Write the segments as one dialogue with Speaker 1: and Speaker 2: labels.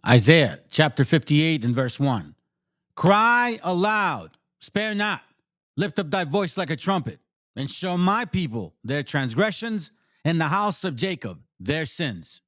Speaker 1: Isaiah chapter 58 and verse 1. Cry aloud, spare not, lift up thy voice like a trumpet, and show my people their transgressions, and the house of Jacob their sins.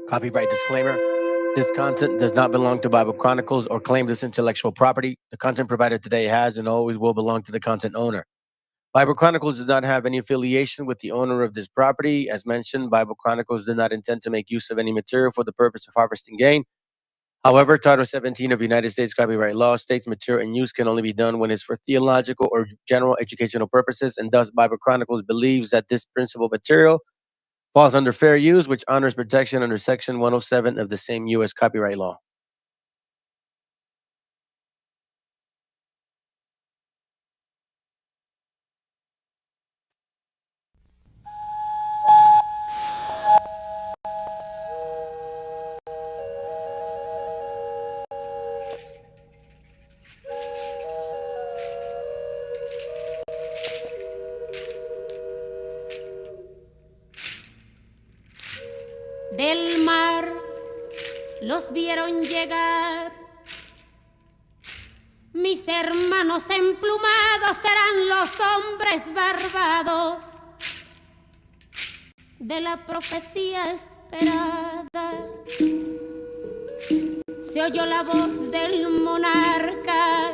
Speaker 2: Copyright disclaimer. This content does not belong to Bible Chronicles or claim this intellectual property. The content provided today has and always will belong to the content owner. Bible Chronicles does not have any affiliation with the owner of this property. As mentioned, Bible Chronicles did not intend to make use of any material for the purpose of harvesting gain. However, Title 17 of United States copyright law states material in use can only be done when it's for theological or general educational purposes, and thus Bible Chronicles believes that this principal material falls under fair use, which honors protection under Section 107 of the same U.S. copyright law.
Speaker 3: Del mar los vieron llegar, mis hermanos emplumados serán los hombres barbados de la profecía esperada. Se oyó la voz del monarca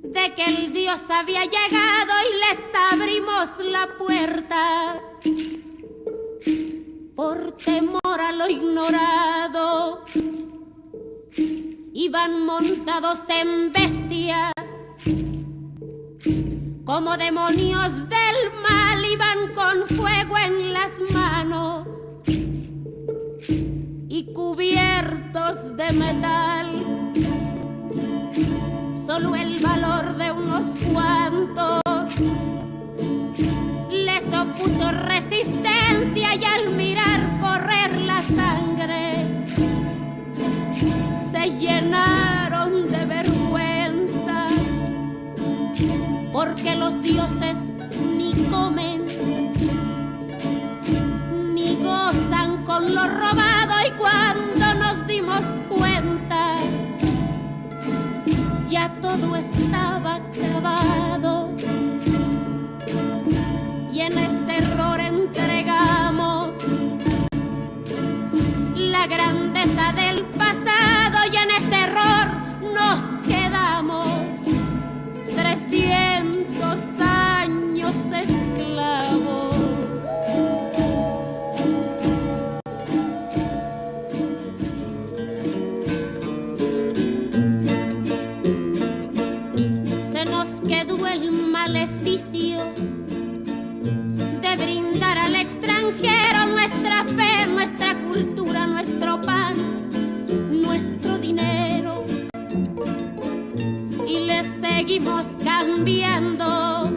Speaker 3: de que el Dios había llegado y les abrimos la puerta. Por temor a lo ignorado, iban montados en bestias, como demonios del mal, iban con fuego en las manos y cubiertos de metal. Solo el valor de unos cuantos les opuso resistencia, y al mirar correr la sangre se llenaron de vergüenza, porque los dioses ni comen ni gozan con lo robado. Y cuando nos dimos cuenta, ya todo estaba acabado, y en ese error entregamos la grandeza del pasado, y en ese error nos quedamos 300 años esclavos. Se nos quedó el maleficio de brindar al extranjero nuestra fe, nuestra cultura, nuestro pan, nuestro dinero, y le seguimos cambiando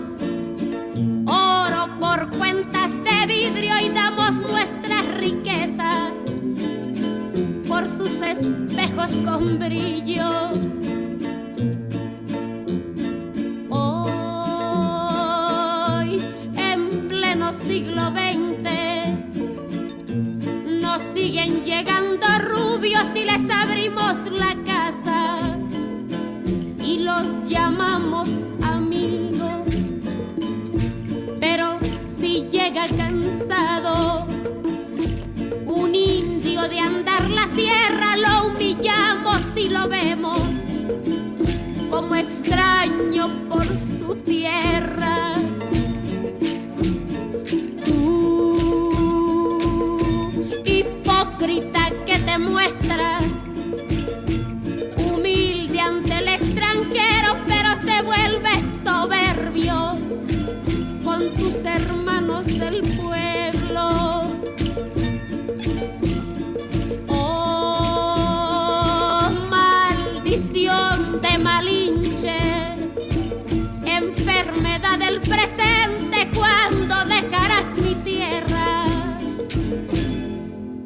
Speaker 3: oro por cuentas de vidrio, y damos nuestras riquezas por sus espejos con brillo. Siglo XX nos siguen llegando rubios y les abrimos la casa y los llamamos amigos, pero si llega cansado un indio de andar la sierra, lo humillamos y lo vemos su tierra. Hipócrita que te muestras humilde ante el extranjero, pero te vuelves soberbio con tus hermanos del pueblo. Oh, maldición de Malinche, enfermedad del presente, ¿cuándo dejarás mi tierra?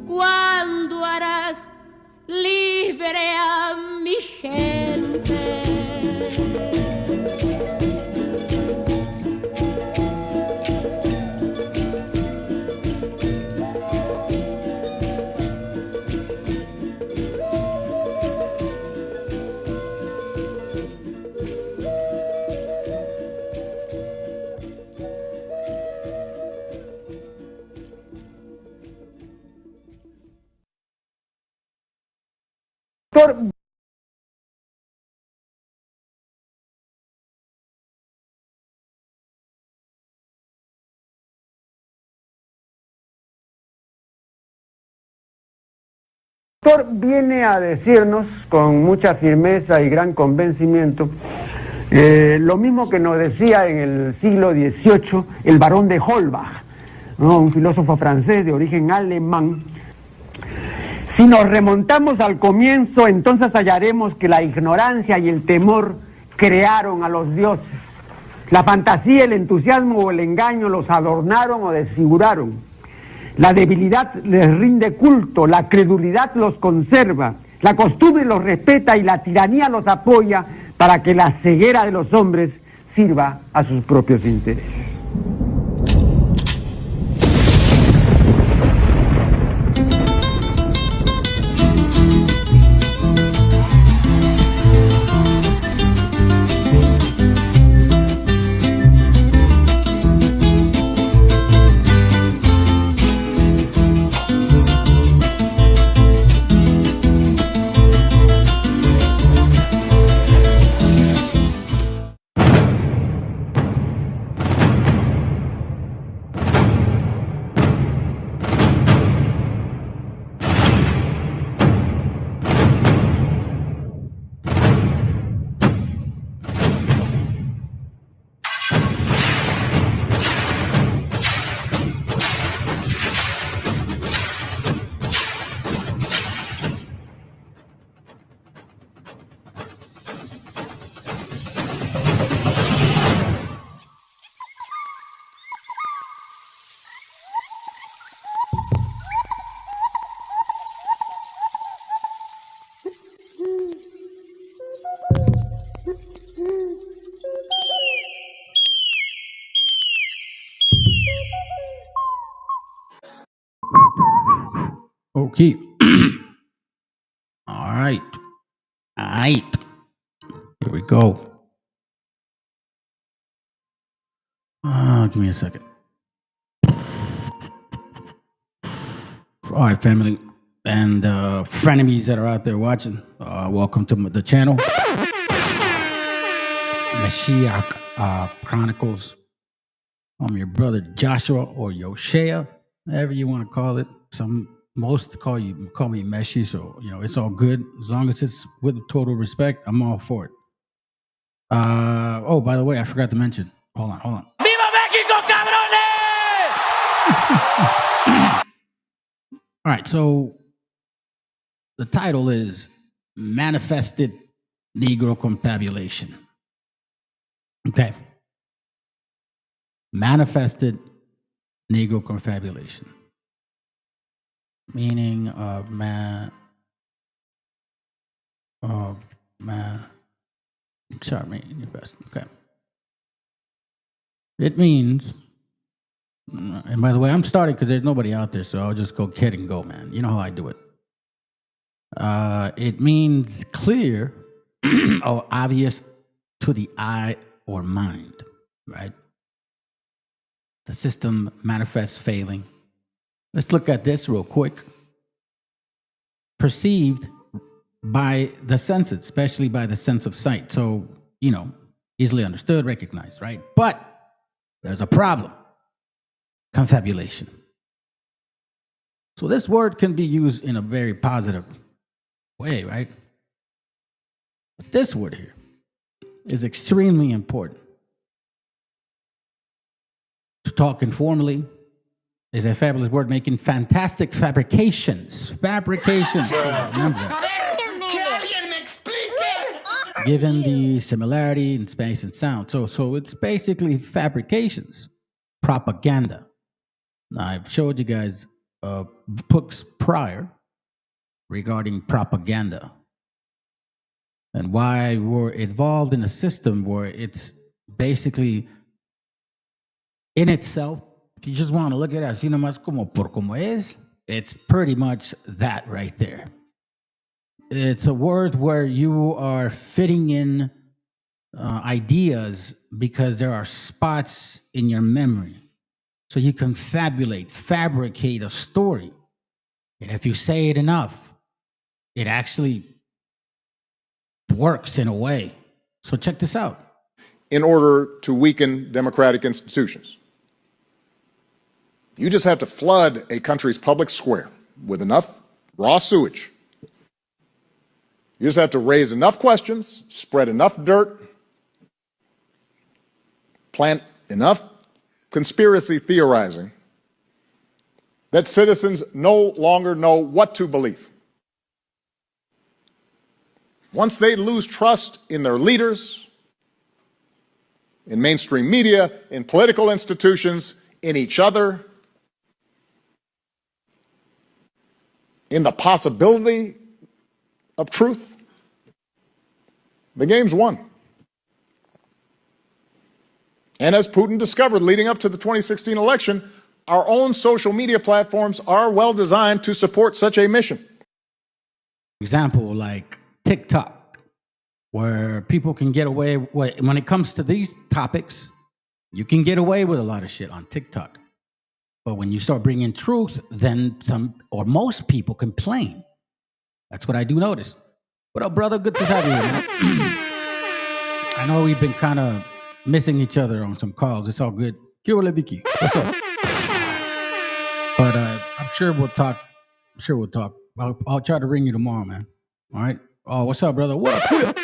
Speaker 3: ¿Cuándo harás libre a mi gente?
Speaker 4: Viene a decirnos con mucha firmeza y gran convencimiento lo mismo que nos decía en el siglo XVIII el barón de Holbach, ¿no? Un filósofo francés de origen alemán. Si nos remontamos al comienzo, entonces hallaremos que la ignorancia y el temor crearon a los dioses. La fantasía, el entusiasmo o el engaño los adornaron o desfiguraron. La debilidad les rinde culto, la credulidad los conserva, la costumbre los respeta y la tiranía los apoya para que la ceguera de los hombres sirva a sus propios intereses.
Speaker 1: Okay. All right. Here we go. Give me a second. All right, family and frenemies that are out there watching, welcome to the channel. MESHIACHA Chronicles. I'm your brother Joshua or Yoshea, whatever you want to call it. Most call me Meshi, so it's all good as long as it's with total respect. I'm all for it. Oh, by the way, I forgot to mention. Hold on.
Speaker 2: ¡Viva México, cabrones!
Speaker 1: All right, so the title is Manifested Negro Confabulation. Okay. Manifested Negro Confabulation. Meaning of man. Sorry, okay. It means, and by the way, I'm starting because there's nobody out there, so I'll just go ahead and go, man. You know how I do it. It means clear or obvious to the eye or mind, right? The system manifests failing. Let's look at this real quick. Perceived by the senses, especially by the sense of sight. So, easily understood, recognized, right? But there's a problem. Confabulation. So this word can be used in a very positive way, right? But this word here is extremely important. To talk informally is a fabulous word, making fantastic fabrications. Fabrications. Remember that. Given the similarity in space and sound. So it's basically fabrications, propaganda. Now, I've showed you guys books prior regarding propaganda and why we're involved in a system where it's basically in itself, if you just want to look at it así nomás como por como es, it's pretty much that right there. It's a word where you are fitting in ideas because there are spots in your memory. So you can fabricate a story. And if you say it enough, it actually works in a way. So check this out.
Speaker 5: In order to weaken democratic institutions. You just have to flood a country's public square with enough raw sewage. You just have to raise enough questions, spread enough dirt, plant enough conspiracy theorizing that citizens no longer know what to believe. Once they lose trust in their leaders, in mainstream media, in political institutions, in each other, in the possibility of truth, the game's won. And as Putin discovered leading up to the 2016 election, our own social media platforms are well designed to support such a mission.
Speaker 1: Example like TikTok, where people can get away when it comes to these topics, you can get away with a lot of shit on TikTok. But when you start bringing truth, then some or most people complain. That's what I do notice. What up, brother? Good to have you here, man. I know we've been kind of missing each other on some calls. It's all good. What's up? But I'm sure we'll talk. I'll try to ring you tomorrow, man. All right? Oh, what's up, brother? What up?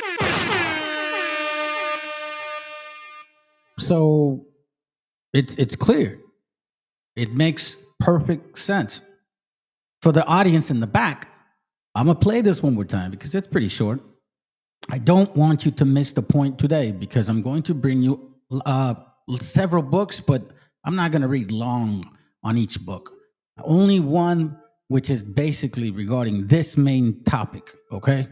Speaker 1: So it's clear. It makes perfect sense. For the audience in the back, I'm going to play this one more time because it's pretty short. I don't want you to miss the point today because I'm going to bring you several books, but I'm not going to read long on each book. Only one which is basically regarding this main topic, okay?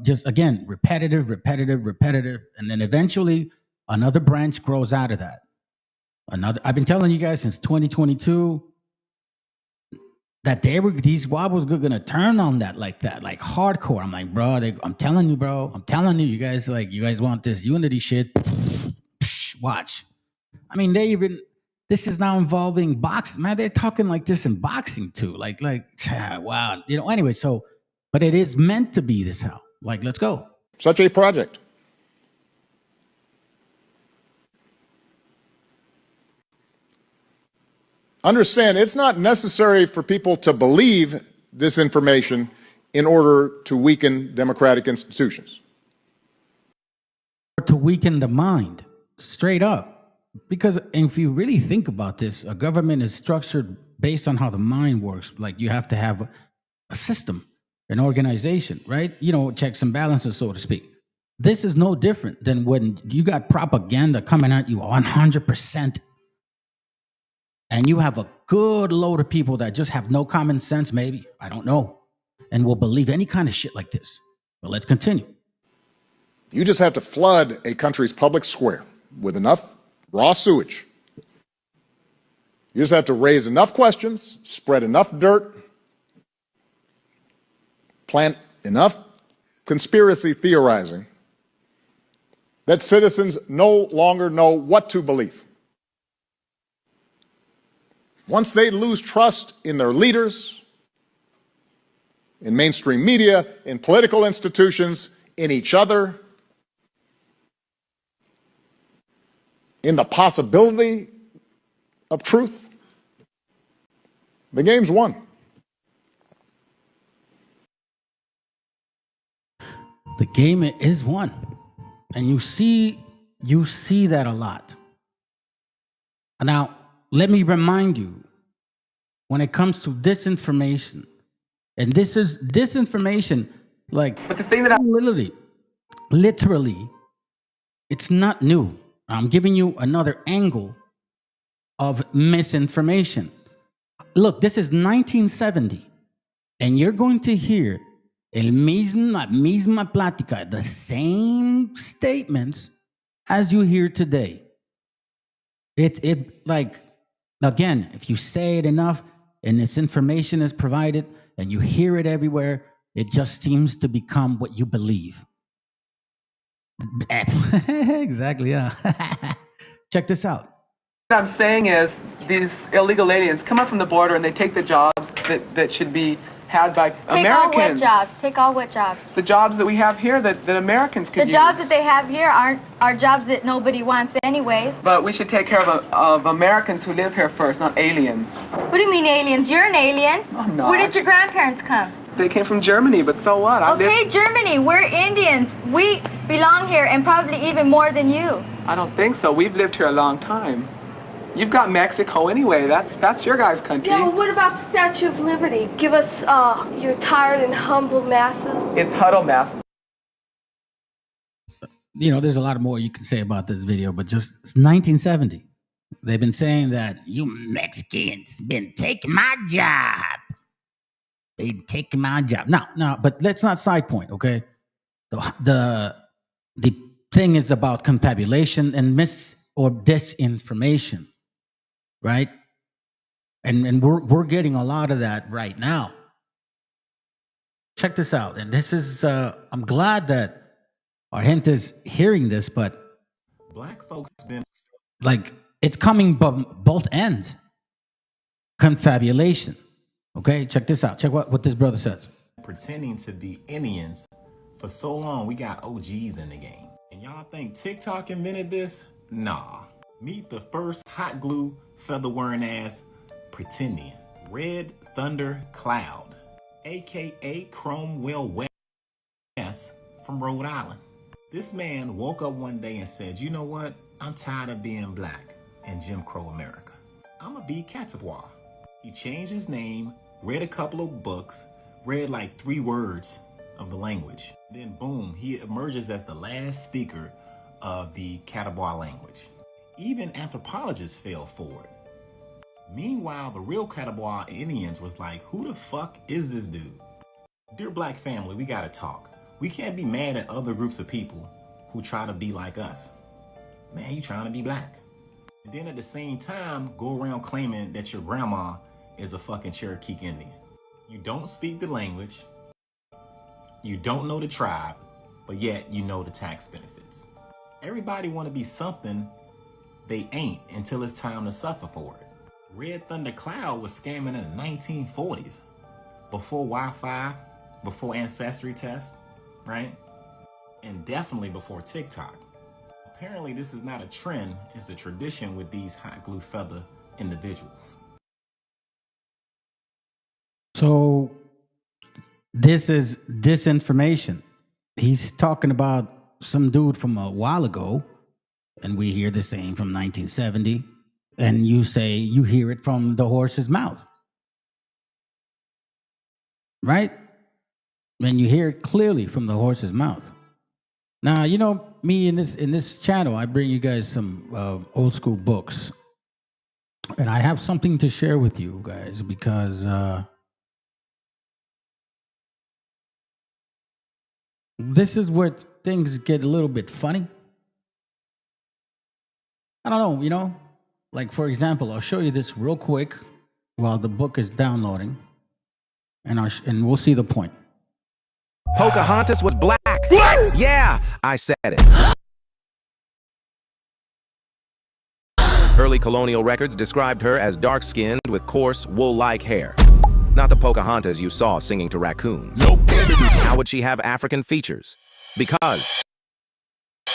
Speaker 1: Just again, repetitive, and then eventually another branch grows out of that. I've been telling you guys since 2022 that these wobbles were gonna turn on that like hardcore. I'm like, bro, I'm telling you, you guys want this unity shit. Watch. I mean, this is now involving boxing. Man, they're talking like this in boxing too. Like, wow. Anyway, but it is meant to be this how. Let's go.
Speaker 5: Such a project. Understand, it's not necessary for people to believe this information in order to weaken democratic institutions.
Speaker 1: To weaken the mind, straight up. Because if you really think about this, a government is structured based on how the mind works. Like you have to have a system, an organization, right? Checks and balances, so to speak. This is no different than when you got propaganda coming at you 100%. And you have a good load of people that just have no common sense, maybe, I don't know, and will believe any kind of shit like this. But let's continue.
Speaker 5: You just have to flood a country's public square with enough raw sewage. You just have to raise enough questions, spread enough dirt, plant enough conspiracy theorizing that citizens no longer know what to believe. Once they lose trust in their leaders, in mainstream media, in political institutions, in each other, in the possibility of truth, the game's won.
Speaker 1: The game is won. And you see that a lot. Now, let me remind you, when it comes to disinformation, and this is disinformation, like, but the thing that literally, it's not new. I'm giving you another angle of misinformation. Look, this is 1970, and you're going to hear misma plática, the same statements as you hear today. It like, again, if you say it enough and this information is provided and you hear it everywhere, it just seems to become what you believe. Exactly, yeah. Check this out.
Speaker 6: What I'm saying is these illegal aliens come up from the border and they take the jobs that should be had by Americans.
Speaker 7: Take all what jobs?
Speaker 6: The jobs that we have here that Americans could use.
Speaker 7: The jobs that they have here are jobs that nobody wants anyways.
Speaker 6: But we should take care of Americans who live here first, not aliens.
Speaker 7: What do you mean aliens? You're an alien.
Speaker 6: I'm not.
Speaker 7: Where did your grandparents come?
Speaker 6: They came from Germany, but so what?
Speaker 7: Okay, Germany. We're Indians. We belong here, and probably even more than you.
Speaker 6: I don't think so. We've lived here a long time. You've got Mexico anyway. That's your guys' country.
Speaker 8: Yeah, well, what about the Statue of Liberty? Give us your tired and humble masses.
Speaker 6: It's huddle masses.
Speaker 1: You know, there's a lot more you can say about this video, but just it's 1970. They've been saying that you Mexicans been taking my job. They taking my job. No, but let's not side point, okay? The thing is about confabulation and disinformation, right? And we're getting a lot of that right now. Check this out. And this is I'm glad that our gente is hearing this, but
Speaker 9: black folks been
Speaker 1: like it's coming both ends. Confabulation. Okay, check this out. Check what this brother says.
Speaker 9: pretending to be Indians for so long. We got OGs in the game. And y'all think TikTok invented this? Nah. Meet the first hot glue feather wearing ass pretending. Red Thunder Cloud, aka Cromwell West from Rhode Island. This man woke up one day and said, you know what? I'm tired of being black in Jim Crow America. I'ma be Catawba. He changed his name, read a couple of books, read like 3 words of the language. Then boom, he emerges as the last speaker of the Catawba language. Even anthropologists fell for it. Meanwhile, the real Catawba Indians was like, who the fuck is this dude? Dear black family, we gotta talk. We can't be mad at other groups of people who try to be like us. Man, you trying to be black. And then at the same time, go around claiming that your grandma is a fucking Cherokee Indian. You don't speak the language, you don't know the tribe, but yet you know the tax benefits. Everybody want to be something they ain't until it's time to suffer for it. Red Thunder Cloud was scamming in the 1940s, before Wi-Fi, before ancestry tests, right? And definitely before TikTok. Apparently this is not a trend, it's a tradition with these hot glue feather individuals.
Speaker 1: So this is disinformation. He's talking about some dude from a while ago, and we hear the same from 1970, and you say you hear it from the horse's mouth, right? And you hear it clearly from the horse's mouth. Now, you know, me in this channel, I bring you guys some old school books, and I have something to share with you guys because this is where things get a little bit funny. I don't know, you know, like for example, I'll show you this real quick while the book is downloading, and we'll see the point.
Speaker 10: Pocahontas was black.
Speaker 11: What?
Speaker 10: Yeah, I said it. Early colonial records described her as dark-skinned with coarse, wool-like hair. Not the Pocahontas you saw singing to raccoons.
Speaker 11: Nope.
Speaker 10: How would she have African features? Because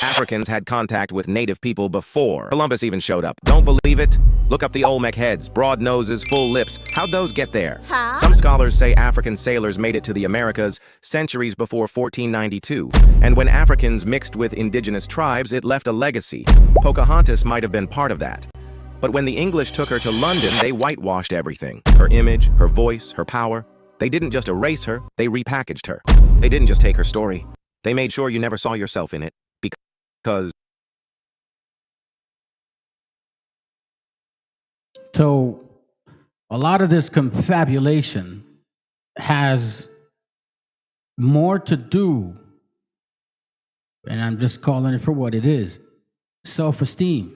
Speaker 10: Africans had contact with native people before Columbus even showed up. Don't believe it? Look up the Olmec heads, broad noses, full lips. How'd those get there?
Speaker 3: Huh?
Speaker 10: Some scholars say African sailors made it to the Americas centuries before 1492. And when Africans mixed with indigenous tribes, it left a legacy. Pocahontas might have been part of that. But when the English took her to London, they whitewashed everything. Her image, her voice, her power. They didn't just erase her, they repackaged her. They didn't just take her story. They made sure you never saw yourself in it. Because
Speaker 1: So a lot of this confabulation has more to do, and I'm just calling it for what it is, self-esteem.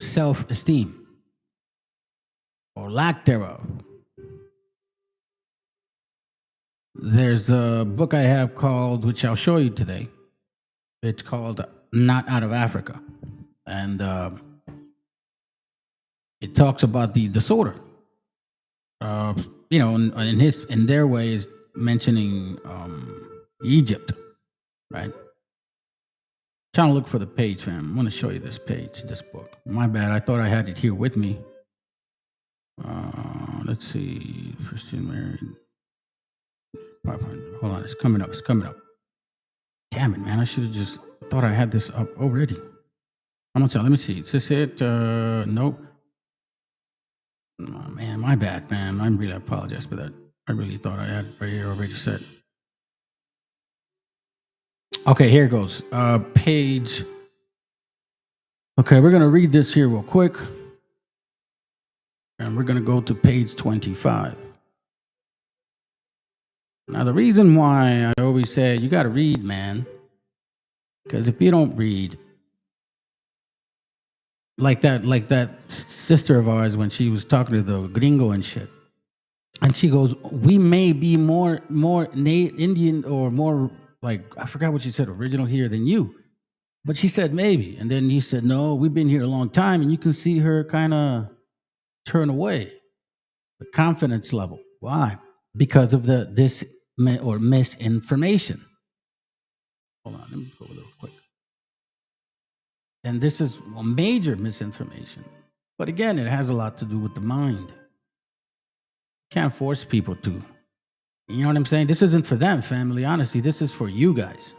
Speaker 1: Self-esteem, or lack thereof. There's a book I have called, which I'll show you today. It's called Not Out of Africa. And it talks about the disorder. You know, in their ways, mentioning Egypt, right? Trying to look for the page, fam. I want to show you this page, this book. My bad, I thought I had it here with me. Let's see, Christian married. Hold on, it's coming up. Damn it, man! I should have just thought I had this up already. I'm gonna tell. Let me see. Is this it? Nope. Oh, man, my bad, man. I really apologize for that. I really thought I had it right here already set. Okay, here it goes. Page. Okay, we're gonna read this here real quick, and we're gonna go to page 25. Now, the reason why I always say you got to read, man, because if you don't read, like that sister of ours when she was talking to the gringo and shit, and she goes, "We may be more Indian or more like I forgot what she said, original here than you," but she said maybe, and then you said no, we've been here a long time, and you can see her kind of turn away, the confidence level. Why? Because of this or misinformation. Hold on, let me go a little quick. And this is a major misinformation. But again, it has a lot to do with the mind. Can't force people to. You know what I'm saying? This isn't for them, family. Honestly, this is for you guys.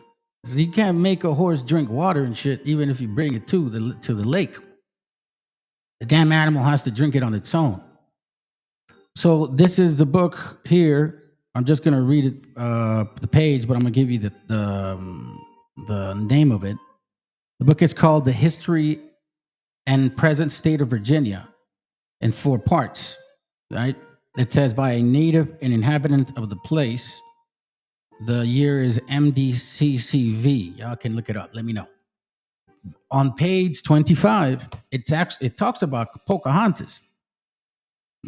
Speaker 1: So you can't make a horse drink water and shit, even if you bring it to the lake. The damn animal has to drink it on its own. So this is the book here. I'm just going to read it, the page, but I'm going to give you the name of it. The book is called The History and Present State of Virginia in 4 parts, right? It says by a native and inhabitant of the place. The year is MDCCV. Y'all can look it up. Let me know. On page 25, it talks about Pocahontas,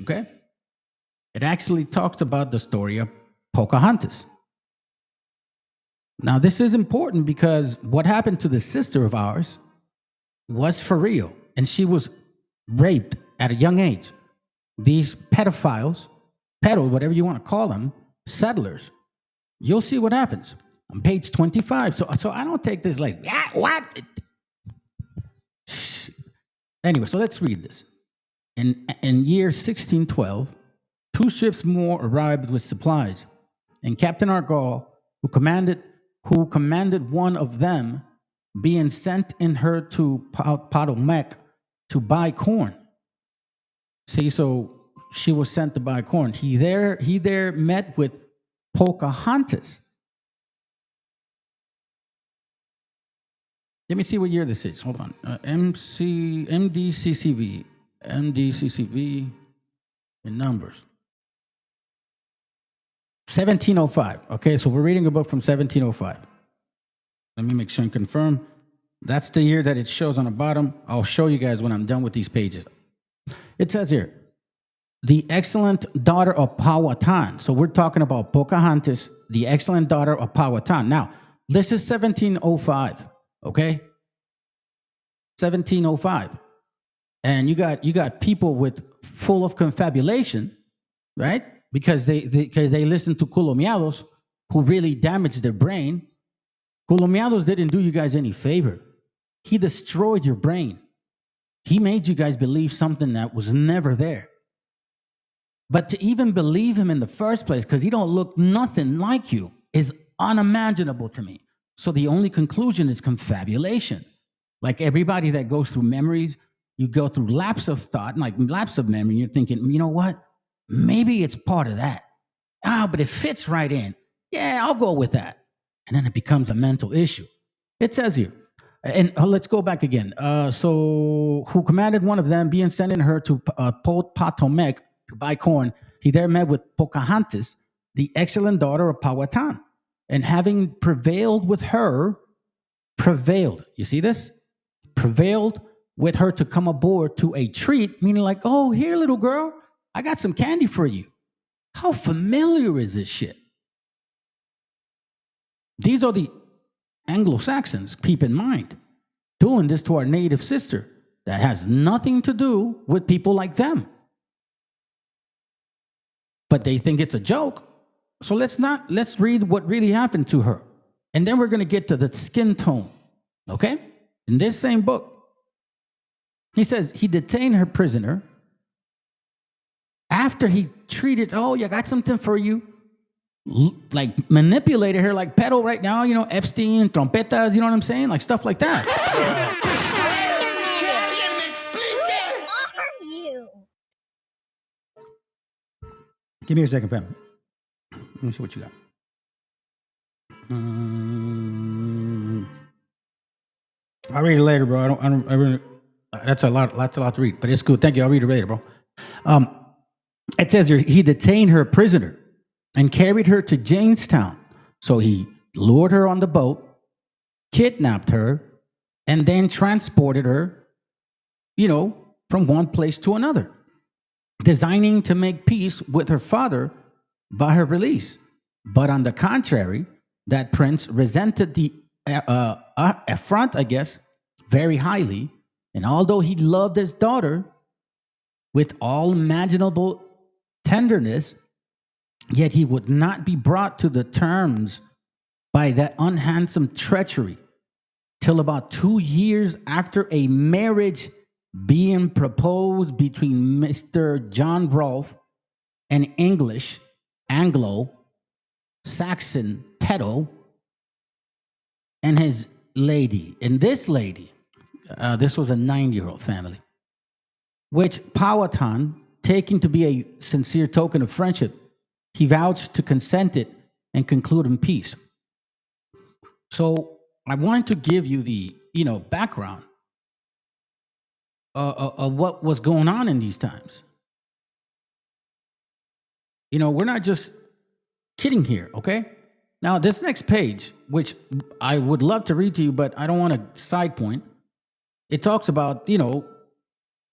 Speaker 1: okay? It actually talks about the story of Pocahontas. Now, this is important because what happened to the sister of ours was for real, and she was raped at a young age. These pedophiles, whatever you want to call them, settlers, you'll see what happens on page 25. So I don't take this like, what? Anyway, so let's read this. In year 1612, 2 ships more arrived with supplies, and Captain Argall, who commanded one of them, being sent in her to Potomac to buy corn. See, so she was sent to buy corn. He there met with Pocahontas. Let me see what year this is. Hold on. MDCCV in numbers. 1705. Okay, so we're reading a book from 1705. Let me make sure and confirm. That's the year that it shows on the bottom. I'll show you guys when I'm done with these pages. It says here, the excellent daughter of Powhatan. So we're talking about Pocahontas, the excellent daughter of Powhatan. Now, this is 1705, okay? 1705. And you got people with full of confabulation, right? Because they listen to Colomiados who really damaged their brain. Colombianos didn't do you guys any favor. He destroyed your brain. He made you guys believe something that was never there. But to even believe him in the first place, because he don't look nothing like you, is unimaginable to me. So the only conclusion is confabulation. Like everybody that goes through memories, you go through lapse of thought, like lapse of memory, and you're thinking, you know what? Maybe it's part of that. But it fits right in. Yeah, I'll go with that. And then it becomes a mental issue. It says here, and let's go back again. So who commanded one of them, being sending her to Potomac to buy corn, he there met with Pocahontas, the excellent daughter of Powhatan. And having prevailed with her, you see this? Prevailed with her to come aboard to a treat, meaning like, oh, here, little girl, I got some candy for you. How familiar is this shit? These are the Anglo-Saxons, keep in mind, doing this to our native sister that has nothing to do with people like them. But they think it's a joke. So let's read what really happened to her. And then we're going to get to the skin tone, okay? In this same book, he says he detained her prisoner after he treated, oh, you got something for you, like manipulated her like pedo right now, you know, Epstein, trompetas, you know what I'm saying? Like stuff like that.
Speaker 3: Are you?
Speaker 1: Give me a second, Pam. Let me see what you got. I'll read it later, bro. I really, that's a lot to read, but it's good. Thank you. I'll read it later, bro. It says here, he detained her prisoner and carried her to Jamestown. So he lured her on the boat, kidnapped her, and then transported her, you know, from one place to another, designing to make peace with her father by her release. But on the contrary, that prince resented the affront, I guess, very highly. And although he loved his daughter with all imaginable tenderness, yet he would not be brought to the terms by that unhandsome treachery till about 2 years after a marriage being proposed between Mr. John Rolfe, an English, Anglo-Saxon pedo, and his lady. And this lady, this was a 9-year-old family, which Powhatan, taking to be a sincere token of friendship, he vouched to consent it and conclude in peace. So I wanted to give you the, you know, background of what was going on in these times. You know, we're not just kidding here, okay? Now, this next page, which I would love to read to you, but I don't want to side point, it talks about, you know,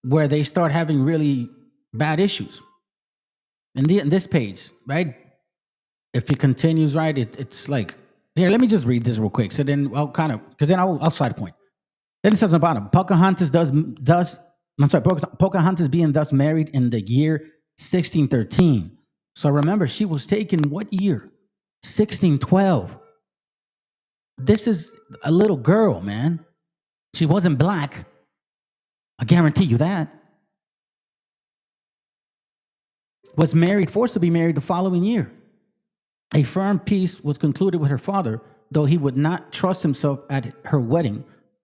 Speaker 1: where they start having really bad issues. In this page, right? If it continues, right, it's like, here, let me just read this real quick. So then I'll kind of, because then I'll side point. Then it says on the bottom, Pocahontas being thus married in the year 1613. So remember, she was taken what year? 1612. This is a little girl, man. She wasn't black. I guarantee you that. Was married, forced to be married the following year. A firm peace was concluded with her father, though he would not trust himself at her wedding.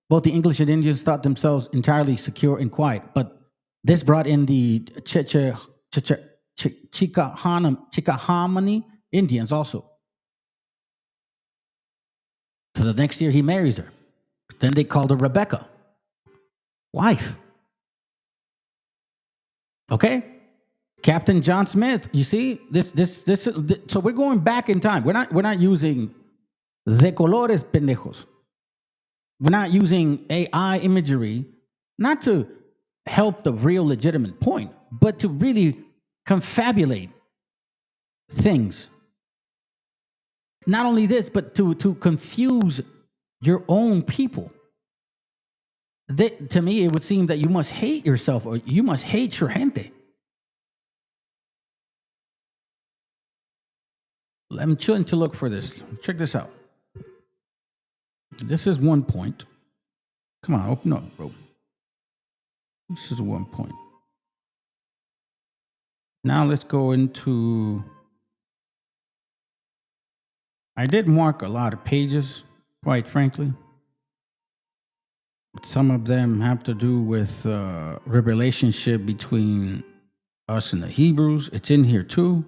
Speaker 1: Both the English and Indians thought themselves entirely secure and quiet, but this brought in the Chickahominy Indians also. So the next year he marries her. Then they called her Rebecca, wife. Okay? Captain John Smith, you see, this. So we're going back in time. We're not using de colores pendejos. We're not using AI imagery, not to help the real legitimate point, but to really confabulate things. Not only this, but to confuse your own people. To me, it would seem that you must hate yourself or you must hate your gente. I'm trying to look for this. Check this out. This is 1 point. Come on, open up, bro. This is 1 point. Now let's go into... I did mark a lot of pages, quite frankly. Some of them have to do with the relationship between us and the Hebrews. It's in here too.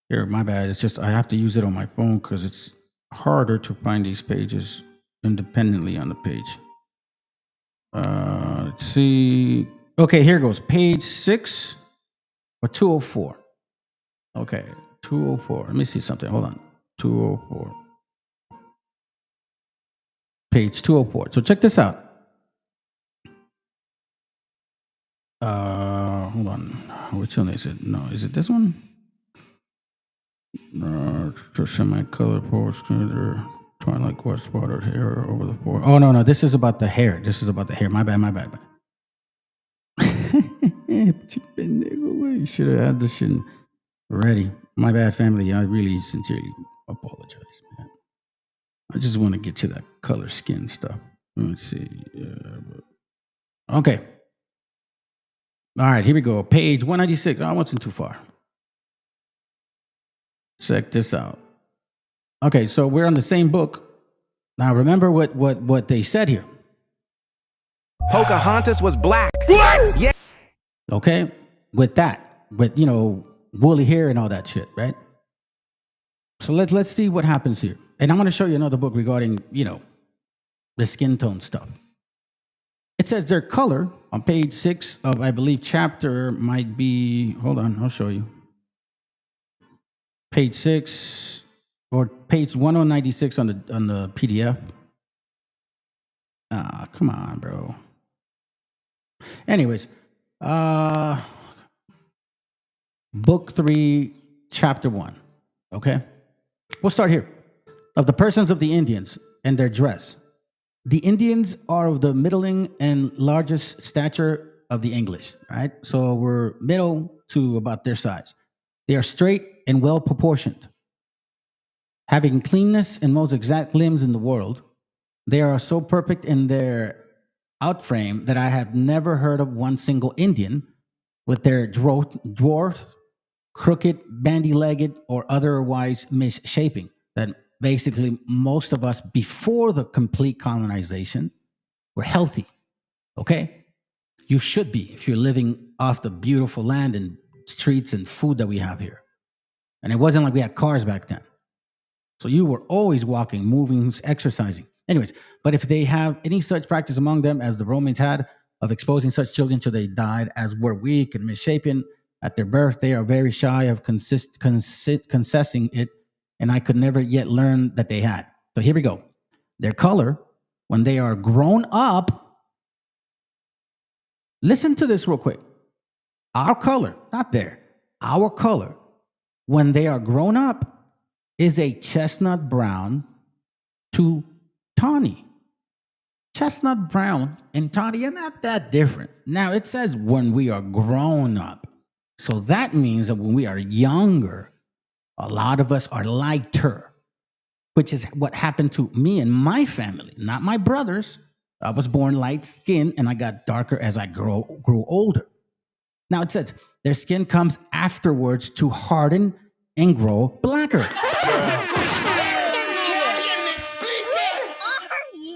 Speaker 1: Here, my bad. It's just I have to use it on my phone because it's harder to find these pages independently on the page. Let's see. Okay, here goes. Page 6 or 204. Okay, 204. Let me see something. Hold on. 204. Page 204. So check this out. Hold on. Which one is it? No, is it this one? Semi-color post, twilight quartz spotted hair over the floor. Oh, no, this is about the hair. This is about the hair. My bad. You should have had this shit ready. My bad, family. I really sincerely apologize, man. I just want to get to that color skin stuff. Let's see. Okay. All right, here we go. Page 196. I wasn't too far. Check this out. Okay, so we're on the same book. Now remember what they said here.
Speaker 10: Pocahontas was black. Yeah.
Speaker 1: Okay, with woolly hair and all that shit, right? So let's see what happens here. And I'm going to show you another book regarding, the skin tone stuff. It says their color on page 6 of, I believe, chapter might be, hold on, I'll show you. Page 6 or page 1096 on the PDF. Come on, bro. Anyways, book 3, chapter 1. Okay, we'll start here. Of the persons of the Indians and their dress. The Indians are of the middling and largest stature of the English, right? So we're middle to about their size. They are straight and well proportioned, having cleanness and most exact limbs in the world. They are so perfect in their outframe that I have never heard of one single Indian with their dwarf, crooked, bandy-legged, or otherwise misshaping. That basically most of us before the complete colonization were healthy. Okay? You should be if you're living off the beautiful land and streets and food that we have here. And it wasn't like we had cars back then. So you were always walking, moving, exercising. Anyways, but if they have any such practice among them as the Romans had of exposing such children till they died, as were weak and misshapen at their birth, they are very shy of confessing it, and I could never yet learn that they had. So here we go. Their color, when they are grown up, listen to this real quick. Our color, not there, our color, when they are grown up, is a chestnut brown to tawny. Chestnut brown and tawny are not that different. Now, it says when we are grown up. So that means that when we are younger, a lot of us are lighter, which is what happened to me and my family, not my brothers. I was born light skinned and I got darker as I grew older. Now it says their skin comes afterwards to harden and grow blacker.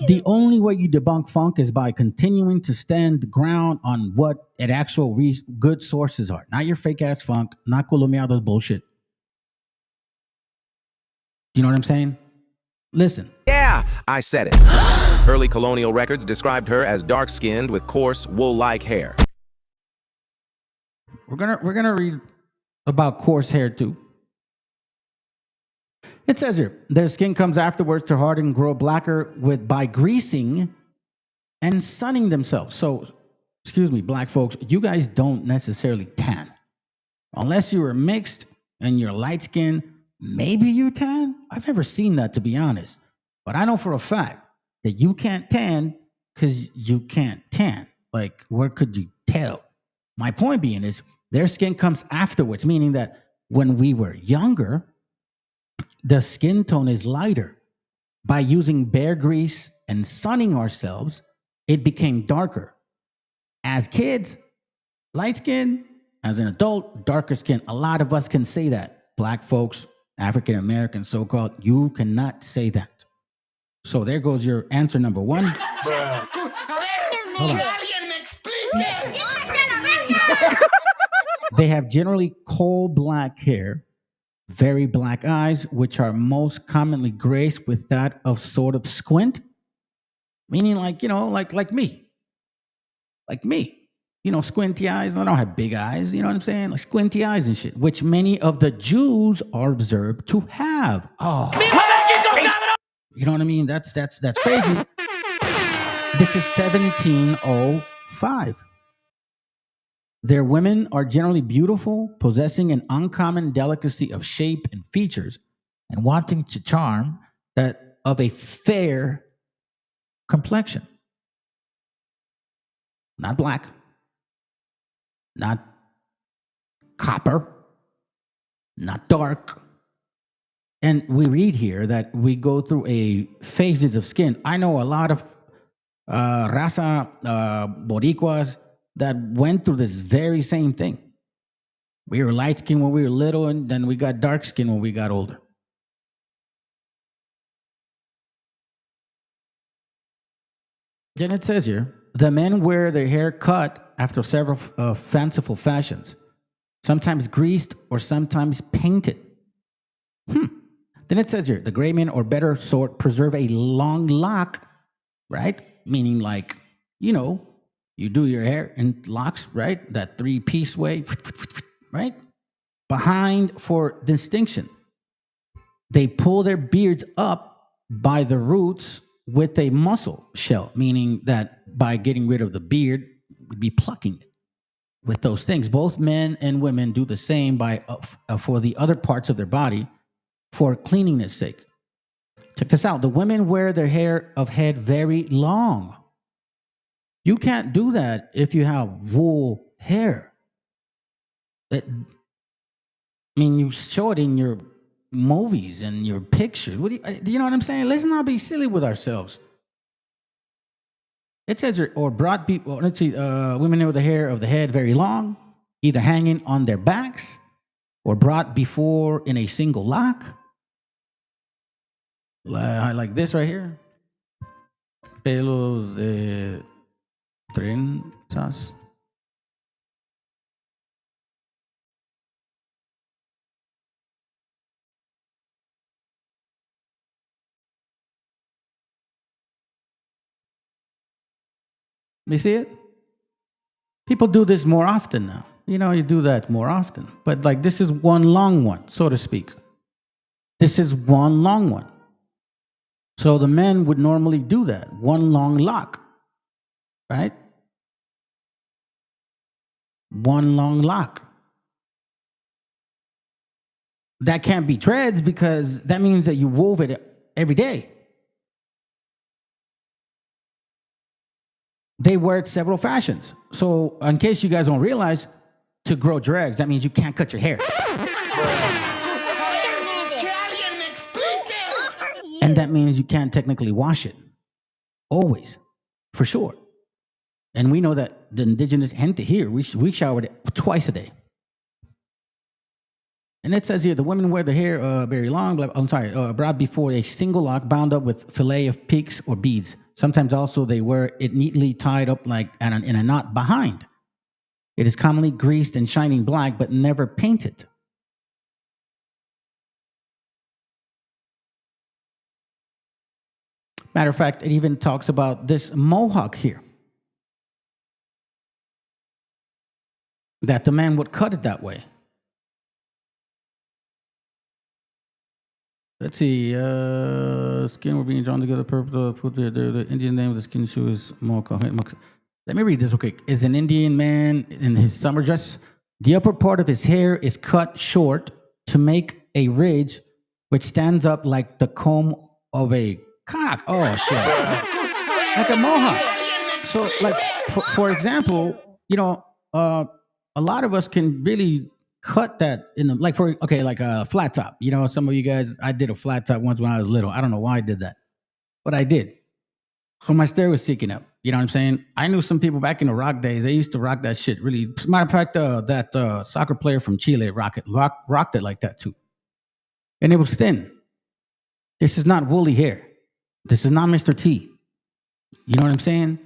Speaker 1: The only way you debunk funk is by continuing to stand the ground on what an actual good sources are. Not your fake ass funk, not Colomiado's bullshit. You know what I'm saying? Listen.
Speaker 10: Yeah, I said it. Early colonial records described her as dark-skinned with coarse, wool-like hair.
Speaker 1: We're gonna read about coarse hair too. It says here, their skin comes afterwards to harden and grow blacker by greasing and sunning themselves. So, excuse me, black folks, you guys don't necessarily tan. Unless you were mixed and you're light skinned, maybe you tan. I've never seen that, to be honest. But I know for a fact that you can't tan because you can't tan. Like, where could you tell? My point being is their skin comes afterwards, meaning that when we were younger, The skin tone is lighter. By using bear grease and sunning ourselves, it became darker. As kids, light skin. As an adult, darker skin. A lot of us can say that. Black folks, African Americans, so-called, you cannot say that. So there goes your answer number one. Hold on. They have generally coal black hair, very black eyes, which are most commonly graced with that of sort of squint, meaning like, like me. Like me. Squinty eyes. I don't have big eyes. You know what I'm saying? Like squinty eyes and shit, which many of the Jews are observed to have. Oh. You know what I mean? That's crazy. This is 1705. Their women are generally beautiful, possessing an uncommon delicacy of shape and features, and wanting to charm that of a fair complexion. Not black, not copper, not dark. And we read here that we go through phases of skin. I know a lot of raza boricuas that went through this very same thing. We were light skinned when we were little, and then we got dark skin when we got older. Then it says here, the men wear their hair cut after several fanciful fashions, sometimes greased or sometimes painted. Then it says here, the gray men or better sort preserve a long lock, right? Meaning like, you do your hair in locks, right? That 3-piece way, right? Behind for distinction. They pull their beards up by the roots with a muscle shell, meaning that by getting rid of the beard, we'd be plucking it with those things. Both men and women do the same for the other parts of their body for cleanliness sake. Check this out. The women wear their hair of head very long. You can't do that if you have wool hair. You show it in your movies and your pictures. Do you know what I'm saying? Let's not be silly with ourselves. It says, or brought people, let's see, women with the hair of the head very long, either hanging on their backs or brought before in a single lock. Like this right here. Pelos de trenzas. You see it? People do this more often now. You do that more often. But like this is one long one, so to speak. This is one long one. So the men would normally do that, one long lock, right? One long lock. That can't be dreads because that means that you wove it every day. They wear it several fashions. So in case you guys don't realize, to grow dreads, that means you can't cut your hair. And that means you can't technically wash it. Always. For sure. And we know that the indigenous gente here, we showered it twice a day. And it says here, the women wear the hair very long, brought before a single lock, bound up with fillet of peaks or beads. Sometimes also they wear it neatly tied up like in a knot behind. It is commonly greased and shining black, but never painted. Matter of fact, it even talks about this mohawk here. That the man would cut it that way. Let's see. Skin were being drawn together. Purpose of put the Indian name of the skin shoe is mohawk. Let me read this real quick. Is an Indian man in his summer dress. The upper part of his hair is cut short to make a ridge which stands up like the comb of a cock. Oh, shit. Like a mohawk. So, like, for example, a lot of us can really cut that in the, like like a flat top. You know, some of you guys, I did a flat top once when I was little. I don't know why I did that, but I did. So my stereo was sticking up. You know what I'm saying? I knew some people back in the rock days. They used to rock that shit. Really, as a matter of fact, that soccer player from Chile rocked it like that too, and it was thin. This is not woolly hair. This is not Mr. T. You know what I'm saying?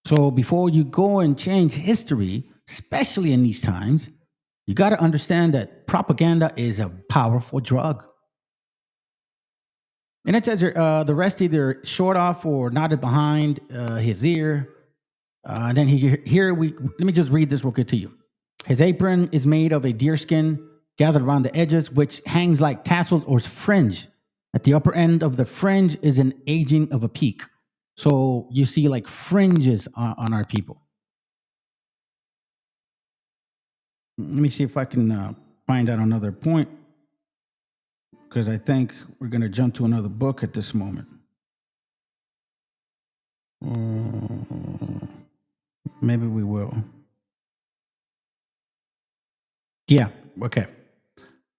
Speaker 1: So before you go and change history, especially in these times, you got to understand that propaganda is a powerful drug. And it says the rest either short off or knotted behind his ear. And then let me just read this real quick to you. His apron is made of a deerskin gathered around the edges, which hangs like tassels or fringe. At the upper end of the fringe is an aging of a peak. So you see like fringes on our people. Let me see if I can find out another point, because I think we're going to jump to another book at this moment. Maybe we will. Yeah, okay.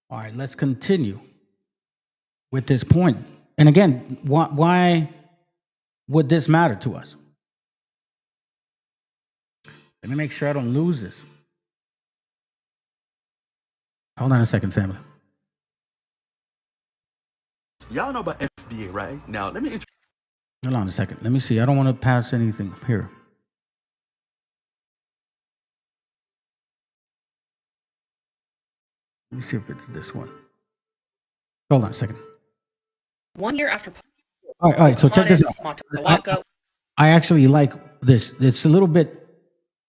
Speaker 1: All right, let's continue with this point. And again, why would this matter to us? Let me make sure I don't lose this. Hold on a second, family.
Speaker 11: Y'all know about FDA, right? Now, let me...
Speaker 1: Hold on a second. Let me see. I don't want to pass anything up here. Let me see if it's this one. Hold on a second.
Speaker 12: 1 year after...
Speaker 1: All right, so check this out. I actually like this. It's a little bit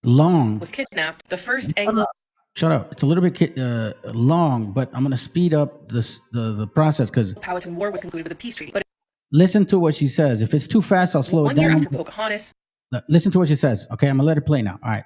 Speaker 1: long.
Speaker 12: Was kidnapped. The first Anglo...
Speaker 1: Shut up. It's a little bit long, but I'm going to speed up the process because...
Speaker 12: Powhatan War was concluded with a peace treaty. But
Speaker 1: listen to what she says. If it's too fast, I'll slow it down.
Speaker 12: 1 year after Pocahontas...
Speaker 1: Listen to what she says. Okay, I'm going to let it play now. All right.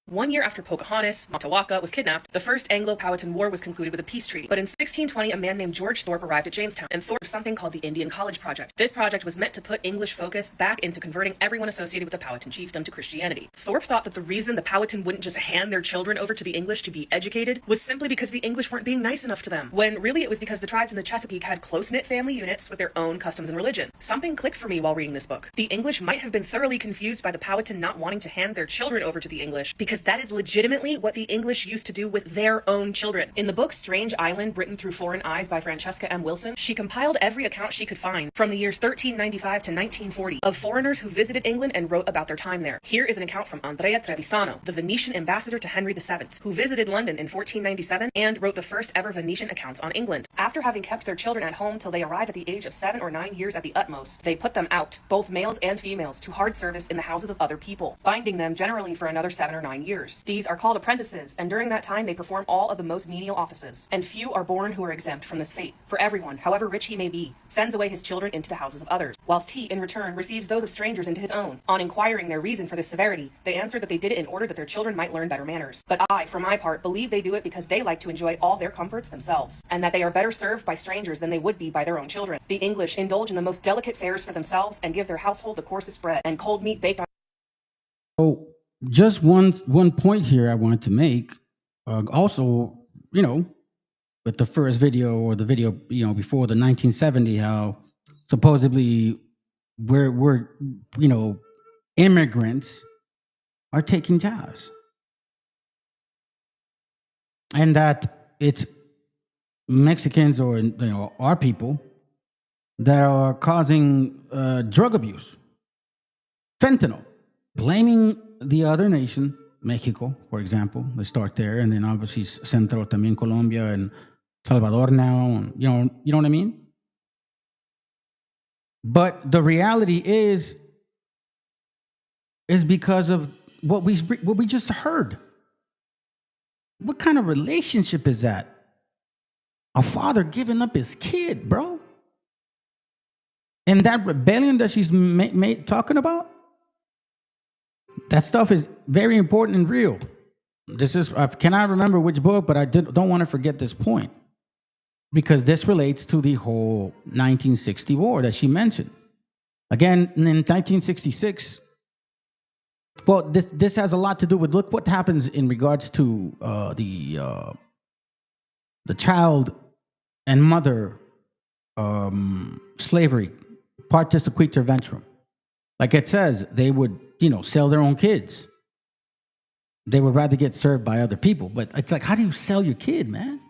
Speaker 12: 1 year after Pocahontas, Matawaka was kidnapped, the first Anglo-Powhatan War was concluded with a peace treaty. But in 1620, a man named George Thorpe arrived at Jamestown, and Thorpe something called the Indian College Project. This project was meant to put English focus back into converting everyone associated with the Powhatan chiefdom to Christianity. Thorpe thought that the reason the Powhatan wouldn't just hand their children over to the English to be educated was simply because the English weren't being nice enough to them, when really it was because the tribes in the Chesapeake had close-knit family units with their own customs and religion. Something clicked for me while reading this book. The English might have been thoroughly confused by the Powhatan not wanting to hand their children over to the English, because that is legitimately what the English used to do with their own children. In the book Strange Island, written through foreign eyes by Francesca M. Wilson, she compiled every account she could find from the years 1395 to 1940 of foreigners who visited England and wrote about their time there. Here is an account from Andrea Trevisano, the Venetian ambassador to Henry VII, who visited London in 1497 and wrote the first ever Venetian accounts on England. After having kept their children at home till they arrived at the age of 7 or 9 years at the utmost, they put them out, both males and females, to hard service in the houses of other people, binding them generally for another 7 or 9 years. These are called apprentices, and during that time they perform all of the most menial offices, and few are born who are exempt from this fate. For everyone, however rich he may be, sends away his children into the houses of others, whilst he, in return, receives those of strangers into his own. On inquiring their reason for this severity, they answered that they did it in order that their children might learn better manners. But I, for my part, believe they do it because they like to enjoy all their comforts themselves, and that they are better served by strangers than they would be by their own children. The English indulge in the most delicate fares for themselves, and give their household the coarsest bread, and cold meat baked on...
Speaker 1: Oh, just one point here I wanted to make. Also, you know, with the first video or the video, you know, before the 1970, how supposedly we're you know, immigrants are taking jobs, and that it's Mexicans or, you know, our people that are causing drug abuse, fentanyl, blaming the other nation. Mexico, for example, let's start there, and then obviously Centro, también Colombia and Salvador now, and you know what I mean. But the reality is because of what we just heard. What kind of relationship is that? A father giving up his kid, bro, and that rebellion that she's talking about. That stuff is very important and real. This is, I cannot remember which book, but I don't want to forget this point, because this relates to the whole 1960 war that she mentioned. Again, in 1966, well, this has a lot to do with, look what happens in regards to the child and mother slavery, partis equitur ventrum. Like it says, they would, sell their own kids. They would rather get served by other people. But it's like, how do you sell your kid, man?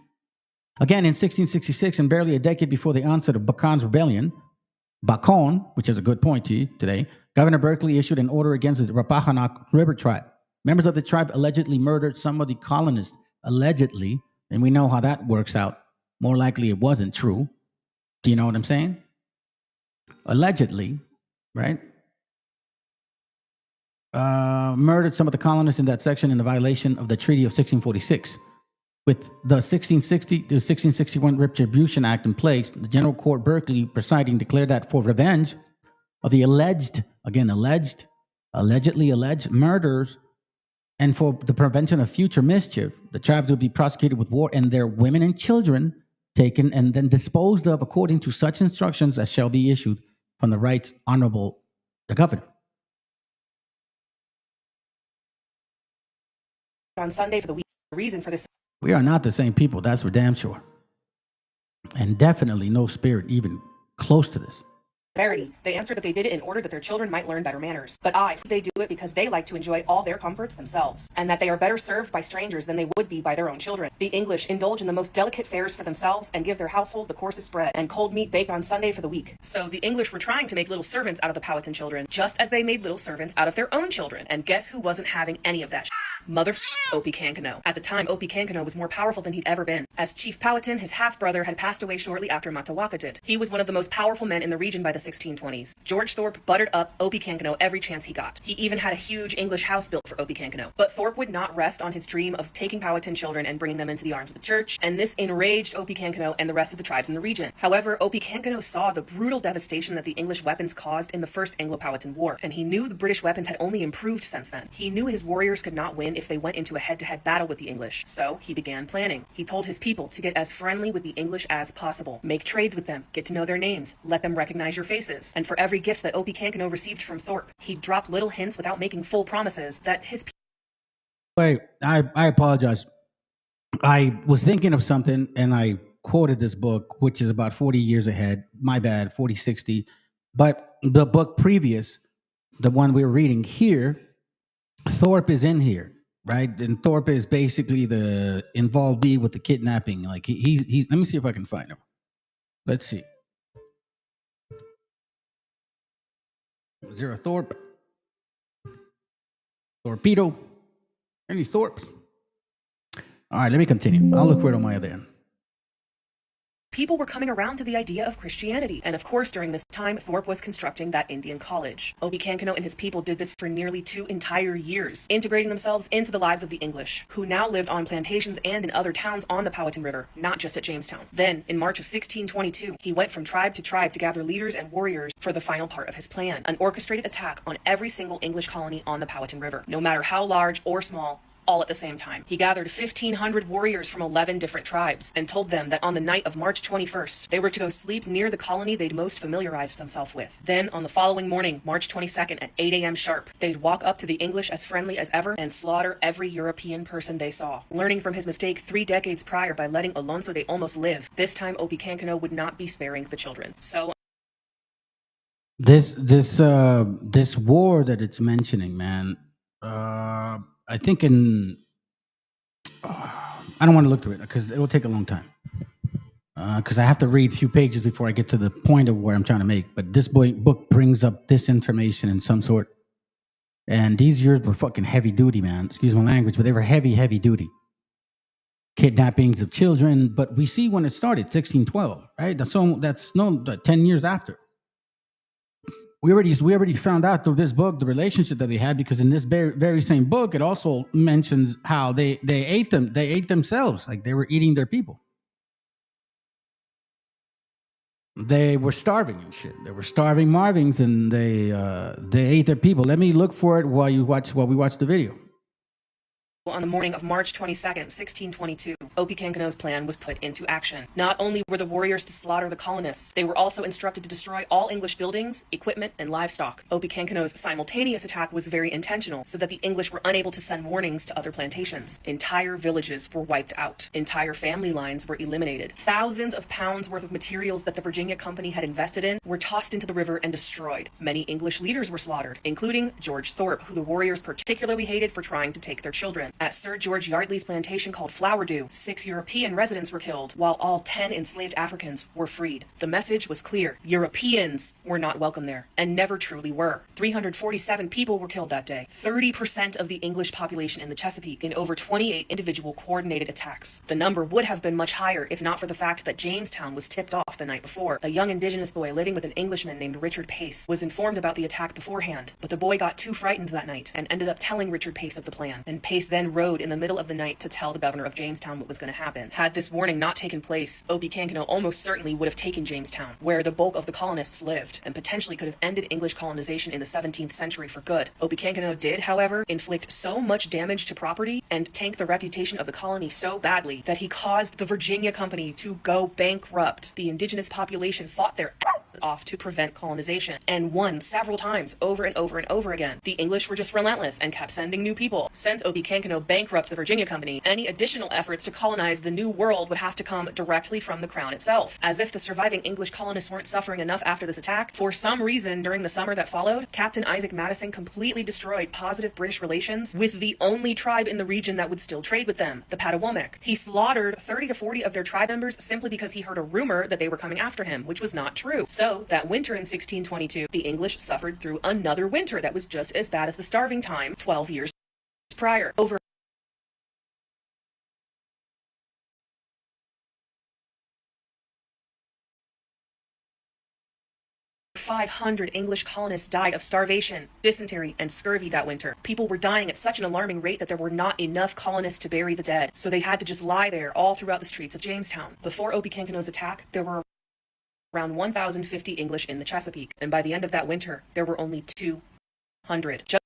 Speaker 1: Again, in 1666, and barely a decade before the onset of Bacon's rebellion, Bacon, which is a good point to you today, Governor Berkeley issued an order against the Rappahannock River tribe. Members of the tribe allegedly murdered some of the colonists, allegedly, and we know how that works out. More likely it wasn't true. Do you know what I'm saying? Allegedly, right? Murdered some of the colonists in that section in the violation of the Treaty of 1646. With the 1660 to 1661 Retribution Act in place, the General Court Berkeley presiding declared that for revenge of the allegedly alleged murders and for the prevention of future mischief, the tribes would be prosecuted with war and their women and children taken and then disposed of according to such instructions as shall be issued from the Right Honorable the Governor.
Speaker 12: On Sunday for the week. The reason for this.
Speaker 1: We are not the same people, that's for damn sure. And definitely no spirit even close to this.
Speaker 12: Severity. They answered that they did it in order that their children might learn better manners. But they do it because they like to enjoy all their comforts themselves, and that they are better served by strangers than they would be by their own children. The English indulge in the most delicate fares for themselves and give their household the coarsest bread and cold meat baked on Sunday for the week. So the English were trying to make little servants out of the Powhatan children, just as they made little servants out of their own children. And guess who wasn't having any of that Mother Opie Kankano. At the time, Opie Kankano was more powerful than he'd ever been. As Chief Powhatan, his half-brother had passed away shortly after Matawaka did. He was one of the most powerful men in the region by the 1620s. George Thorpe buttered up Opie Kankano every chance he got. He even had a huge English house built for Opie Kankano. But Thorpe would not rest on his dream of taking Powhatan children and bringing them into the arms of the church, and this enraged Opie Kankano and the rest of the tribes in the region. However, Opie Kankano saw the brutal devastation that the English weapons caused in the First Anglo-Powhatan War, and he knew the British weapons had only improved since then. He knew his warriors could not win if they went into a head-to-head battle with the English, so he began planning. He told his people to get as friendly with the English as possible, make trades with them, get to know their names, let them recognize your faces, and for every gift that Opie Kankano received from Thorpe, he dropped little hints without making full promises that his people...
Speaker 1: Wait, I apologize. I was thinking of something and I quoted this book, which is about 40 years ahead. My bad, 40, 60. But the book previous, the one we were reading here, Thorpe is in here. Right, and Thorpe is basically the involved with the kidnapping. Like he's. Let me see if I can find him. Let's see. Is there a Thorpe? Torpedo? Any Thorpes? All right, let me continue. I'll look for it on my other end.
Speaker 12: People were coming around to the idea of Christianity. And of course, during this time, Thorpe was constructing that Indian college. Opie Kankano and his people did this for nearly 2 entire years, integrating themselves into the lives of the English, who now lived on plantations and in other towns on the Powhatan River, not just at Jamestown. Then, in March of 1622, he went from tribe to tribe to gather leaders and warriors for the final part of his plan, an orchestrated attack on every single English colony on the Powhatan River, no matter how large or small, all at the same time. He gathered 1,500 warriors from 11 different tribes and told them that on the night of March 21st, they were to go sleep near the colony they'd most familiarized themselves with. Then, on the following morning, March 22nd at 8 a.m. sharp, they'd walk up to the English as friendly as ever and slaughter every European person they saw. Learning from his mistake 3 decades prior by letting Alonso de Olmos live, this time Opie Kankano would not be sparing the children. So
Speaker 1: this war that it's mentioning, man, I think I don't want to look through it because it will take a long time. Because I have to read a few pages before I get to the point of where I'm trying to make. But this book brings up this information in some sort. And these years were fucking heavy duty, man. Excuse my language, but they were heavy, heavy duty. Kidnappings of children. But we see when it started, 1612, right? That's 10 years after. We already found out through this book the relationship that they had, because in this very same book it also mentions how they ate them. They ate themselves, like they were eating their people. They were starving and shit. They were starving Marvings, and they ate their people. Let me look for it while we watch the video.
Speaker 12: On the morning of March 22nd, 1622, Opechancano's plan was put into action. Not only were the warriors to slaughter the colonists, they were also instructed to destroy all English buildings, equipment, and livestock. Opechancano's simultaneous attack was very intentional, so that the English were unable to send warnings to other plantations. Entire villages were wiped out. Entire family lines were eliminated. Thousands of pounds worth of materials that the Virginia Company had invested in were tossed into the river and destroyed. Many English leaders were slaughtered, including George Thorpe, who the warriors particularly hated for trying to take their children. At Sir George Yardley's plantation called Flowerdew, 6 European residents were killed, while all 10 enslaved Africans were freed. The message was clear. Europeans were not welcome there, and never truly were. 347 people were killed that day, 30% of the English population in the Chesapeake, in over 28 individual coordinated attacks. The number would have been much higher if not for the fact that Jamestown was tipped off the night before. A young Indigenous boy living with an Englishman named Richard Pace was informed about the attack beforehand, but the boy got too frightened that night and ended up telling Richard Pace of the plan, and Pace then rode in the middle of the night to tell the governor of Jamestown what was going to happen. Had this warning not taken place, Opechancanough almost certainly would have taken Jamestown, where the bulk of the colonists lived, and potentially could have ended English colonization in the 17th century for good. Opechancanough did, however, inflict so much damage to property and tank the reputation of the colony so badly that he caused the Virginia Company to go bankrupt. The indigenous population fought their asses off to prevent colonization, and won several times over and over and over again. The English were just relentless and kept sending new people. Since Opechancanough bankrupted the Virginia Company, any additional efforts to colonize the New World would have to come directly from the crown itself. As if the surviving English colonists weren't suffering enough after this attack, for some reason during the summer that followed, Captain Isaac Madison completely destroyed positive British relations with the only tribe in the region that would still trade with them, the Patawomeck. He slaughtered 30 to 40 of their tribe members simply because he heard a rumor that they were coming after him, which was not true. So, that winter in 1622, the English suffered through another winter that was just as bad as the starving time 12 years prior. Over 500 English colonists died of starvation, dysentery, and scurvy that winter. People were dying at such an alarming rate that there were not enough colonists to bury the dead, so they had to just lie there all throughout the streets of Jamestown. Before Opechancano's attack, there were around 1,050 English in the Chesapeake, and by the end of that winter, there were only 200. Just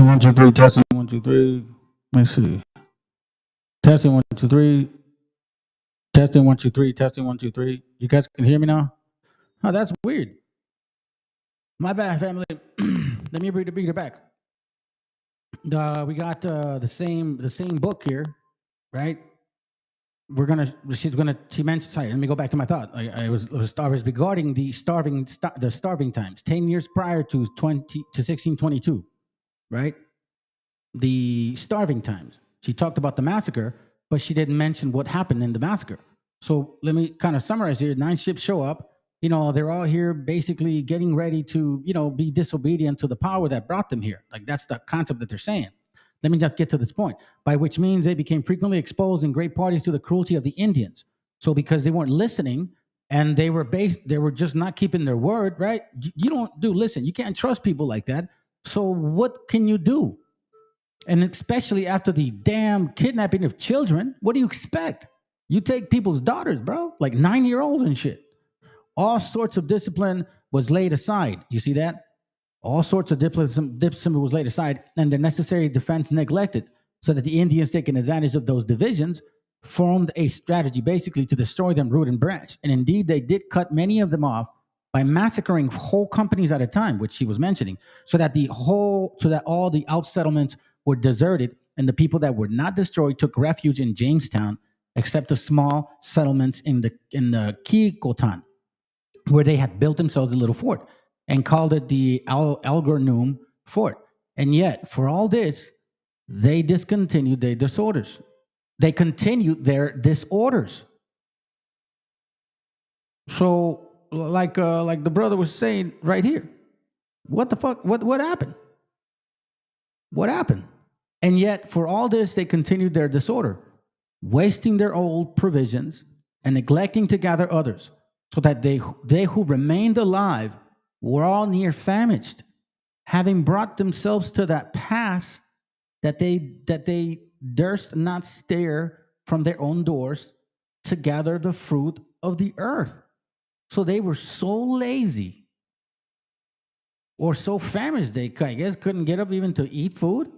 Speaker 1: 1, 2, 3, testing 1, 2, 3. Let me see. Testing 1, 2, 3. Testing 1, 2, 3. Testing 1, 2, 3. You guys can hear me now? Oh, that's weird. My bad, family. Let me read it back. We got the same book here, right? She mentioned. Sorry, let me go back to my thought. I was regarding the starving times, 10 years prior to 1622, right? The starving times. She talked about the massacre, but she didn't mention what happened in the massacre. So let me kind of summarize here. 9 ships show up. You know, they're all here basically getting ready to, be disobedient to the power that brought them here. Like, that's the concept that they're saying. let me just get to this point, by which means they became frequently exposed in great parties to the cruelty of the Indians. So because they weren't listening and they were just not keeping their word, right? You don't do, listen, you can't trust people like that. So what can you do? And especially after the damn kidnapping of children, what do you expect? You take people's daughters, bro, like 9-year-olds and shit. All sorts of discipline was laid aside. You see that? All sorts of discipline was laid aside and the necessary defense neglected, so that the Indians, taking advantage of those divisions, formed a strategy basically to destroy them root and branch. And indeed, they did cut many of them off by massacring whole companies at a time, which she was mentioning, so that all the out settlements were deserted, and the people that were not destroyed took refuge in Jamestown, except the small settlements in the Kikotan, where they had built themselves a little fort and called it the Algornoom Fort. And yet, for all this, they discontinued their disorders. They continued their disorders. So, like the brother was saying right here, what the fuck? What happened? What happened? And yet, for all this, they continued their disorder, wasting their old provisions and neglecting to gather others, so that they who remained alive were all near famished, having brought themselves to that pass that they durst not stir from their own doors to gather the fruit of the earth. So they were so lazy or so famished, they, I guess, couldn't get up even to eat food,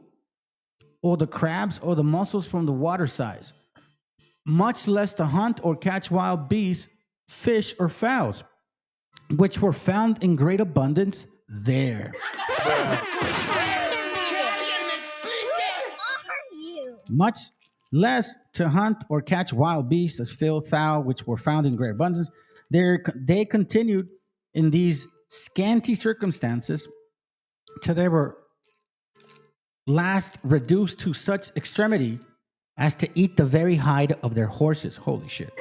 Speaker 1: or the crabs or the mussels from the water size, much less to hunt or catch wild beasts, fish, or fowls, which were found in great abundance there. Much less to hunt or catch wild beasts as fowl, which were found in great abundance. They continued in these scanty circumstances till they were last reduced to such extremity as to eat the very hide of their horses. Holy shit.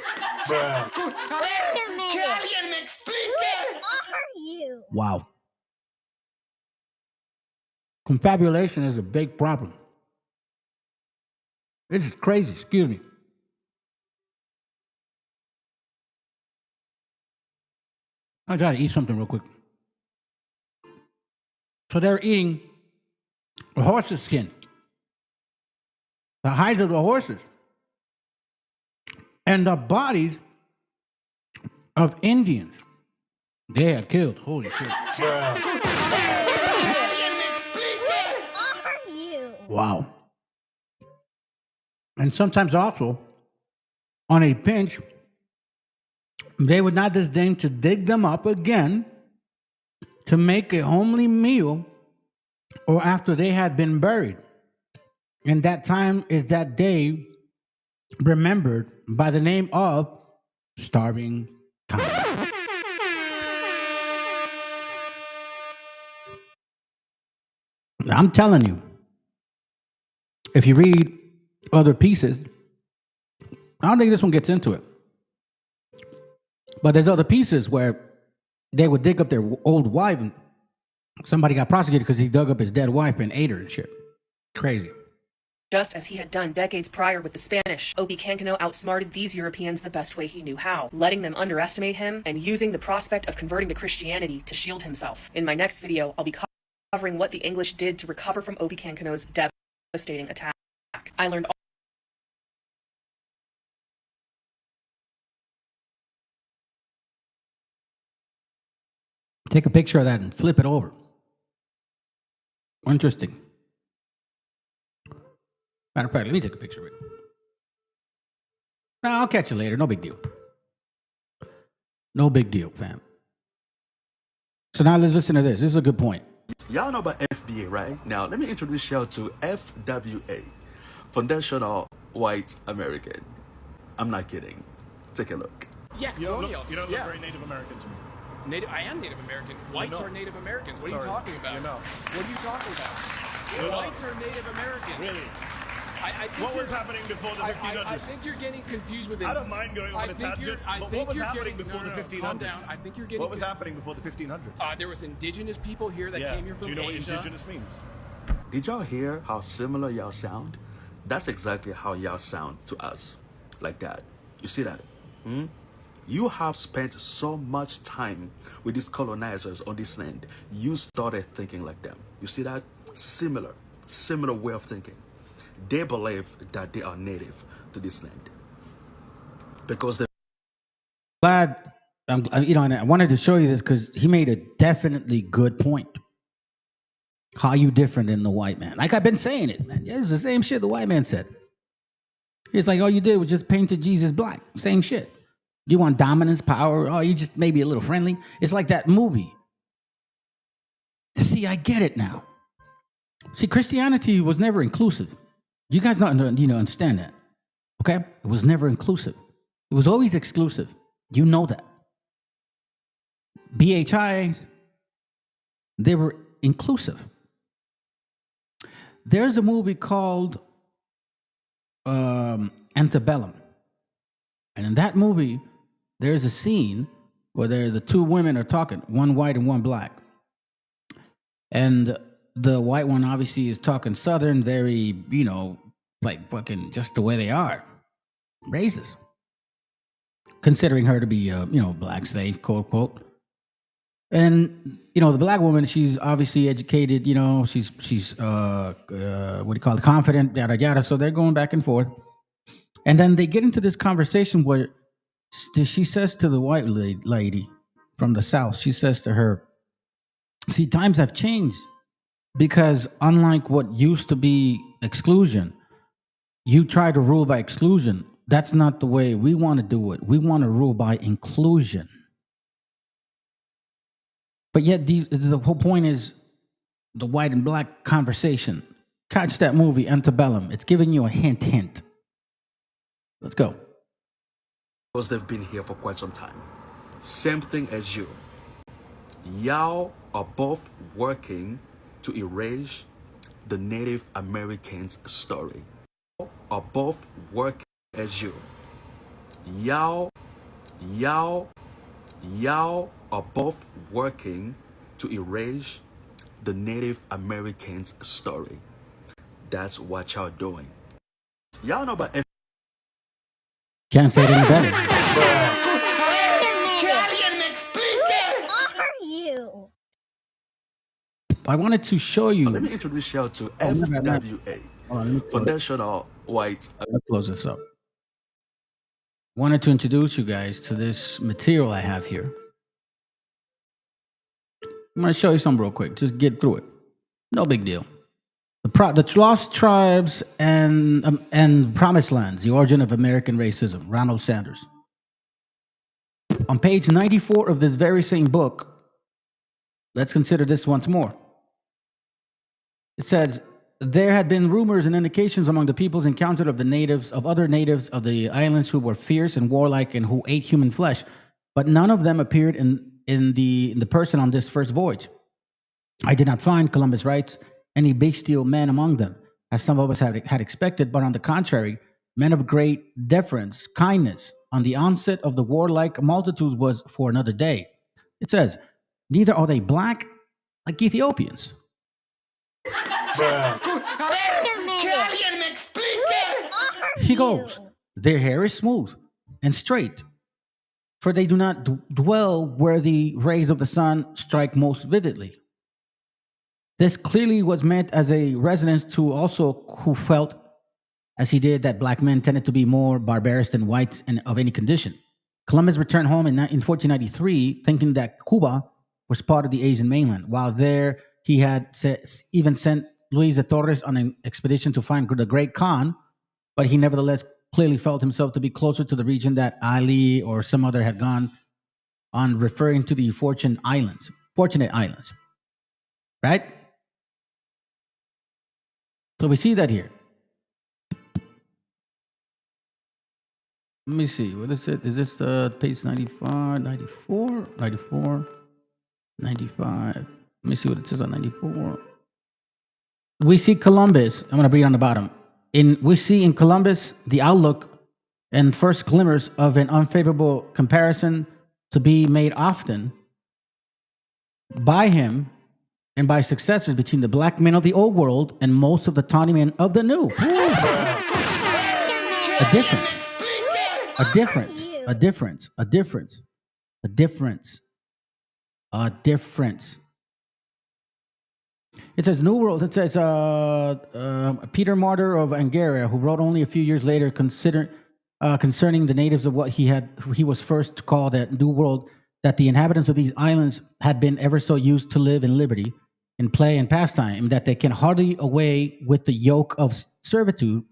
Speaker 1: Wow. Confabulation is a big problem. It's crazy, excuse me. I'll try to eat something real quick. So they're eating a horse's skin, the hides of the horses, and the bodies of Indians they had killed. Holy shit. Wow. And sometimes also, on a pinch, they would not disdain to dig them up again to make a homely meal, or after they had been buried. And that time is that day remembered by the name of starving time. I'm telling you, if you read other pieces, I don't think this one gets into it, but there's other pieces where they would dig up their old wife, and somebody got prosecuted because he dug up his dead wife and ate her and shit. Crazy.
Speaker 12: Just as he had done decades prior with the Spanish, Obi-Kankano outsmarted these Europeans the best way he knew how, letting them underestimate him and using the prospect of converting to Christianity to shield himself. In my next video, I'll be covering what the English did to recover from Obi-Kankano's devastating attack. I learned
Speaker 1: Take a picture of that and flip it over. Interesting. Matter of fact, let me take a picture of it. No, I'll catch you later. No big deal. No big deal, fam. So now let's listen to this. This is a good point.
Speaker 11: Y'all know about FDA, right? Now, let me introduce y'all to FWA, Foundational White American. I'm not kidding. Take a look.
Speaker 13: Yeah, colonials.
Speaker 14: You don't look very Native American to me.
Speaker 13: I am Native American. Whites are Native Americans. What are you talking about? What are you talking about? Whites are Native Americans.
Speaker 14: Really?
Speaker 13: I think
Speaker 14: what was happening before the 1500s?
Speaker 13: I think you're getting confused with it.
Speaker 14: I don't mind going on a tangent, but what was happening before the 1500s?
Speaker 13: Calm down. I think you're getting...
Speaker 14: What was happening before the 1500s?
Speaker 13: There was indigenous people here that came here from Asia.
Speaker 14: Do you know what indigenous means?
Speaker 11: Did y'all hear how similar y'all sound? That's exactly how y'all sound to us. Like that. You see that? You have spent so much time with these colonizers on this land. You started thinking like them. You see that? Similar way of thinking. They believe that they are native to this land. Because they're
Speaker 1: Glad, and I wanted to show you this because he made a definitely good point. How you different than the white man? Like I've been saying it, man. Yeah, it's the same shit the white man said. It's like all you did was just painted Jesus black. Same shit. You want dominance, power? Oh, you just maybe a little friendly. It's like that movie. See, I get it now. See, Christianity was never inclusive. You guys don't understand that. Okay? It was never inclusive. It was always exclusive. You know that. BHI, they were inclusive. There's a movie called Antebellum. And in that movie, there's a scene where the two women are talking, one white and one black. And the white one obviously is talking Southern, very, like fucking just the way they are. Racist. Considering her to be a, black slave, quote, quote. And, the black woman, she's obviously educated, she's what do you call it, confident, yada, yada. So they're going back and forth. And then they get into this conversation where she says to the white lady from the South, she says to her, see, times have changed because unlike what used to be exclusion, you try to rule by exclusion. That's not the way we want to do it. We want to rule by inclusion. But yet the whole point is the white and black conversation. Catch that movie, Antebellum. It's giving you a hint. Let's go.
Speaker 11: Because they've been here for quite some time. Same thing as you. Y'all are both working to erase the Native Americans' story. Are both working as you. Y'all are both working to erase the Native Americans' story. That's what y'all doing. Y'all know about
Speaker 1: Can't say it any better.
Speaker 7: Who are you?
Speaker 1: I wanted to show you.
Speaker 11: Let me introduce y'all to FWA, Foundational White.
Speaker 1: Let's close this up. Wanted to introduce you guys to this material I have here. I'm going to show you some real quick. Just get through it. No big deal. The Lost Tribes and Promised Lands, the Origin of American Racism, Ronald Sanders. On page 94 of this very same book, let's consider this once more. It says, there had been rumors and indications among the peoples encountered of other natives of the islands who were fierce and warlike and who ate human flesh, but none of them appeared in the person on this first voyage. I did not find, Columbus writes, any bestial men among them, as some of us had expected, but on the contrary, men of great deference, kindness. On the onset of the warlike multitudes was for another day. It says, neither are they black like Ethiopians. He goes, their hair is smooth and straight, for they do not dwell where the rays of the sun strike most vividly. This clearly was meant as a resonance to also who felt, as he did, that black men tended to be more barbarous than whites of any condition. Columbus returned home in 1493, thinking that Cuba was part of the Asian mainland. While there, he had even sent Luis de Torres on an expedition to find the Great Khan, but he nevertheless clearly felt himself to be closer to the region that Ali or some other had gone on, referring to the Fortunate Islands. Right? So we see that here. Let me see. What is it? Is this page 95, 94, 94, 95? Let me see what it says on 94. We see Columbus. I'm going to read on the bottom. We see in Columbus the outlook and first glimmers of an unfavorable comparison to be made often by him
Speaker 15: and by successors between the black men of the old world and most of the tawny men of the new. A difference. A difference. A difference. A difference. A difference. A difference. It says New World. It says Peter Martyr of Angara, who wrote only a few years later concerning the natives of what he was first called at New World, that the inhabitants of these islands had been ever so used to live in liberty, in play and pastime, and that they can hardly away with the yoke of servitude,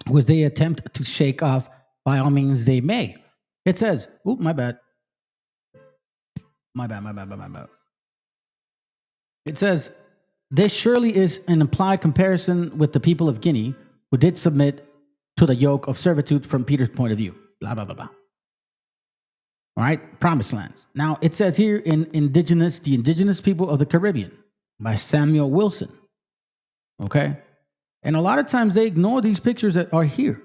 Speaker 15: which they attempt to shake off by all means they may. It says, oop, my bad. My bad. It says, this surely is an implied comparison with the people of Guinea, who did submit to the yoke of servitude from Peter's point of view. Blah, blah, blah, blah. All right, Promised Lands. Now, it says here in Indigenous, the Indigenous People of the Caribbean, by Samuel Wilson. Okay? And a lot of times they ignore these pictures that are here.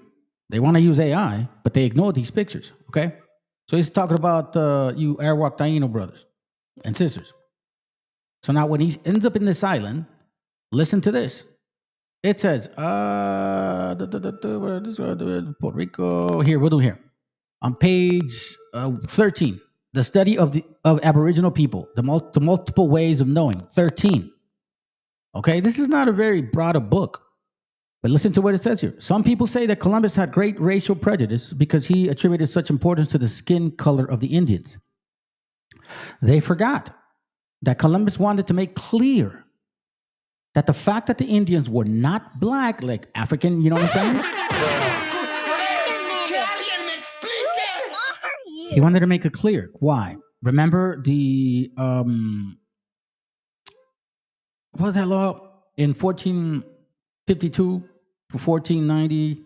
Speaker 15: They want to use AI, but they ignore these pictures. Okay? So he's talking about you Arawak Taino brothers and sisters. So now when he ends up in this island, listen to this. It says, Puerto Rico. Here, we'll do here. On page 13, the study of Aboriginal people, the multiple ways of knowing. 13. Okay, this is not a very broad a book, but listen to what it says here. Some people say that Columbus had great racial prejudice because he attributed such importance to the skin color of the Indians. They forgot that Columbus wanted to make clear that the fact that the Indians were not black, like African, you know what I'm saying? He wanted to make it clear. Why? Remember the, what was that law? In 1452 to 1490,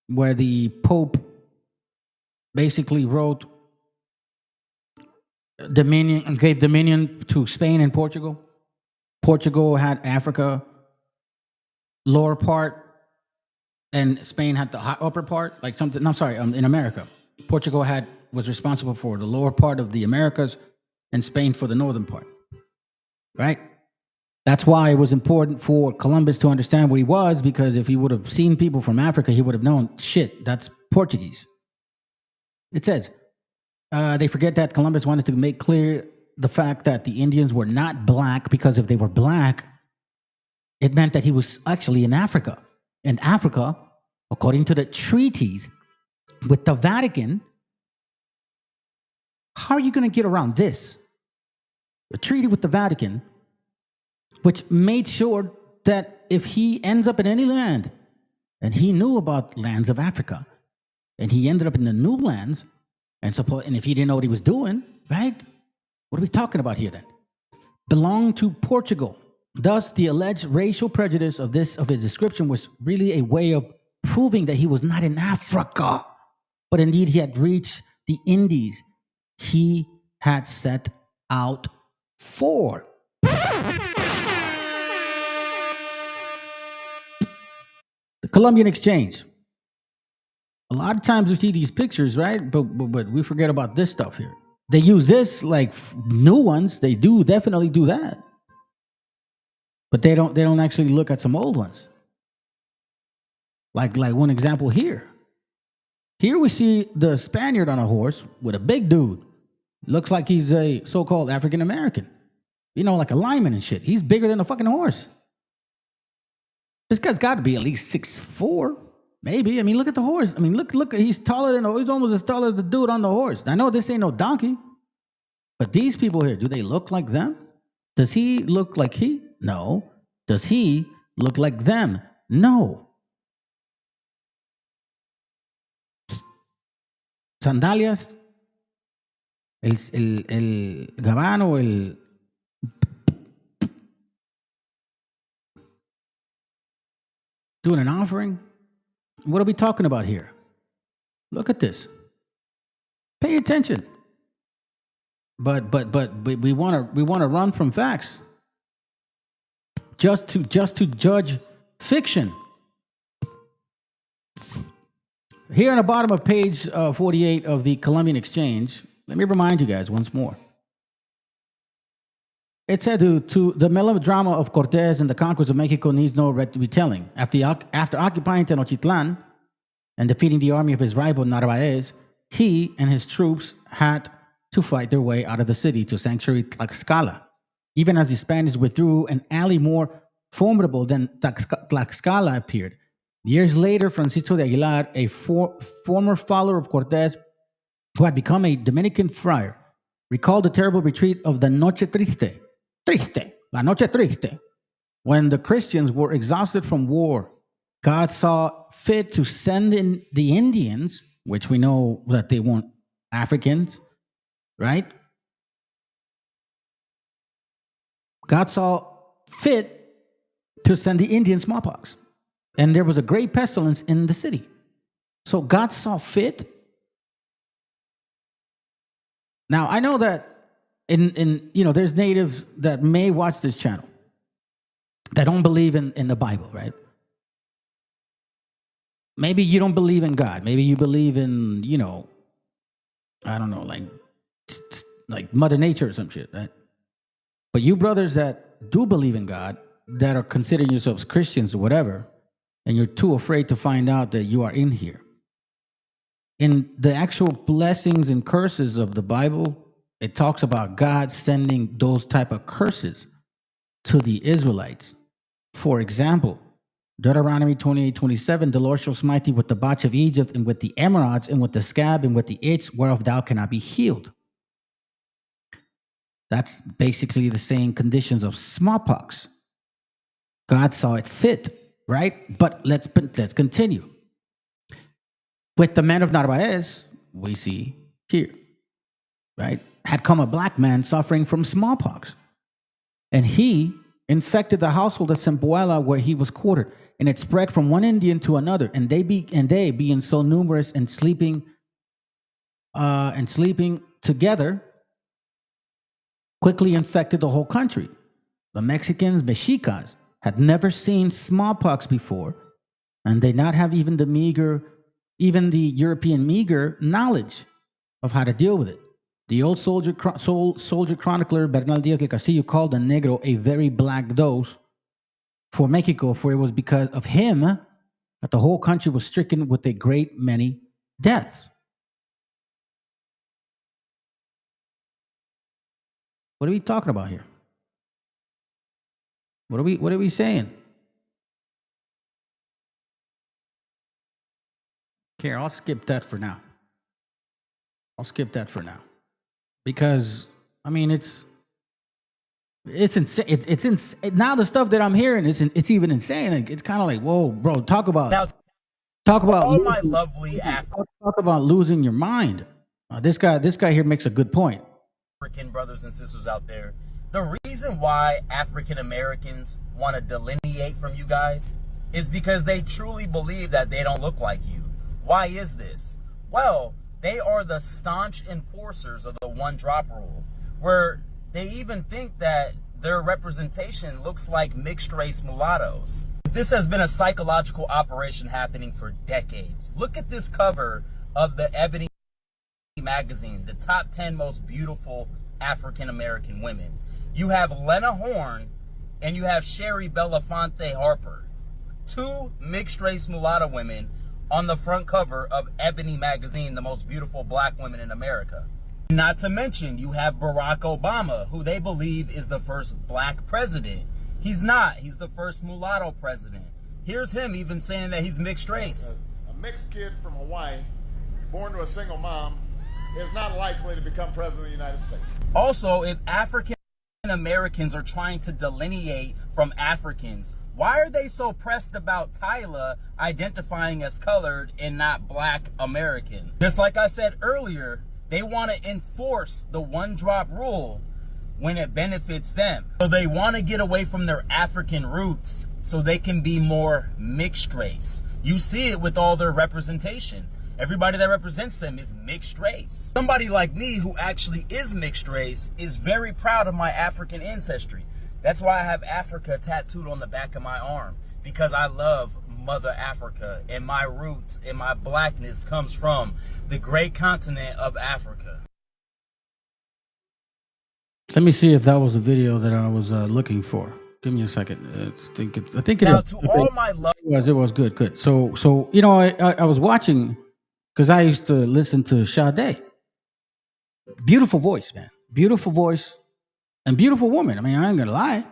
Speaker 15: where the Pope basically wrote dominion and gave dominion to Spain and Portugal. Portugal had Africa, lower part, and Spain had the upper part, like something. No, I'm sorry, in America. Portugal was responsible for the lower part of the Americas and Spain for the northern part, right? That's why it was important for Columbus to understand where he was, because if he would have seen people from Africa, he would have known, shit, that's Portuguese. It says, they forget that Columbus wanted to make clear the fact that the Indians were not black, because if they were black, it meant that he was actually in Africa. And Africa, according to the treaties with the Vatican, how are you going to get around this? A treaty with the Vatican, which made sure that if he ends up in any land, and he knew about lands of Africa, and he ended up in the new lands, and if he didn't know what he was doing, right? What are we talking about here then? Belonged to Portugal. Thus, the alleged racial prejudice of his description was really a way of proving that he was not in Africa, but indeed he had reached the Indies he had set out for. The Columbian Exchange. A lot of times we see these pictures, right? But we forget about this stuff here. They use this like new ones. They do definitely do that. But they don't actually look at some old ones. Like one example here. Here we see the Spaniard on a horse with a big dude. Looks like he's a so-called African American. You know, like a lineman and shit. He's bigger than a fucking horse. This guy's got to be at least 6'4". Maybe. I mean, look at the horse. I mean, look. He's almost as tall as the dude on the horse. I know this ain't no donkey. But these people here, do they look like them? Does he look like he? No. Does he look like them? No. Sandalias, el gabano, doing an offering. What are we talking about here? Look at this. Pay attention. But we want to run from facts. Just to judge fiction. Here on the bottom of page 48 of the Columbian Exchange, let me remind you guys once more. It said to the melodrama of Cortés and the conquest of Mexico needs no retelling. After occupying Tenochtitlan and defeating the army of his rival Narvaez, he and his troops had to fight their way out of the city to sanctuary Tlaxcala. Even as the Spaniards withdrew, an ally more formidable than Tlaxcala appeared. Years later, Francisco de Aguilar, a former follower of Cortés, who had become a Dominican friar, recalled the terrible retreat of the Noche La Noche Triste, when the Christians were exhausted from war. God saw fit to send in the Indians, which we know that they weren't Africans, right? God saw fit to send the Indian smallpox. And there was a great pestilence in the city. So God saw fit. Now, I know that there's natives that may watch this channel that don't believe in the Bible, right? Maybe you don't believe in God. Maybe you believe in, I don't know, like Mother Nature or some shit, right? But you brothers that do believe in God, that are considering yourselves Christians or whatever, and you're too afraid to find out that you are in here. In the actual blessings and curses of the Bible, it talks about God sending those type of curses to the Israelites. For example, Deuteronomy 28:27, the Lord shall smite thee with the botch of Egypt, and with the emerods, and with the scab, and with the itch, whereof thou cannot be healed. That's basically the same conditions of smallpox. God saw it fit, right? But let's continue. With the men of Narvaez, we see here, right? Had come a black man suffering from smallpox. And he infected the household of Sempoala where he was quartered. And it spread from one Indian to another. And they being so numerous and sleeping together, quickly infected the whole country. The Mexicans, Mexicas, had never seen smallpox before, and they not have even the European meager knowledge of how to deal with it. The old soldier chronicler Bernal Diaz de Castillo called the Negro a very black dose for Mexico, for it was because of him that the whole country was stricken with a great many deaths. What are we talking about here? What are we saying? Here, I'll skip that for now. Because I mean it's insane. It's insane. Now the stuff that I'm hearing it's even insane. Like, it's kind of like, whoa, bro, talk about
Speaker 16: all my lovely
Speaker 15: talk about losing your mind. This guy here makes a good point.
Speaker 16: African brothers and sisters out there, the reason why African Americans want to delineate from you guys is because they truly believe that they don't look like you. Why is this? Well, they are the staunch enforcers of the one-drop rule, where they even think that their representation looks like mixed-race mulattoes. This has been a psychological operation happening for decades. Look at this cover of the Ebony magazine, the top 10 most beautiful African American women. You have Lena Horne and you have Sherry Belafonte Harper, two mixed-race mulatto women on the front cover of Ebony magazine, the most beautiful black women in America. Not to mention, you have Barack Obama, who they believe is the first black president. He's not. He's the first mulatto president. Here's him even saying that he's mixed race.
Speaker 5: A mixed kid from Hawaii, born to a single mom, is not likely to become president of the United States.
Speaker 16: Also, if African Americans are trying to delineate from Africans, why are they so pressed about Tyler identifying as colored and not black American? Just like I said earlier, they want to enforce the one-drop rule when it benefits them. So they want to get away from their African roots so they can be more mixed race. You see it with all their representation. Everybody that represents them is mixed race. Somebody like me who actually is mixed race is very proud of my African ancestry. That's why I have Africa tattooed on the back of my arm, because I love Mother Africa, and my roots and my blackness comes from the great continent of Africa.
Speaker 15: Let me see if that was a video that I was looking for. Give me a second. I think it
Speaker 16: Now,
Speaker 15: is.
Speaker 16: to all my love,
Speaker 15: It was good. So you know, I was watching because I used to listen to Sade. Beautiful voice, man. Beautiful voice and beautiful woman. I mean, I ain't gonna lie.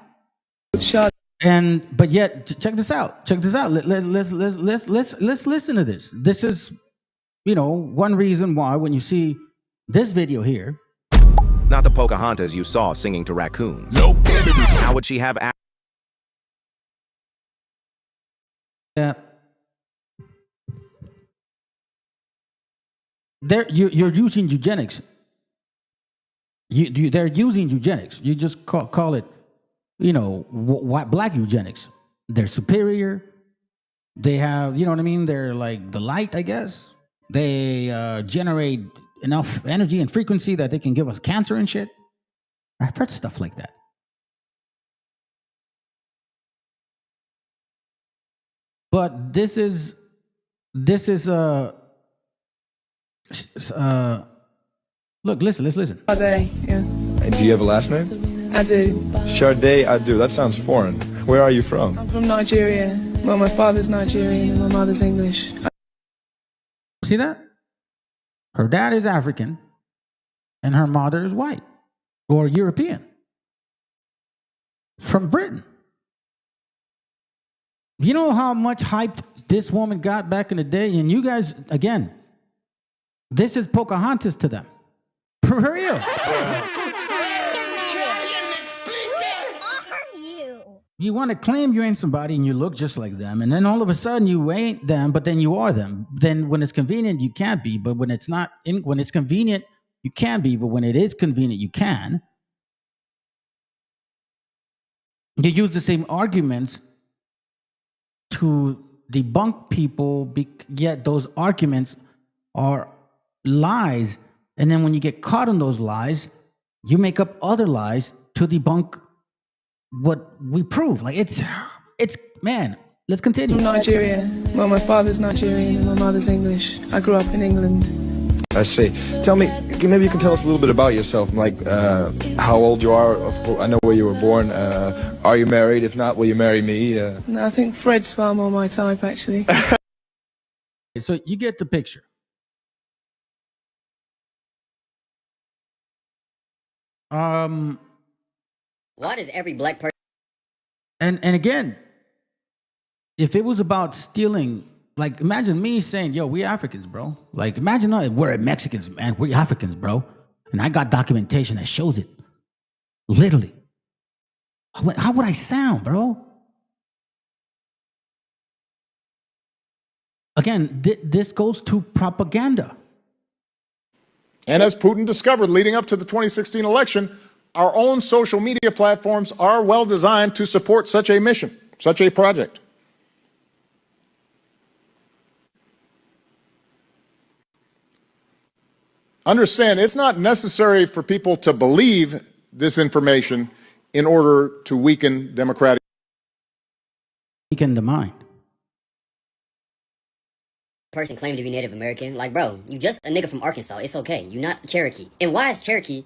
Speaker 15: But yet, check this out. Check this out. Let's listen to this. This is, you know, one reason why when you see this video here.
Speaker 10: Not the Pocahontas you saw singing to raccoons.
Speaker 14: Nope.
Speaker 10: How would she have
Speaker 15: Yeah. You're using eugenics. They're using eugenics. You just call it, you know, white black eugenics. They're superior. They have, you know what I mean? They're like the light, I guess. They generate enough energy and frequency that they can give us cancer and shit. I've heard stuff like that. But this is look, let's listen.
Speaker 17: Sade, yeah.
Speaker 18: Do you have a last name?
Speaker 17: I do.
Speaker 18: Sade, I do. That sounds foreign. Where are you from?
Speaker 17: I'm from Nigeria. Well, my father's Nigerian and my mother's English.
Speaker 15: See that? Her dad is African and her mother is white or European from Britain. You know how much hype this woman got back in the day? And you guys, again, this is Pocahontas to them. For real. You want to claim you ain't somebody and you look just like them, and then all of a sudden you ain't them, but then you are them. Then when it's convenient, you can't be, but when it's not, when it's convenient, you can be, but when it is convenient, you can. You use the same arguments to debunk people, yet those arguments are lies. And then when you get caught on those lies, you make up other lies to debunk what we prove. Like it's man, let's continue.
Speaker 17: From Nigeria. Well, my father's Nigerian and my mother's English. I grew up in England.
Speaker 18: I see. Tell me, maybe you can tell us a little bit about yourself, like how old you are. I know where you were born. Are you married? If not, will you marry me?
Speaker 17: No, I think Fred's far more my type, actually.
Speaker 15: So you get the picture.
Speaker 19: Why does every black person?
Speaker 15: And again, if it was about stealing, like imagine me saying, "Yo, we Africans, bro." Like imagine we're Mexicans, man. We're Africans, bro. And I got documentation that shows it. Literally. How would I sound, bro? Again, this goes to propaganda.
Speaker 5: And as Putin discovered leading up to the 2016 election, our own social media platforms are well designed to support such a mission, such a project. Understand, it's not necessary for people to believe this information in order to weaken democratic.
Speaker 15: Weaken the mind.
Speaker 19: Person claiming to be Native American, like, bro, you just a nigga from Arkansas. It's okay. You not Cherokee. And why is Cherokee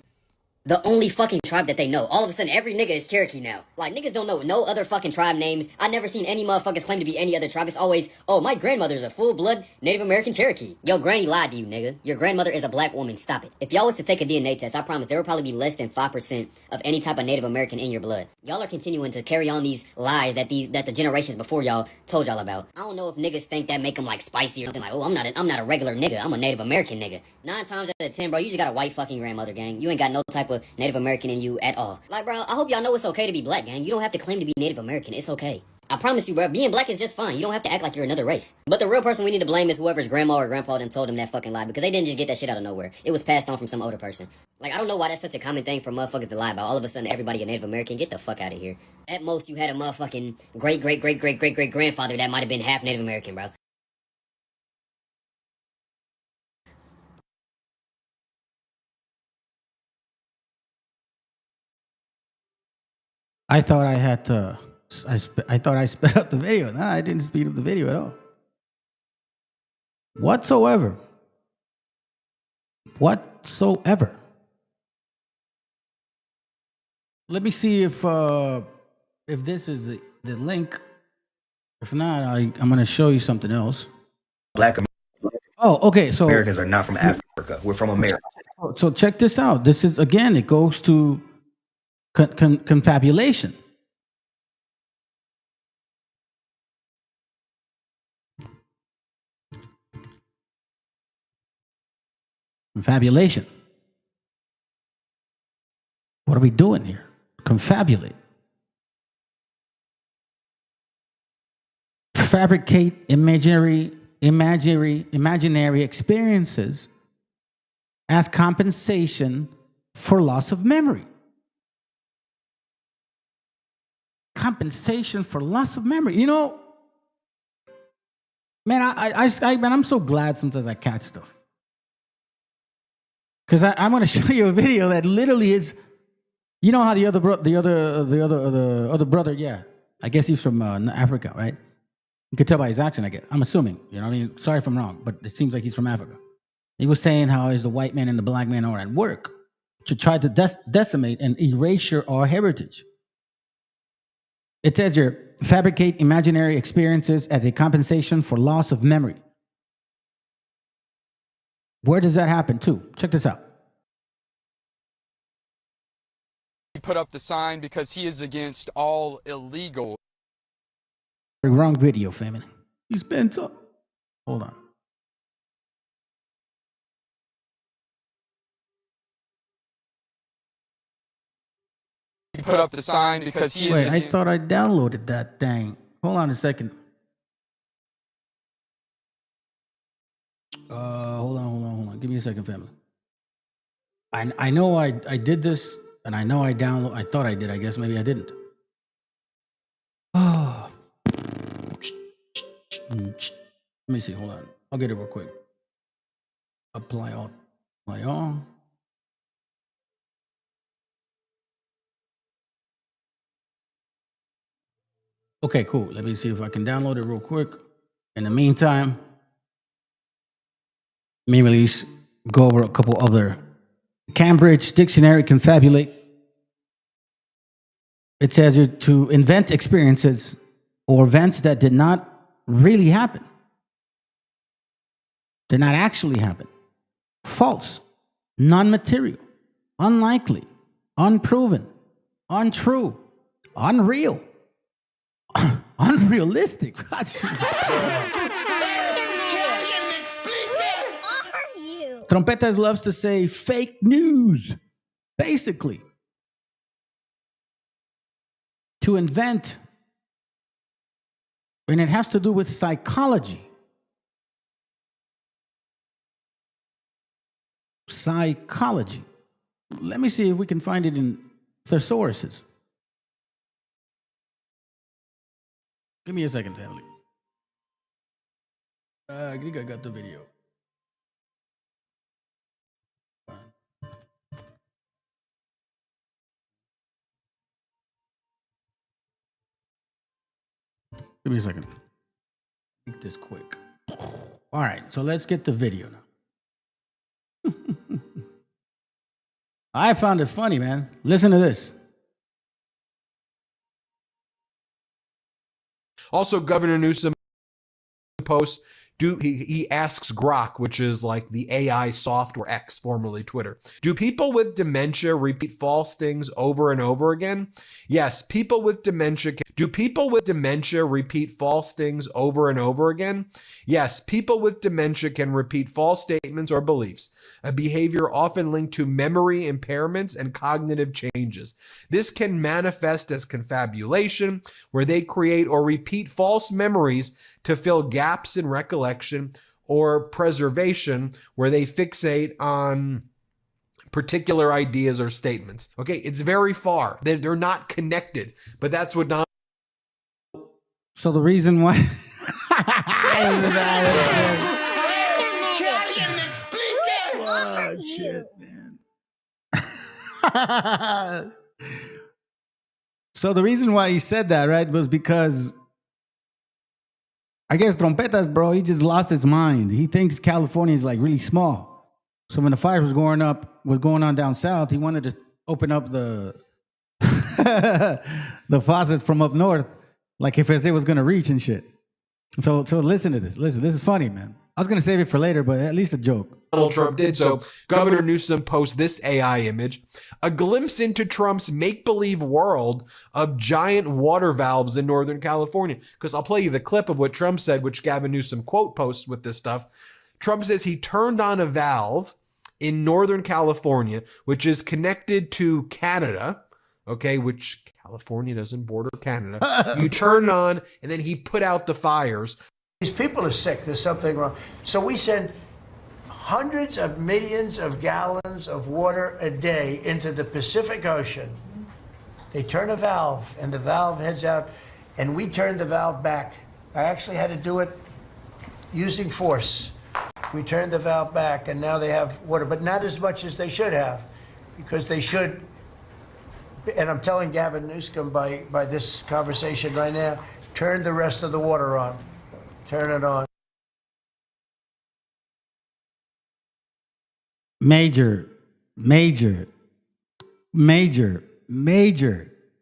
Speaker 19: the only fucking tribe that they know? All of a sudden, every nigga is Cherokee now. Like, niggas don't know no other fucking tribe names. I never seen any motherfuckers claim to be any other tribe. It's always, oh, my grandmother's a full-blood Native American Cherokee. Yo, granny lied to you, nigga. Your grandmother is a black woman. Stop it. If y'all was to take a DNA test, I promise there would probably be less than 5% of any type of Native American in your blood. Y'all are continuing to carry on these lies that the generations before y'all told y'all about. I don't know if niggas think that make them like spicy or something like, oh, I'm not a regular nigga. I'm a Native American nigga. 9 times out of 10, bro, you just got a white fucking grandmother, gang. You ain't got no type of Native American in you at all. Like, bro, I hope y'all know it's okay to be black, gang. You don't have to claim to be Native American. It's okay. I promise you, bro, being black is just fine. You don't have to act like you're another race. But the real person we need to blame is whoever's grandma or grandpa done told them that fucking lie, because they didn't just get that shit out of nowhere. It was passed on from some older person. Like, I don't know why that's such a common thing for motherfuckers to lie about. All of a sudden, everybody a Native American. Get the fuck out of here. At most, you had a motherfucking great-great-great-great-great-great-grandfather that might have been half Native American, bro.
Speaker 15: I thought I had to. I thought I sped up the video. No, I didn't speed up the video at all. Whatsoever. Let me see if this is the link. If not, I'm going to show you something else.
Speaker 20: Black
Speaker 15: okay. So
Speaker 20: Americans are not from Africa. We're from America.
Speaker 15: So check this out. This is, again, it goes to confabulation. Confabulation. What are we doing here? Confabulate. Fabricate imaginary experiences as compensation for loss of memory. Compensation for loss of memory. You know, man, I'm so glad sometimes I catch stuff. Because I'm going to show you a video that literally is, you know how the other brother, yeah, I guess he's from Africa, right? You could tell by his accent, I guess. I'm assuming, you know what I mean? Sorry if I'm wrong, but it seems like he's from Africa. He was saying how is the white man and the black man are at work to try to decimate and erase our heritage. It says here, fabricate imaginary experiences as a compensation for loss of memory. Where does that happen too? Check this out.
Speaker 21: He put up the sign because he is against all illegal.
Speaker 15: Wrong video, family. He's been up. Hold on.
Speaker 21: He put up the sign because he is.
Speaker 15: Wait, I thought I downloaded that thing. Hold on a second. Hold on. Give me a second, family. I know I did this, and I know I downloaded. I thought I did. I guess maybe I didn't. Oh. Let me see. Hold on. I'll get it real quick. Apply all. Okay, cool. Let me see if I can download it real quick. In the meantime, let me release, go over a couple other. Cambridge Dictionary, confabulate. It says here to invent experiences or events that did not really happen. Did not actually happen. False, non-material, unlikely, unproven, untrue, unreal, unrealistic. Trompetas loves to say fake news, basically. To invent, and it has to do with psychology. Psychology. Let me see if we can find it in thesauruses. Give me a second, family. I think I got the video. Give me a second. Make this quick. All right, so let's get the video now. I found it funny, man. Listen to this.
Speaker 22: Also, Governor Newsom posts, he asks Grok, which is like the AI software X, formerly Twitter. Do people with dementia repeat false things over and over again? Yes, people with dementia. Do people with dementia repeat false things over and over again? Yes, people with dementia can repeat false statements or beliefs, a behavior often linked to memory impairments and cognitive changes. This can manifest as confabulation, where they create or repeat false memories to fill gaps in recollection, or preservation, where they fixate on particular ideas or statements. Okay, it's very far. They're not connected, but that's what not.
Speaker 15: So the reason why. Oh, shit, man. So the reason why he said that, right, was because I guess Trompetas, bro, he just lost his mind. He thinks California is like really small. So when the fire was going on down south, he wanted to open up the the faucet from up north, like if it was gonna reach and shit. So listen to this. Listen, this is funny, man. I was gonna save it for later, but at least a joke.
Speaker 22: Donald Trump did so. Governor Newsom posts this AI image, a glimpse into Trump's make-believe world of giant water valves in Northern California. Because I'll play you the clip of what Trump said, which Gavin Newsom quote posts with this stuff. Trump says he turned on a valve in Northern California, which is connected to Canada, okay, which California doesn't border Canada. You turn on, and then he put out the fires.
Speaker 2: These people are sick. There's something wrong. So we send hundreds of millions of gallons of water a day into the Pacific Ocean. They turn a valve, and the valve heads out, and we turn the valve back. I actually had to do it using force. We turned the valve back, and now they have water, but not as much as they should have, because they should, and I'm telling Gavin Newsom by this conversation right now, turn the rest of the water on. Turn it on.
Speaker 15: Major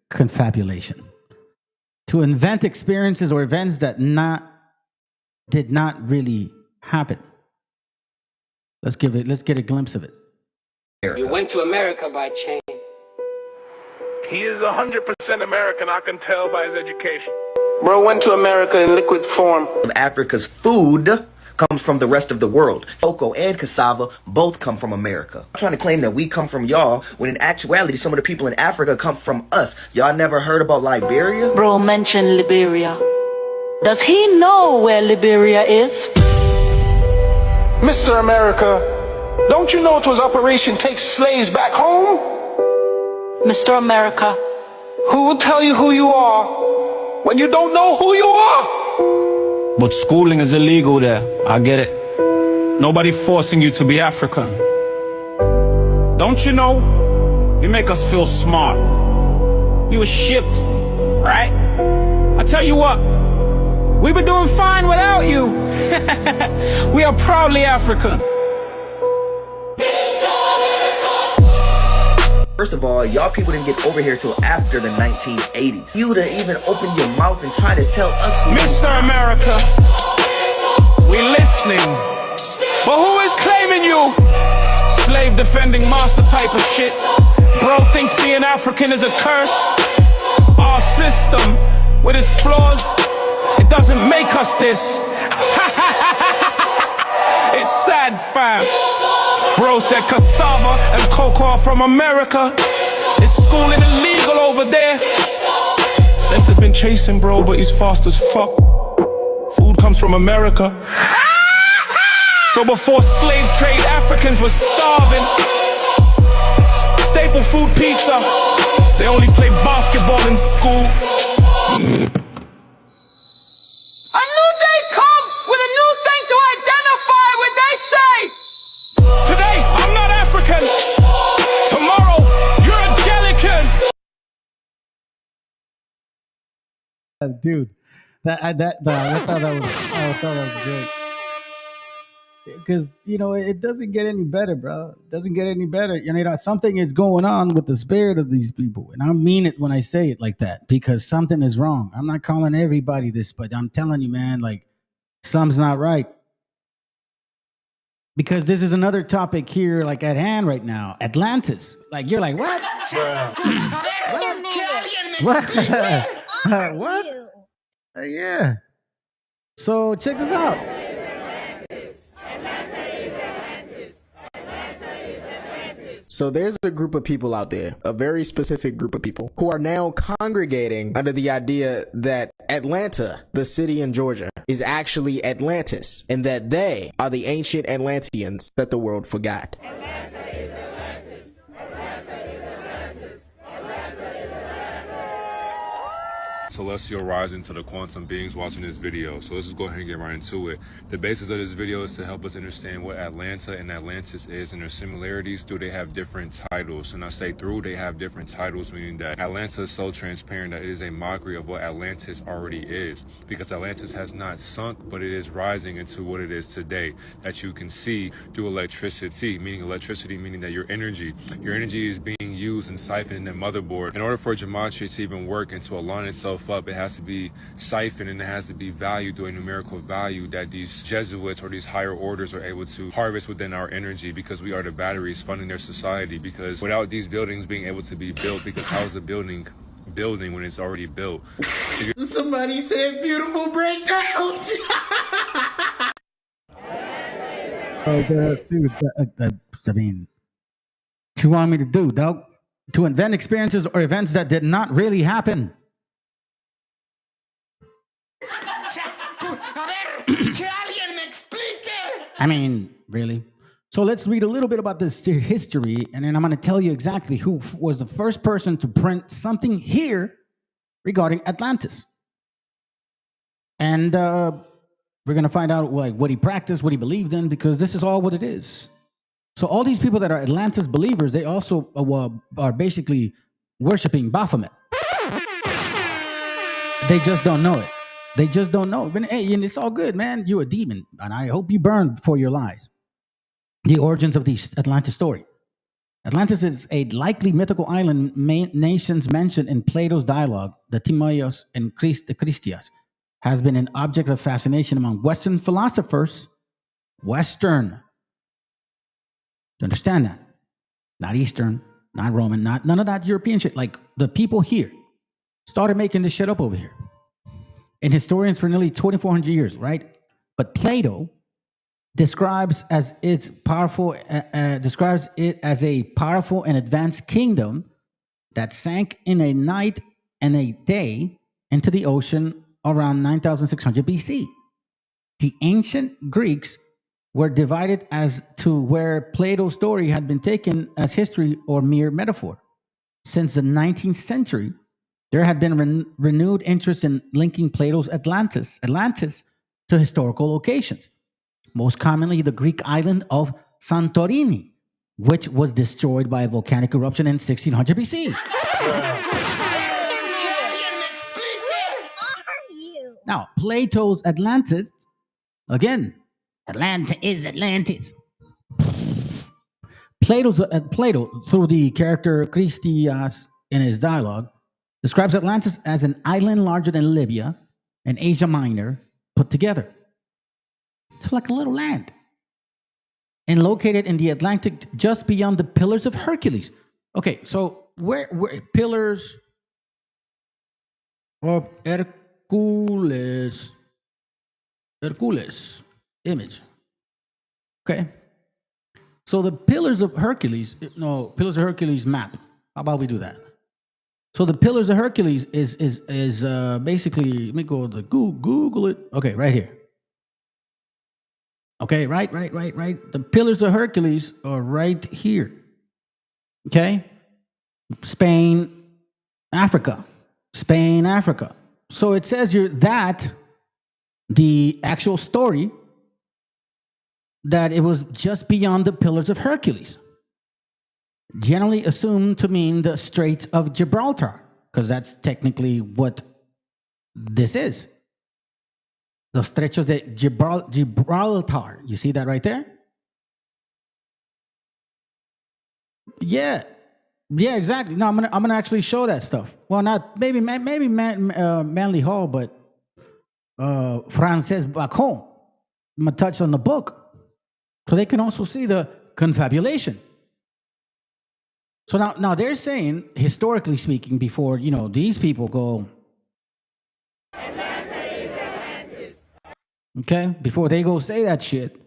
Speaker 15: confabulation. To invent experiences or events that did not really happen. Let's get a glimpse of it.
Speaker 4: You went to America by chain.
Speaker 14: He is 100% American, I can tell by his education.
Speaker 20: Bro went to America in liquid form. Africa's food comes from the rest of the world. Cocoa and cassava both come from America. I'm trying to claim that we come from y'all, when in actuality, some of the people in Africa come from us. Y'all never heard about Liberia?
Speaker 23: Bro mentioned Liberia. Does he know where Liberia is?
Speaker 24: Mr. America, don't you know it was Operation Take Slaves Back Home?
Speaker 23: Mr. America.
Speaker 24: Who will tell you who you are when you don't know who you are?
Speaker 25: But schooling is illegal there. I get it. Nobody forcing you to be African. Don't you know? You make us feel smart. You were shipped, right? I tell you what, we've been doing fine without you. We are proudly African.
Speaker 20: First of all, y'all people didn't get over here till after the 1980s. You to even open your mouth and try to tell us who
Speaker 25: Mr. America, we listening. But who is claiming you? Slave defending master type of shit. Bro thinks being African is a curse. Our system, with its flaws, it doesn't make us this. It's sad, fam. Bro said cassava and cocoa are from America. Is schooling illegal over there? Spencer's been chasing bro, but he's fast as fuck. Food comes from America. So before slave trade, Africans were starving. Staple food pizza. They only play basketball in school.
Speaker 23: A new day comes with a new thing to identify with, they say.
Speaker 25: Today, I'm not African. Tomorrow, you're a Jellican.
Speaker 15: Dude, I thought that was great. Because, it doesn't get any better, bro. It doesn't get any better. Something is going on with the spirit of these people. And I mean it when I say it like that, because something is wrong. I'm not calling everybody this, but I'm telling you, man, like, something's not right. Because this is another topic here, like, at hand right now. Atlantis. Like, you're like, what? What? What? Yeah. So check this out.
Speaker 26: So there's a group of people out there, a very specific group of people, who are now congregating under the idea that Atlanta, the city in Georgia, is actually Atlantis, and that they are the ancient Atlanteans that the world forgot.
Speaker 3: Atlanta is Atlantis. Atlanta is Atlantis. Atlanta is
Speaker 6: celestial rising to the quantum beings watching this video. So let's just go ahead and get right into it. The basis of this video is to help us understand what Atlanta and Atlantis is and their similarities. Do they have different titles? And I say through, they have different titles, meaning that Atlanta is so transparent that it is a mockery of what Atlantis already is, because Atlantis has not sunk, but it is rising into what it is today, that you can see through electricity, meaning that your energy is being used and siphoned in the motherboard. In order for gematria to even work and to align itself up, it has to be siphoned and it has to be valued through a numerical value that these Jesuits or these higher orders are able to harvest within our energy, because we are the batteries funding their society. Because without these buildings being able to be built, because how is a building when it's already built?
Speaker 23: Somebody said beautiful breakdown.
Speaker 15: Dude, I mean, what you want me to do, dog? To invent experiences or events that did not really happen. I mean, really? So let's read a little bit about this history, and then I'm going to tell you exactly who was the first person to print something here regarding Atlantis. And we're going to find out like what he practiced, what he believed in, because this is all what it is. So all these people that are Atlantis believers, they also are basically worshiping Baphomet. They just don't know it. They just don't know. But hey, and it's all good, man. You're a demon, and I hope you burn for your lies. The origins of the Atlantis story. Atlantis is a likely mythical island nations mentioned in Plato's dialogue, the Timaeus and the Christias, has been an object of fascination among Western philosophers. Western. You understand that? Not Eastern, not Roman, none of that European shit. Like the people here started making this shit up over here. And historians for nearly 2,400 years, right? But Plato describes it as a powerful and advanced kingdom that sank in a night and a day into the ocean around 9,600 BC. The ancient Greeks were divided as to where Plato's story had been taken as history or mere metaphor. Since the 19th century, there had been renewed interest in linking Plato's Atlantis to historical locations, most commonly the Greek island of Santorini, which was destroyed by a volcanic eruption in 1600 BC. Now, Plato's Atlantis, again, Atlanta is Atlantis. Plato, through the character Christias in his dialogue, describes Atlantis as an island larger than Libya and Asia Minor put together. It's like a little land. And located in the Atlantic just beyond the Pillars of Hercules. Okay, so where Pillars of Hercules image. Okay. So the Pillars of Hercules, Pillars of Hercules map. How about we do that? So the Pillars of Hercules is basically, let me go to Google it. Okay, right here. Okay, right. The Pillars of Hercules are right here. Okay? Spain, Africa. So it says here that the actual story, that it was just beyond the Pillars of Hercules, generally assumed to mean the Straits of Gibraltar, because that's technically what this is. The Strechos de Gibraltar. You see that right there? Yeah, exactly. No, I'm gonna actually show that stuff. Well, not maybe Manly Hall, but Frances back home. I'm gonna touch on the book, so they can also see the confabulation. So now they're saying, historically speaking, before these people go, okay, before they go say that shit,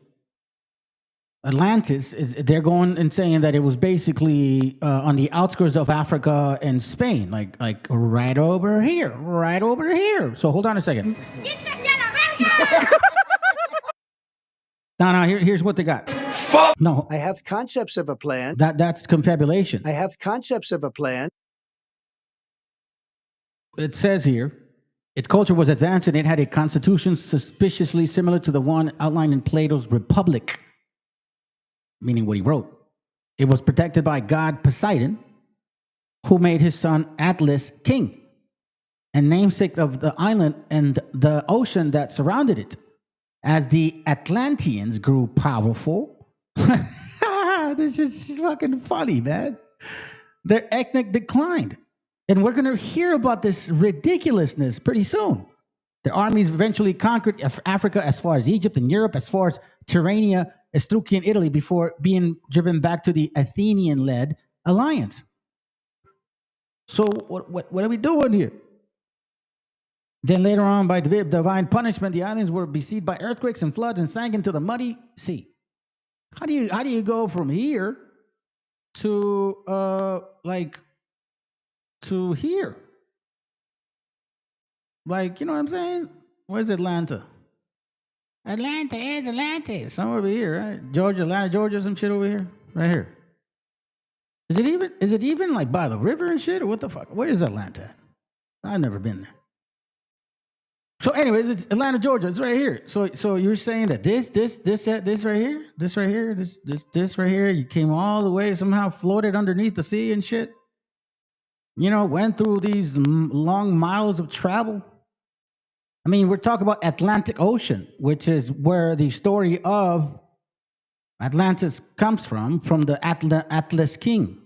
Speaker 15: Atlantis they're going and saying that it was basically on the outskirts of Africa and Spain, like right over here. So hold on a second. No, here's what they got. Fuck. No,
Speaker 2: I have concepts of a plan.
Speaker 15: That's confabulation.
Speaker 2: I have concepts of a plan.
Speaker 15: It says here, Its culture was advanced and it had a constitution suspiciously similar to the one outlined in Plato's Republic, meaning what he wrote. It was protected by god Poseidon, who made his son Atlas king, and namesake of the island and the ocean that surrounded it. As the Atlanteans grew powerful, this is fucking funny, man. Their ethnic declined. And we're going to hear about this ridiculousness pretty soon. Their armies eventually conquered Africa as far as Egypt and Europe, as far as Tyrrhenia, Etruscan Italy, before being driven back to the Athenian-led alliance. So what are we doing here? Then later on, by divine punishment, the islands were besieged by earthquakes and floods and sank into the muddy sea. How do you go from here to to here? Like, you know what I'm saying? Where's Atlanta? Atlanta is Atlantis. Somewhere over here, right? Georgia, Atlanta, Georgia, some shit over here. Right here. Is it even like by the river and shit? Or what the fuck? Where is Atlanta? I've never been there. So anyways, it's Atlanta, Georgia. It's right here. So you're saying that this right here, this right here, you came all the way, somehow floated underneath the sea and shit? You know, went through these long miles of travel? I mean, we're talking about Atlantic Ocean, which is where the story of Atlantis comes from the Atlas king.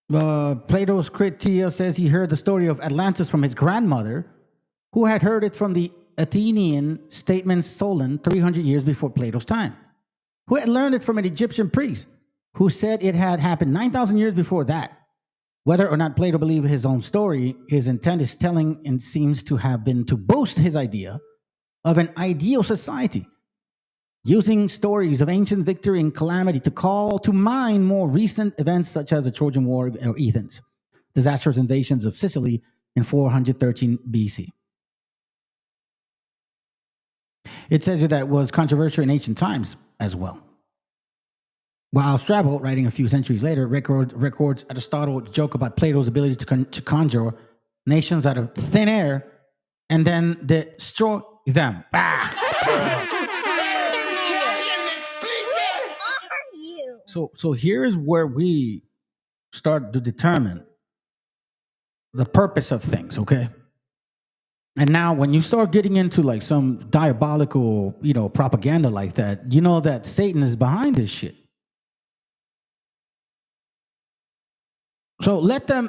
Speaker 15: Plato's Critia says he heard the story of Atlantis from his grandmother, who had heard it from the Athenian statement Solon 300 years before Plato's time, who had learned it from an Egyptian priest, who said it had happened 9,000 years before that. Whether or not Plato believed his own story, his intent is telling and seems to have been to boast his idea of an ideal society, using stories of ancient victory and calamity to call to mind more recent events such as the Trojan War or Athens, disastrous invasions of Sicily in 413 BC. It says that it was controversial in ancient times as well. While Strabo, writing a few centuries later, records Aristotle's joke about Plato's ability to conjure nations out of thin air and then destroy them. So here's where we start to determine the purpose of things, okay? And now when you start getting into like some diabolical, propaganda like that, you know that Satan is behind this shit. So let them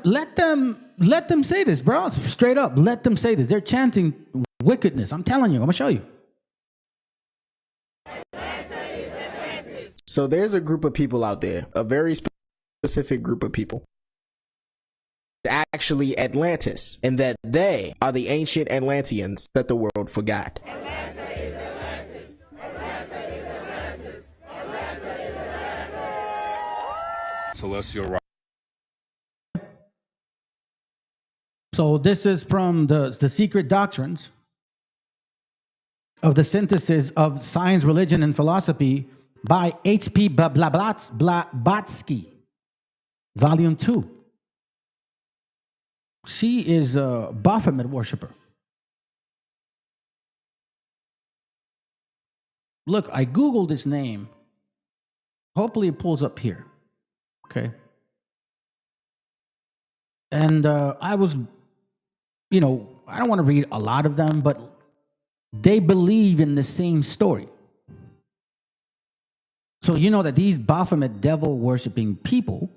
Speaker 15: say this, bro. Straight up, let them say this. They're chanting wickedness. I'm telling you, I'm gonna show you.
Speaker 26: So there's a group of people out there, a very specific group of people. Actually Atlantis, and that they are the ancient Atlanteans that the world forgot.
Speaker 3: Atlanta is Atlantis. Atlanta is Atlantis. Atlanta is Atlantis.
Speaker 6: Celestial rock.
Speaker 15: So this is from the secret doctrines of the synthesis of science, religion, and philosophy by H.P. Blavatsky, Volume 2. She is a Baphomet worshiper. Look, I Googled this name. Hopefully it pulls up here. Okay. And I was, I don't want to read a lot of them, but they believe in the same story. So you know that these Baphomet devil-worshipping people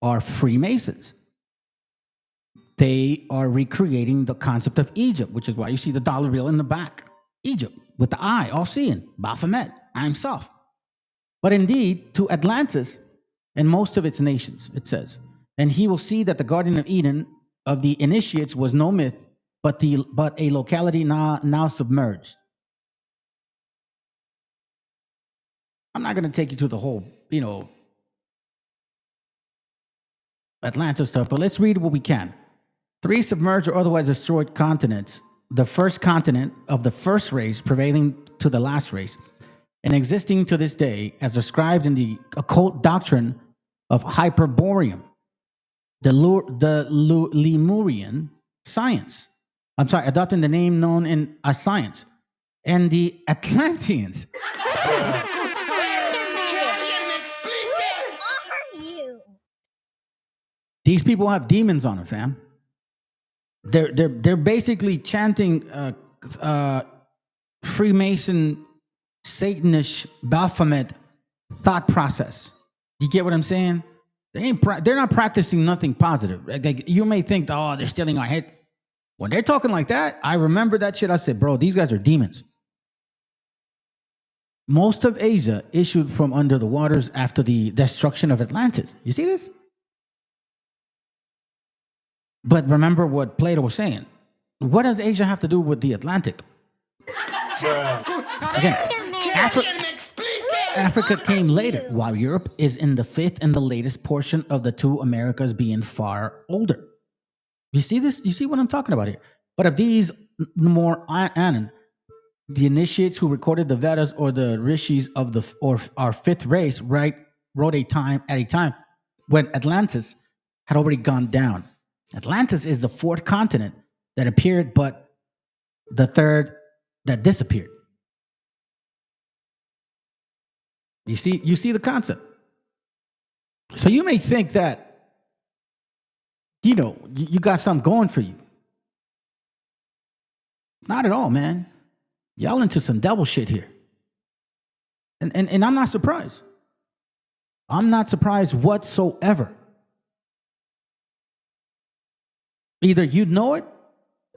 Speaker 15: are Freemasons. They are recreating the concept of Egypt, which is why you see the dollar bill in the back. Egypt, with the eye, all-seeing. Baphomet, I himself. But indeed, to Atlantis and most of its nations, it says, and he will see that the Garden of Eden of the initiates was no myth, but a locality now submerged. I'm not going to take you through the whole, Atlanta stuff, but let's read what we can. 3 submerged or otherwise destroyed continents, the first continent of the first race prevailing to the last race, and existing to this day as described in the occult doctrine of Hyperborean. Lemurian science. I'm sorry, adopting the name known in as science. And the Atlanteans. These people have demons on them, fam. They're basically chanting Freemason, Satanish, Baphomet thought process. You get what I'm saying? They're not practicing nothing positive. Like, you may think, oh, they're stealing our head. When they're talking like that, I remember that shit. I said, bro, these guys are demons. Most of Asia issued from under the waters after the destruction of Atlantis. You see this? But remember what Plato was saying. What does Asia have to do with the Atlantic? Again, Africa came later, while Europe is in the fifth and the latest portion of the two Americas, being far older. You see this? You see what I'm talking about here? But of these more Anan, the initiates who recorded the Vedas or the rishis of the or our fifth race, wrote at a time when Atlantis had already gone down. Atlantis is the fourth continent that appeared, but the third that disappeared. You see the concept. So you may think that, you got something going for you. Not at all, man. Y'all into some devil shit here. And I'm not surprised. I'm not surprised whatsoever. Either you know it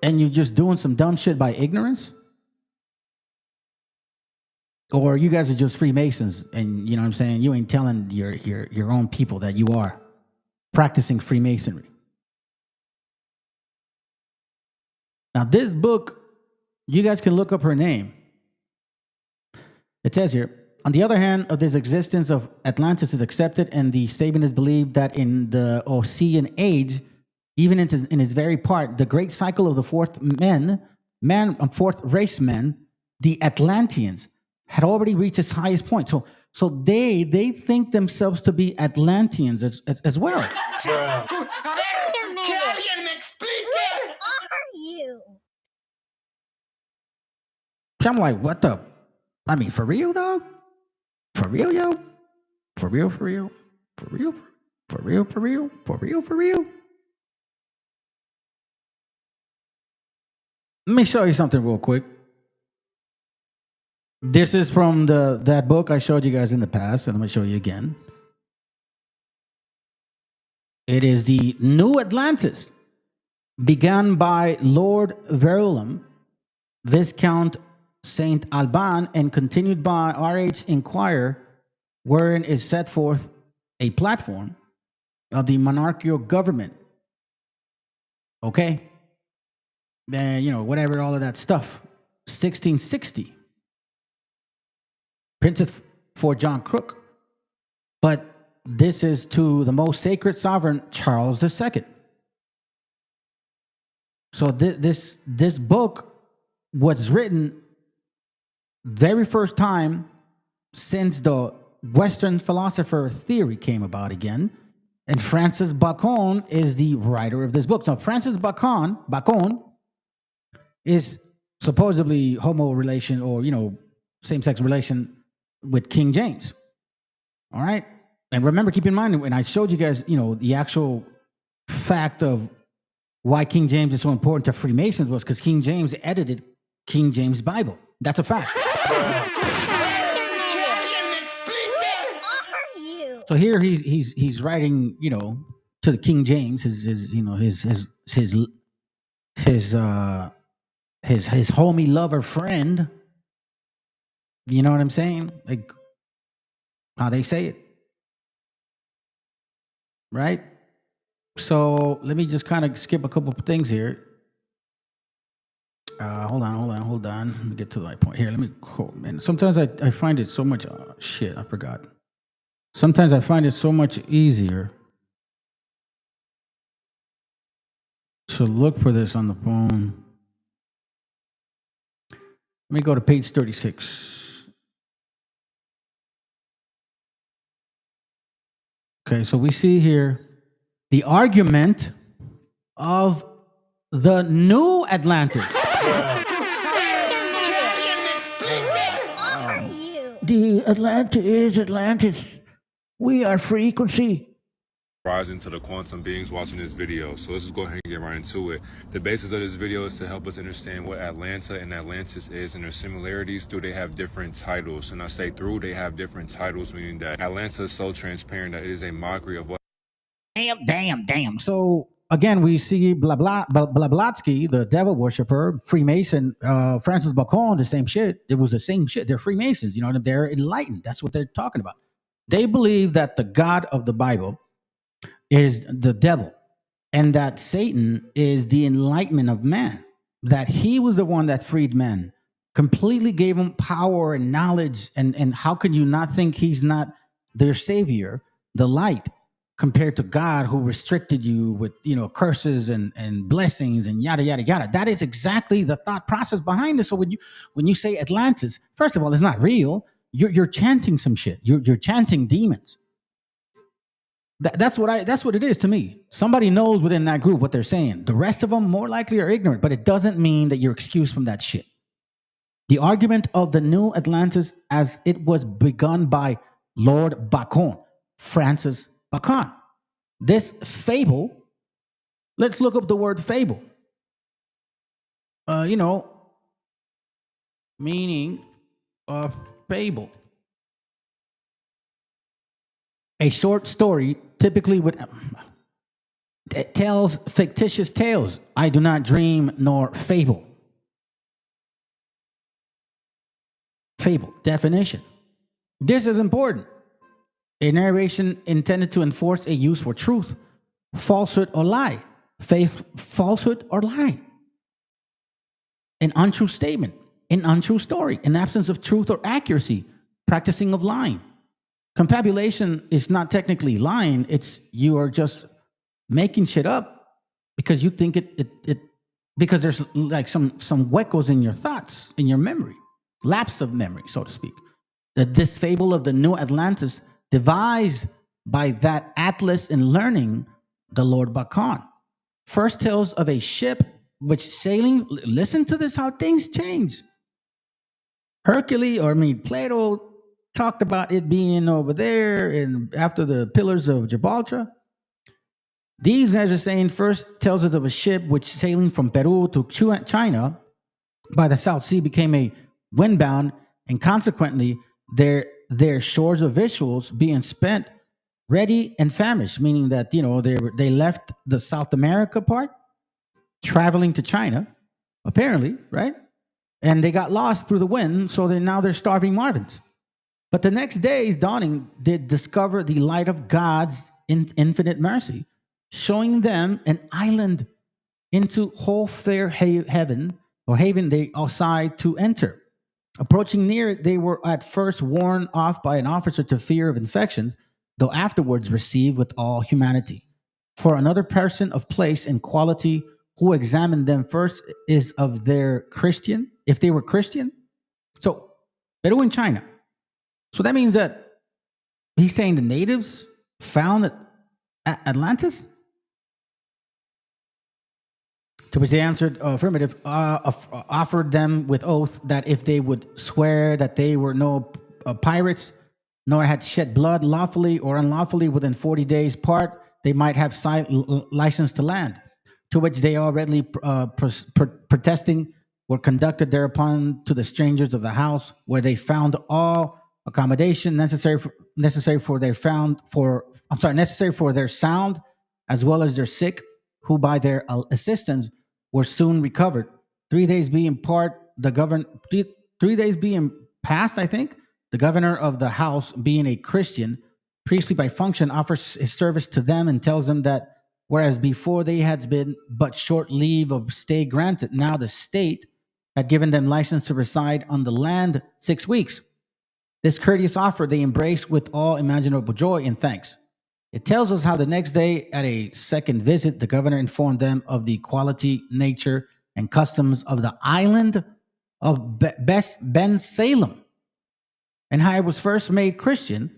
Speaker 15: and you're just doing some dumb shit by ignorance, or you guys are just Freemasons and, you know what I'm saying, you ain't telling your own people that you are practicing Freemasonry. Now, this book, you guys can look up her name. It says here, on the other hand, of this existence of Atlantis is accepted, and the statement is believed that in the Ocean age, even in its very part, the great cycle of the fourth race men, the Atlanteans, had already reached its highest point. So they think themselves to be Atlanteans as well. I'm like, what the? I mean, for real, dog? For real, yo? For real, for real? For real? For real, for real? For real, for real? Let me show you something real quick. This is from that book I showed you guys in the past, and I'm going to show you again. It is the New Atlantis, begun by Lord Verulam, Viscount St. Alban, and continued by R.H. Inquirer, wherein is set forth a platform of the monarchical government. Okay? And, whatever, all of that stuff. 1660. Printed for John Crook. But this is to the most sacred sovereign, Charles II. So this book was written very first time since the Western philosopher theory came about again. And Francis Bacon is the writer of this book. So Francis Bacon is supposedly homo relation, or, same-sex relation with King James. All right? And remember, keep in mind, when I showed you guys, the actual fact of why King James is so important to Freemasons was because King James edited King James Bible. That's a fact. So here he's writing, to the King James, his homie, lover, friend. You know what I'm saying? Like how they say it, right? So let me just kind of skip a couple of things here. Hold on. Let me get to the right point here. Man, sometimes I find it so much shit. I forgot. Sometimes I find it so much easier to look for this on the phone. Let me go to page 36. Okay, so we see here The argument of the new Atlantis. The Atlantis. We are frequency.
Speaker 6: Rising to the quantum beings watching this video. So let's just go ahead and get right into it. The basis of this video is to help us understand what Atlanta and Atlantis is and their similarities. Do they have different titles? And I say through, they have different titles, meaning that Atlanta is so transparent that it is a mockery of what.
Speaker 15: Damn. So again, we see Blavatsky, the devil worshiper, Freemason, Francis Bacon, the same shit. It was the same shit. They're Freemasons, you know, they're enlightened. That's what they're talking about. They believe that the God of the Bible is the devil, and that Satan is the enlightenment of man, that he was the one that freed men, completely gave him power and knowledge, and how can you not think he's not their savior, the light, compared to God, who restricted you with, you know, curses and blessings and yada yada yada. That is exactly the thought process behind this. So when you say Atlantis, first of all, it's not real. You're chanting some shit. You're chanting demons. That's what it is to me. Somebody knows within that group what they're saying. The rest of them more likely are ignorant, but it doesn't mean that you're excused from that shit. The argument of the new Atlantis, as it was begun by Lord Bacon, Francis Bacon. This fable, let's look up the word fable. Meaning of fable. A short story, typically it tells fictitious tales. I do not dream nor fable. Fable, definition. This is important. A narration intended to enforce a use for truth, falsehood or lie. Falsehood or lie. An untrue statement, an untrue story, an absence of truth or accuracy, practicing of lying. Confabulation is not technically lying. It's you are just making shit up because you think it because there's like some huecos in your thoughts, in your memory, lapse of memory, so to speak. This fable of the new Atlantis devised by that Atlas in learning, the Lord Bacon, first tells of a ship which sailing. Listen to this, how things change. Plato talked about it being over there and after the pillars of Gibraltar. These guys are saying first tells us of a ship which sailing from Peru to China by the South Sea became a windbound, and consequently their shores of victuals being spent ready and famished, meaning that, you know, they left the South America part traveling to China, apparently, right? And they got lost through the wind, so they're starving Marvins. But the next day's dawning did discover the light of God's infinite mercy, showing them an island into whole fair haven they outside to enter. Approaching near it, they were at first warned off by an officer to fear of infection, though afterwards received with all humanity. For another person of place and quality who examined them first is of their Christian, if they were Christian. So, Peru and China. So that means that he's saying the natives found Atlantis? To which they answered affirmative, offered them with oath that if they would swear that they were no pirates, nor had shed blood lawfully or unlawfully within 40 days part, they might have license to land. To which they all readily protesting were conducted thereupon to the strangers of the house, where they found all accommodation necessary for their sound, as well as their sick, who by their assistance were soon recovered. 3 days being passed, I think, the governor of the house, being a Christian, priestly by function, offers his service to them and tells them that whereas before they had been but short leave of stay granted, now the state had given them license to reside on the land 6 weeks. This courteous offer they embraced with all imaginable joy and thanks. It tells us how the next day, at a second visit, the governor informed them of the quality, nature, and customs of the island of Ben Salem, and how it was first made Christian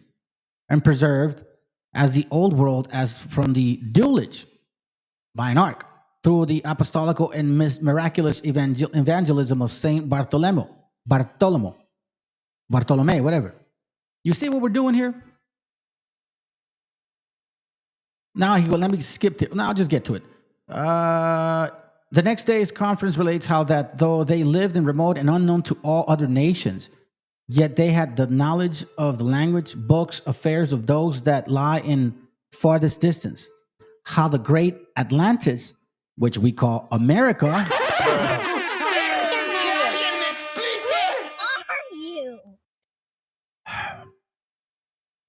Speaker 15: and preserved as the old world as from the duelage by an ark through the apostolical and miraculous evangelism of Saint Bartolome, whatever. You see what we're doing here? Now he go, let me skip it. Now I'll just get to it. The next day's conference relates how that though they lived in remote and unknown to all other nations, yet they had the knowledge of the language, books, affairs of those that lie in farthest distance. How the great Atlantis, which we call America,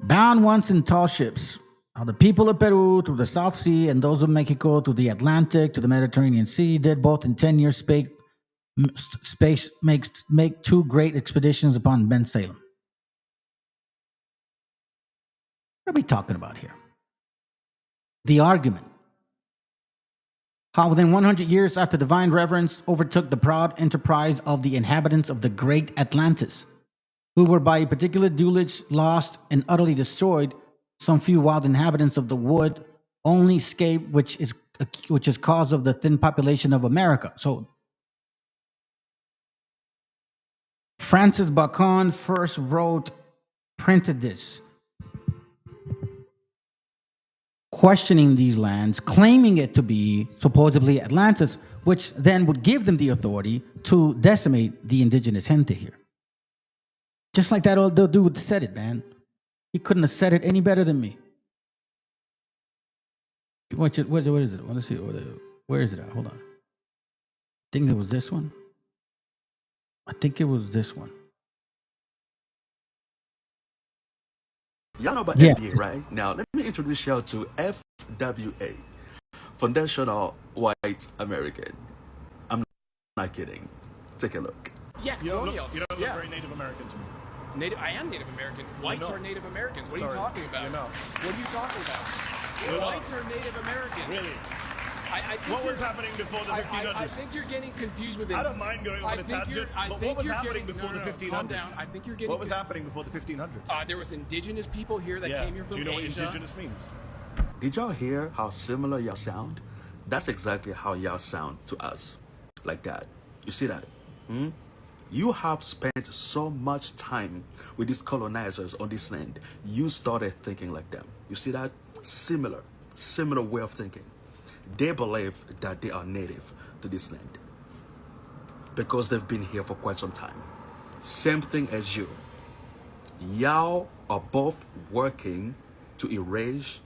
Speaker 15: bound once in tall ships, how the people of Peru through the South Sea and those of Mexico through the Atlantic to the Mediterranean Sea did both in 10 years space make 2 great expeditions upon Ben Salem. What are we talking about here? The argument. How within 100 years after divine reverence overtook the proud enterprise of the inhabitants of the great Atlantis, who were by a particular duelage lost and utterly destroyed, some few wild inhabitants of the wood only escape, which is cause of the thin population of America. So Francis Bacon first printed this, questioning these lands, claiming it to be supposedly Atlantis, which then would give them the authority to decimate the indigenous gente here. Just like that old dude said it, man. He couldn't have said it any better than me. What is it? Let's see. Where is it at? Hold on. I think it was this one.
Speaker 7: Y'all know about FBA, right? Now, let me introduce y'all to FWA, Foundational White American. I'm not kidding. Take a look.
Speaker 8: Yeah,
Speaker 7: you don't
Speaker 8: colonials.
Speaker 7: look very Native American to me.
Speaker 8: I am Native American. Whites are Native Americans. What are you talking about?
Speaker 7: You're not.
Speaker 8: What are you talking about? Whites are Native Americans.
Speaker 7: Really?
Speaker 8: I think
Speaker 7: What was happening before the 1500s?
Speaker 8: I think you're getting confused with it.
Speaker 7: I don't mind going on a tangent, but what was happening before the 1500s?
Speaker 8: Calm down. I think you're getting.
Speaker 7: What was happening before the 1500s?
Speaker 8: There was indigenous people here that came here from Asia.
Speaker 7: Do you know what indigenous means? Did y'all hear how similar y'all sound? That's exactly how y'all sound to us. Like that. You see that? You have spent so much time with these colonizers on this land. You started thinking like them. You see that? Similar way of thinking. They believe that they are native to this land because they've been here for quite some time. Same thing as you. Y'all are both working to erase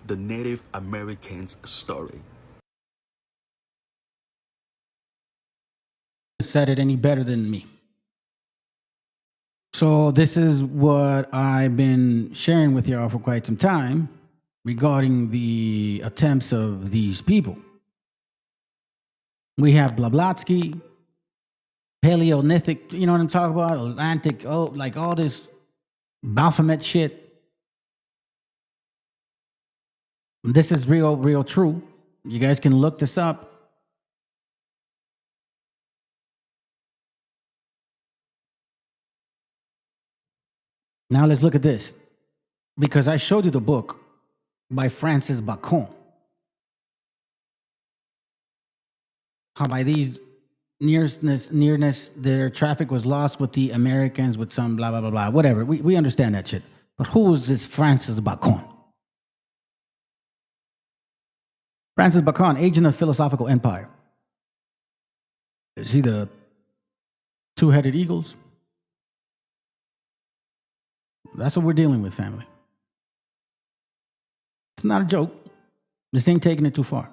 Speaker 7: the Native Americans' story.
Speaker 15: Said it any better than me. So this is what I've been sharing with y'all for quite some time regarding the attempts of these people. We have Blavatsky, Paleolithic, you know what I'm talking about? Atlantic, like all this Baphomet shit. This is real true. You guys can look this up. Now let's look at this, because I showed you the book by Francis Bacon. How by these nearness, their traffic was lost with the Americans with some blah, blah, blah, blah, whatever. We understand that shit. But who is this Francis Bacon? Francis Bacon, agent of philosophical empire. Is he the two-headed eagles? That's what we're dealing with, family. It's not a joke. This ain't taking it too far.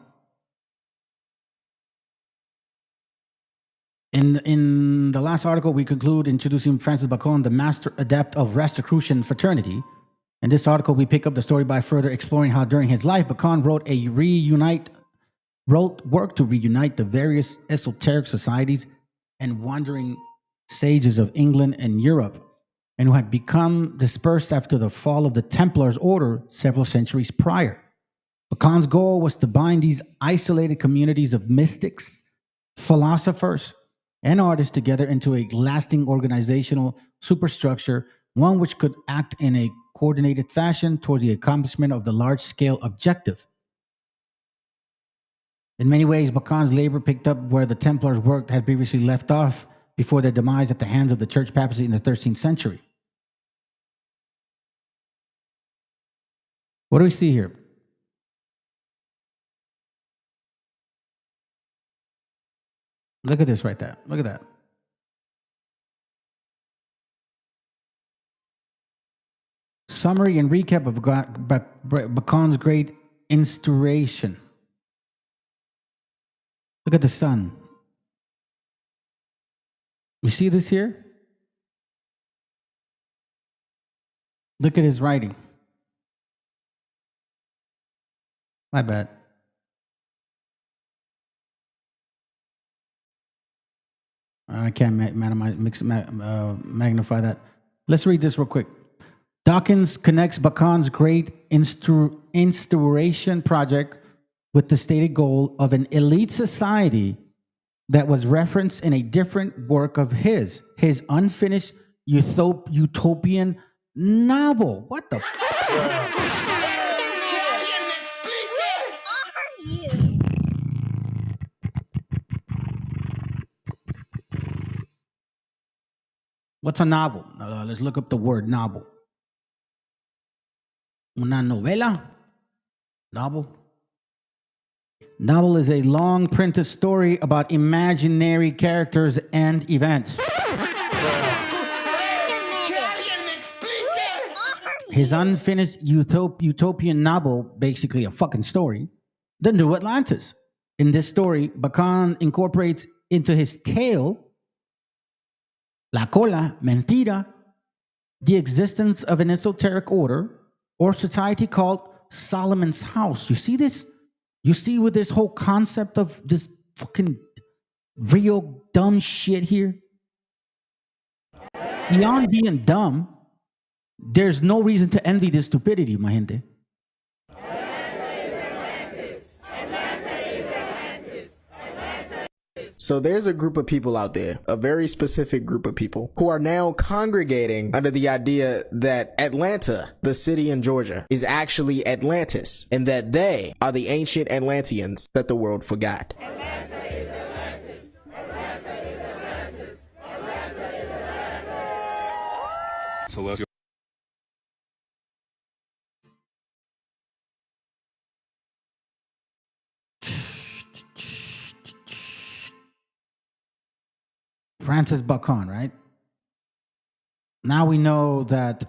Speaker 15: In the last article, we conclude introducing Francis Bacon, the master adept of Rosicrucian fraternity. In this article, we pick up the story by further exploring how during his life, Bacon wrote work to reunite the various esoteric societies and wandering sages of England and Europe, and who had become dispersed after the fall of the Templars' order several centuries prior. Bacon's goal was to bind these isolated communities of mystics, philosophers, and artists together into a lasting organizational superstructure, one which could act in a coordinated fashion towards the accomplishment of the large-scale objective. In many ways, Bacon's labor picked up where the Templars' work had previously left off before their demise at the hands of the church papacy in the 13th century. What do we see here? Look at this right there. Look at that. Summary and recap of Bacon's great instauration. Look at the sun. You see this here? Look at his writing. My bad. I can't magnify that. Let's read this real quick. Dawkins connects Bacon's great instauration project with the stated goal of an elite society that was referenced in a different work of his unfinished utopian novel. What the fuck? What's a novel? Let's look up the word novel. Una novela? Novel? Novel is a long printed story about imaginary characters and events. His unfinished utopian novel, basically a fucking story, The New Atlantis. In this story, Bacon incorporates into his tale, La Cola, Mentira, the existence of an esoteric order or society called Solomon's House. You see this? You see with this whole concept of this fucking real dumb shit here? Beyond being dumb, there's no reason to envy this stupidity, my gente.
Speaker 26: So there's a group of people out there, a very specific group of people, who are now congregating under the idea that Atlanta, the city in Georgia, is actually Atlantis, and that they are the ancient Atlanteans that the world forgot.
Speaker 23: Atlanta is Atlantis. Atlanta is Atlantis. Atlanta is Atlantis.
Speaker 6: So let's go.
Speaker 15: Francis Bacon, right? Now we know that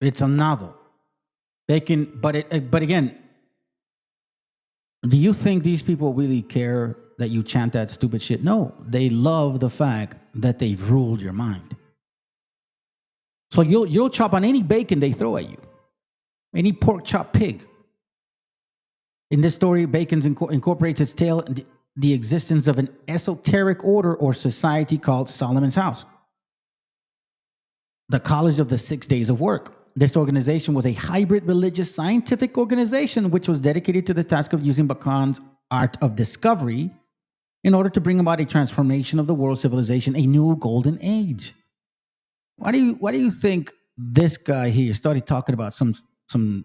Speaker 15: it's a novel. They can, but again, do you think these people really care that you chant that stupid shit? No, they love the fact that they've ruled your mind. So you'll chop on any bacon they throw at you, any pork chop pig. In this story, Bacon incorporates its tale in the existence of an esoteric order or society called Solomon's House, the College of the 6 Days of Work. This organization was a hybrid religious scientific organization which was dedicated to the task of using Bacon's art of discovery in order to bring about a transformation of the world civilization, a new golden age. Why do you think this guy here started talking about some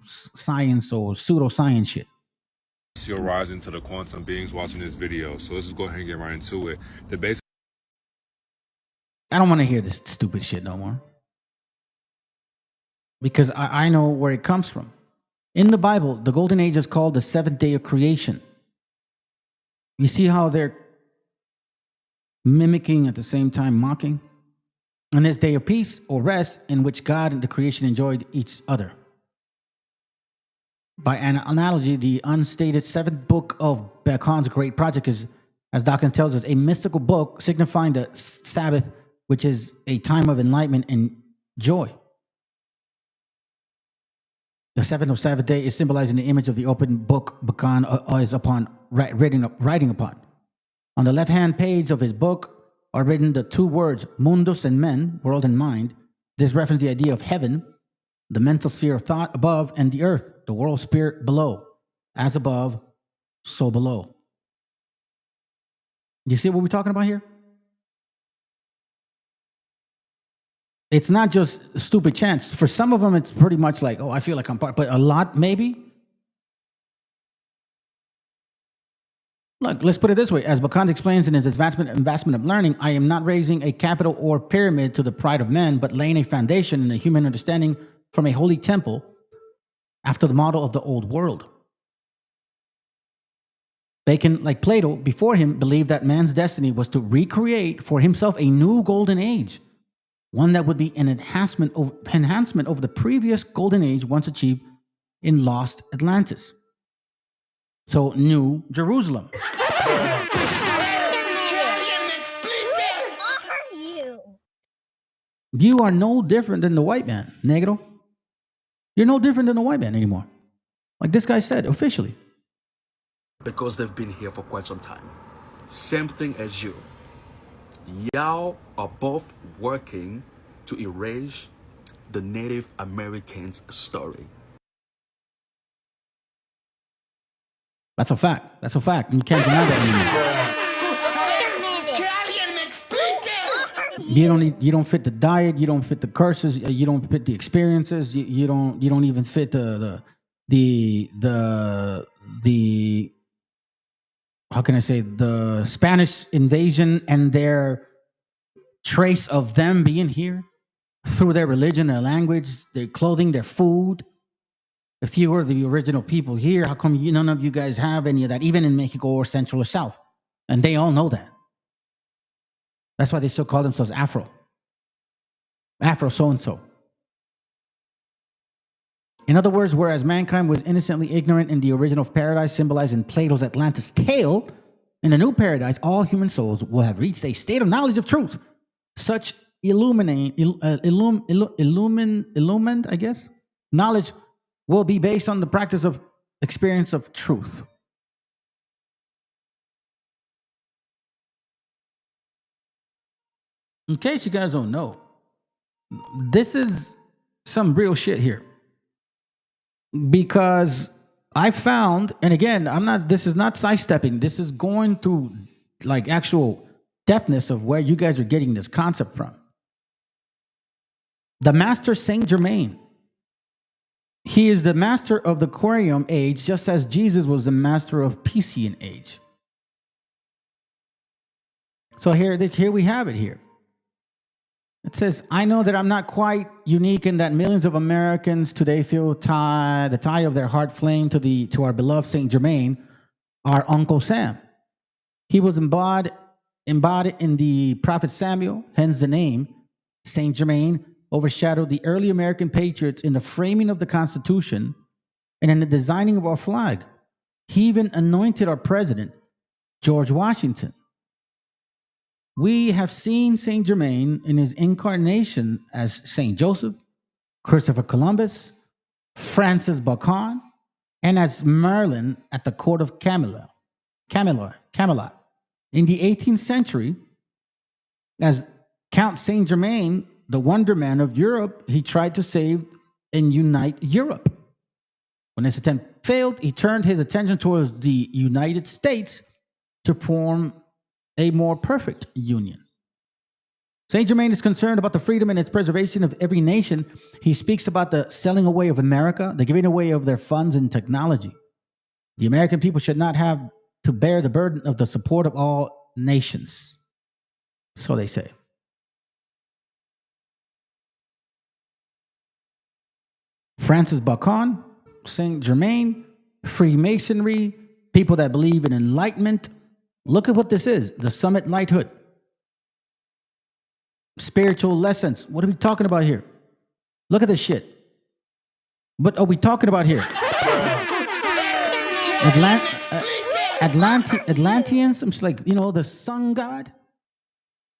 Speaker 15: science or pseudoscience shit?
Speaker 6: You're rising to the quantum beings watching this video. So let's just go ahead and get right into it. The basic.
Speaker 15: I don't want to hear this stupid shit no more. Because I know where it comes from. In the Bible, the Golden Age is called the seventh day of creation. You see how they're mimicking at the same time mocking? And this day of peace or rest in which God and the creation enjoyed each other. By an analogy, the unstated seventh book of Bacon's great project is, as Dawkins tells us, a mystical book signifying the Sabbath, which is a time of enlightenment and joy. The seventh or Sabbath day is symbolizing the image of the open book Bacon is writing upon. On the left-hand page of his book are written the two words, mundus and men, world and mind. This references the idea of heaven, the mental sphere of thought above, and the earth, the world spirit below. As above, so below. You see what we're talking about here? It's not just stupid chants. For some of them, it's pretty much like, oh, I feel like I'm part, but a lot, maybe. Look, let's put it this way. As Bacon explains in his Advancement of Learning, I am not raising a capital or pyramid to the pride of men, but laying a foundation in a human understanding from a holy temple after the model of the old world. Bacon, like Plato before him, believed that man's destiny was to recreate for himself a new golden age, one that would be an enhancement over the previous golden age once achieved in lost Atlantis. So, New Jerusalem. You are no different than the white man, Negro. You're no different than the white man anymore. Like this guy said, officially.
Speaker 7: Because they've been here for quite some time. Same thing as you. Y'all are both working to erase the Native Americans' story.
Speaker 15: That's a fact. That's a fact. You can't deny that anymore. You don't fit the diet. You don't fit the curses. You don't fit the experiences. You don't even fit the how can I say, the Spanish invasion and their trace of them being here through their religion, their language, their clothing, their food. If you were the original people here, how come none of you guys have any of that, even in Mexico or Central or South? And they all know that. That's why they still call themselves Afro. Afro so-and-so. In other words, whereas mankind was innocently ignorant in the original paradise symbolized in Plato's Atlantis tale, in the new paradise, all human souls will have reached a state of knowledge of truth. Such illumined, I guess, knowledge will be based on the practice of experience of truth. In case you guys don't know, this is some real shit here. Because I found, and again, this is not sidestepping, this is going through like actual depthness of where you guys are getting this concept from. The Master Saint Germain. He is the master of the Aquarium age, just as Jesus was the master of Piscean age. So here we have it here. It says, I know that I'm not quite unique in that millions of Americans today feel the tie of their heart flame to our beloved Saint Germain, our Uncle Sam. He was embodied in the prophet Samuel, hence the name. Saint Germain overshadowed the early American patriots in the framing of the Constitution and in the designing of our flag. He even anointed our president, George Washington. We have seen Saint Germain in his incarnation as Saint Joseph, Christopher Columbus, Francis Bacon, and as Merlin at the court of Camelot. In the 18th century, as Count Saint Germain, the Wonder Man of Europe, he tried to save and unite Europe. When his attempt failed, he turned his attention towards the United States to form a more perfect union. Saint Germain is concerned about the freedom and its preservation of every nation. He speaks about the selling away of America, the giving away of their funds and technology. The American people should not have to bear the burden of the support of all nations. So they say. Francis Bacon, Saint Germain, Freemasonry, people that believe in enlightenment. Look at what this is, the Summit Lighthood. Spiritual lessons. What are we talking about here? Look at this shit. What are we talking about here? Atlanteans, I'm just like, the sun god.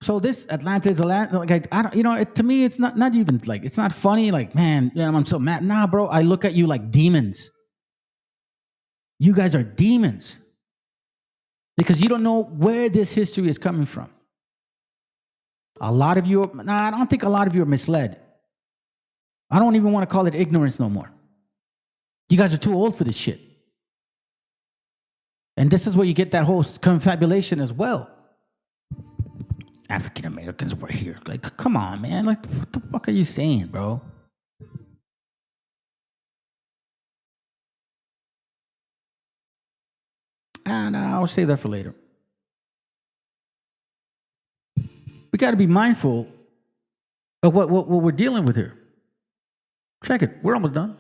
Speaker 15: So this Atlantis, like I don't, to me, it's not even like, it's not funny. Like, man, I'm so mad. Nah, bro, I look at you like demons. You guys are demons. Because you don't know where this history is coming from. A lot of you, I don't think a lot of you are misled. I don't even want to call it ignorance no more. You guys are too old for this shit. And this is where you get that whole confabulation as well. African Americans were here. Like, come on, man. Like, what the fuck are you saying, bro? And I'll save that for later. We got to be mindful of what we're dealing with here. Check it. We're almost done.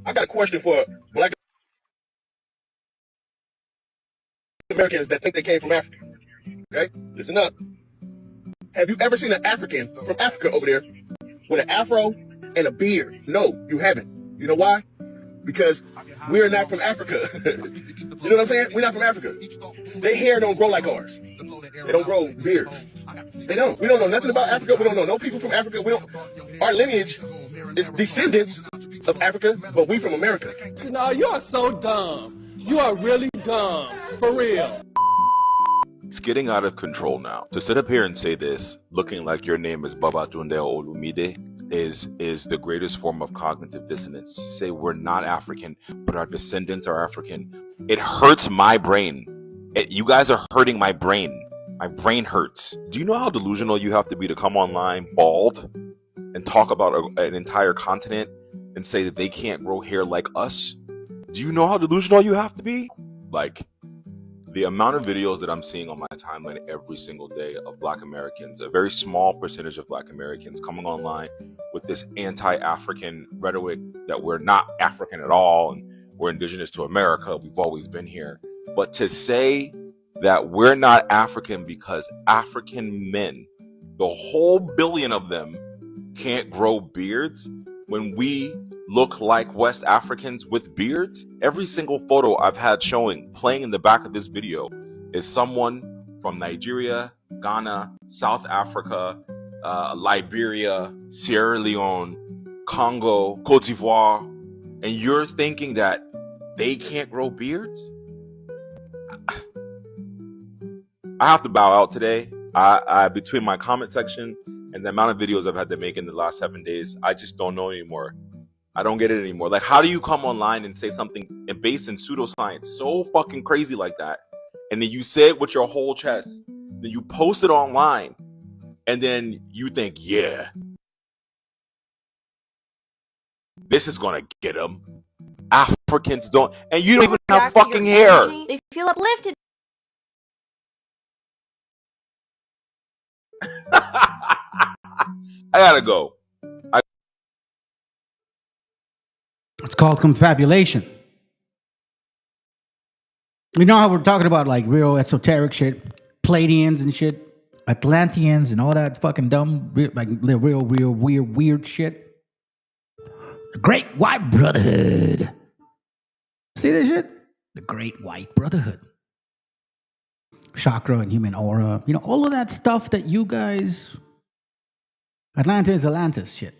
Speaker 1: I got a question for Black Americans that think they came from Africa. Okay, listen up. Have you ever seen an African from Africa over there with an afro and a beard? No, you haven't. You know why? Because we're not from Africa. You know what I'm saying? We're not from Africa. Their hair don't grow like ours. They don't grow beards. They don't. We don't know nothing about Africa. We don't know no people from Africa. We don't. Our lineage is descendants of Africa, but we from America.
Speaker 24: No, you are so dumb. You are really dumb. For real.
Speaker 9: It's getting out of control now. To sit up here and say this, looking like your name is Babatunde Olumide, is the greatest form of cognitive dissonance. To say we're not African, but our descendants are African. It hurts my brain. You guys are hurting my brain. My brain hurts. Do you know how delusional you have to be to come online bald and talk about an entire continent and say that they can't grow hair like us? Do you know how delusional you have to be? Like, the amount of videos that I'm seeing on my timeline every single day of Black Americans, a very small percentage of Black Americans coming online with this anti-African rhetoric that we're not African at all and we're indigenous to America, we've always been here. But to say that we're not African because African men, the whole billion of them, can't grow beards when we look like West Africans with beards. Every single photo I've had playing in the back of this video is someone from Nigeria, Ghana, South Africa, Liberia, Sierra Leone, Congo, Cote d'Ivoire, and you're thinking that they can't grow beards? I have to bow out today. I between my comment section and the amount of videos I've had to make in the last 7 days, I just don't know anymore. I don't get it anymore. Like, how do you come online and say something based in pseudoscience so fucking crazy like that, and then you say it with your whole chest, then you post it online, and then you think, yeah, this is gonna get them. Africans don't, and you don't even have fucking hair.
Speaker 11: They feel uplifted.
Speaker 9: I gotta go.
Speaker 15: It's called confabulation. You know how we're talking about like real esoteric shit, Pleiadians and shit, Atlanteans and all that fucking dumb, like real weird shit. The Great White Brotherhood. See this shit? The Great White Brotherhood. Chakra and human aura. You know, all of that stuff that you guys... Atlantis shit.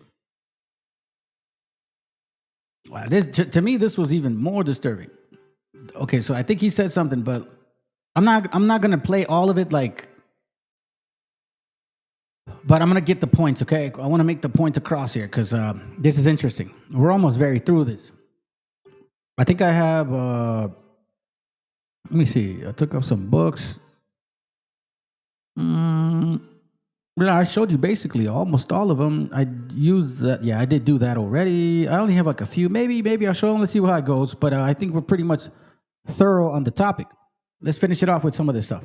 Speaker 15: To me, this was even more disturbing. Okay, so I think he said something, but I'm not gonna play all of it, like, but I'm gonna get the points. Okay, I want to make the point across here because this is interesting. We're almost very through this. I think I have. Let me see. I took up some books. I showed you basically almost all of them. I used that. Yeah, I did do that already. I only have like a few. Maybe I'll show them. Let's see how it goes. But I think we're pretty much thorough on the topic. Let's finish it off with some of this stuff.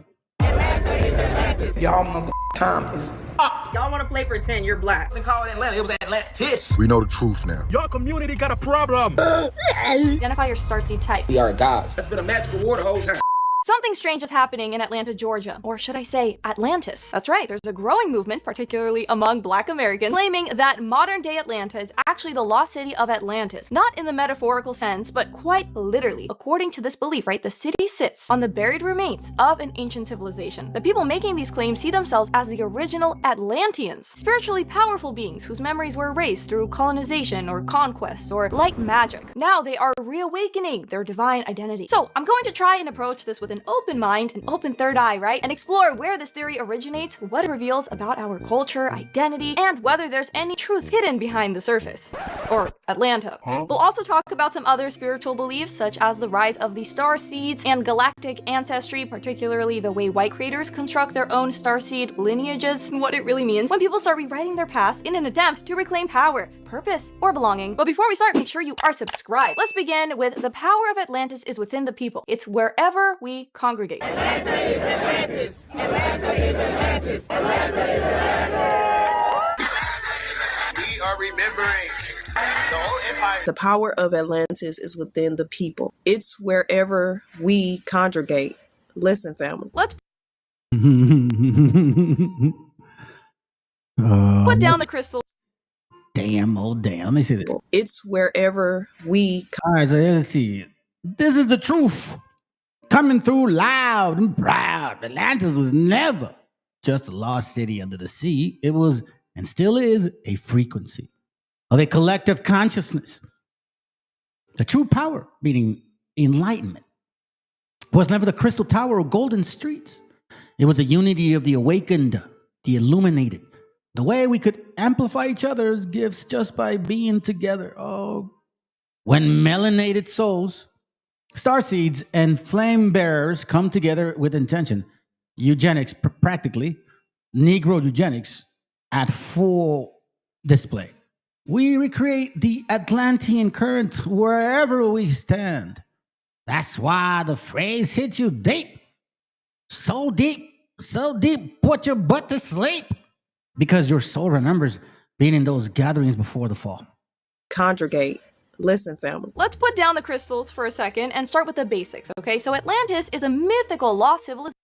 Speaker 12: Y'all mother time is up.
Speaker 13: Y'all want to play pretend you're black.
Speaker 12: They call it Atlanta. It was Atlantis.
Speaker 16: We know the truth now.
Speaker 13: Your community got a problem. Identify your starseed type.
Speaker 12: We are gods. That's been a magical war the whole time.
Speaker 13: Something strange is happening in Atlanta, Georgia. Or should I say, Atlantis. That's right, there's a growing movement, particularly among Black Americans, claiming that modern-day Atlanta is actually the lost city of Atlantis. Not in the metaphorical sense, but quite literally. According to this belief, right, the city sits on the buried remains of an ancient civilization. The people making these claims see themselves as the original Atlanteans, spiritually powerful beings whose memories were erased through colonization or conquest or light magic. Now they are reawakening their divine identity. So I'm going to try and approach this with an open mind, an open third eye, right? And explore where this theory originates, what it reveals about our culture, identity, and whether there's any truth hidden behind the surface. Or Atlanta. We'll also talk about some other spiritual beliefs, such as the rise of the star seeds and galactic ancestry, particularly the way white creators construct their own starseed lineages, what it really means when people start rewriting their past in an attempt to reclaim power, purpose, or belonging. But before we start, make sure you are subscribed. Let's begin with the power of Atlantis is within the people. It's wherever we congregate.
Speaker 23: Atlanta is Atlantis. Atlanta is Atlantis. Atlanta is Atlantis.
Speaker 12: We are remembering the whole empire.
Speaker 5: The power of Atlantis is within the people. It's wherever we congregate. Listen, family.
Speaker 13: Let's put down the crystal.
Speaker 15: Damn, oh damn. Let me see this.
Speaker 5: It's wherever we.
Speaker 15: All right, so let's see. This is the truth. Coming through loud and proud. Atlantis was never just a lost city under the sea. It was, and still is, a frequency of a collective consciousness. The true power, meaning enlightenment, was never the crystal tower or golden streets. It was a unity of the awakened, the illuminated. The way we could amplify each other's gifts just by being together. Oh, when melanated souls, starseeds, and flame bearers come together with intention, eugenics, practically, Negro eugenics at full display. We recreate the Atlantean current wherever we stand. That's why the phrase hits you deep. So deep, put your butt to sleep. Because your soul remembers being in those gatherings before the fall.
Speaker 5: Congregate. Listen, family.
Speaker 13: Let's put down the crystals for a second and start with the basics, okay? So Atlantis is a mythical lost civilization.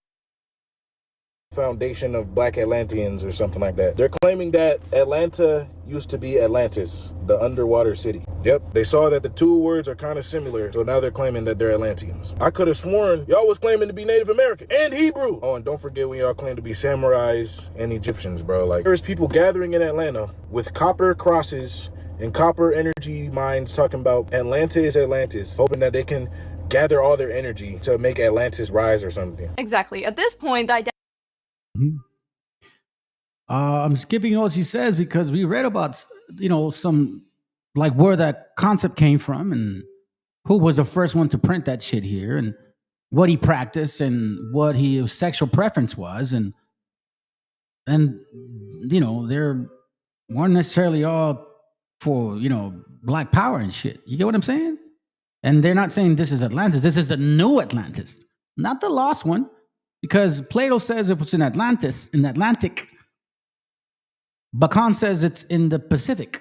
Speaker 1: Foundation of Black Atlanteans or something like that. They're claiming that Atlanta used to be Atlantis, the underwater city. Yep, they saw that the two words are kind of similar, so now they're claiming that they're Atlanteans. I could have sworn y'all was claiming to be Native American and Hebrew. Oh, and don't forget when y'all claim to be samurais and Egyptians, bro. Like, there's people gathering in Atlanta with copper crosses and copper energy mines talking about Atlanta is Atlantis, hoping that they can gather all their energy to make Atlantis rise or something.
Speaker 13: Exactly. At this point, the
Speaker 15: I'm skipping all she says because we read about, some, like where that concept came from and who was the first one to print that shit here and what he practiced and what his sexual preference was. And they weren't necessarily all for, black power and shit. You get what I'm saying? And they're not saying this is Atlantis. This is the new Atlantis, not the lost one. Because Plato says it was in Atlantis, in the Atlantic. Bacon says it's in the Pacific.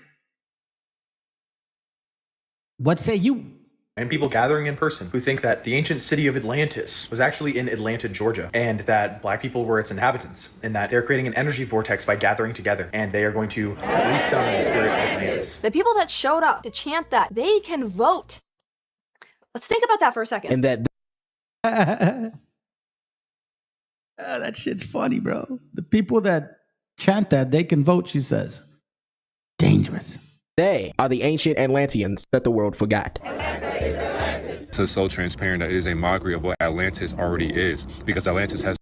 Speaker 15: What say you?
Speaker 10: And people gathering in person who think that the ancient city of Atlantis was actually in Atlanta, Georgia, and that black people were its inhabitants, and that they're creating an energy vortex by gathering together, and they are going to resummon the spirit of Atlantis.
Speaker 13: The people that showed up to chant that, they can vote. Let's think about that for a second.
Speaker 26: And that...
Speaker 15: Oh, that shit's funny, bro. The people that chant that, they can vote, she says. Dangerous.
Speaker 26: They are the ancient Atlanteans that the world forgot.
Speaker 6: This is so transparent that it is a mockery of what Atlantis already is. Because Atlantis has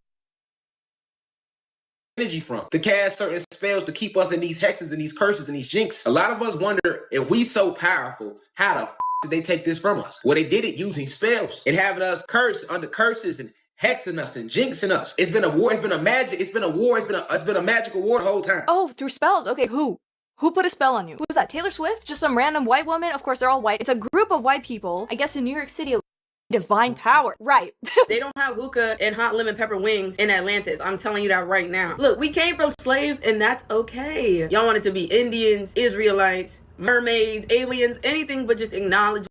Speaker 12: energy from to cast certain spells to keep us in these hexes and these curses and these jinx. A lot of us wonder if we so powerful, how the did they take this from us? Well, they did it using spells and having us curse under curses and hexing us and jinxing us. It's been a war. It's been a magic. It's been a war. It's been a magical war the whole time.
Speaker 13: Oh, through spells. Okay, who? Who put a spell on you? Who was that? Taylor Swift? Just some random white woman? Of course, they're all white. It's a group of white people. I guess in New York City, divine power. Right.
Speaker 11: They don't have hookah and hot lemon pepper wings in Atlantis. I'm telling you that right now. Look, we came from slaves and that's okay. Y'all wanted to be Indians, Israelites, mermaids, aliens, anything but just acknowledging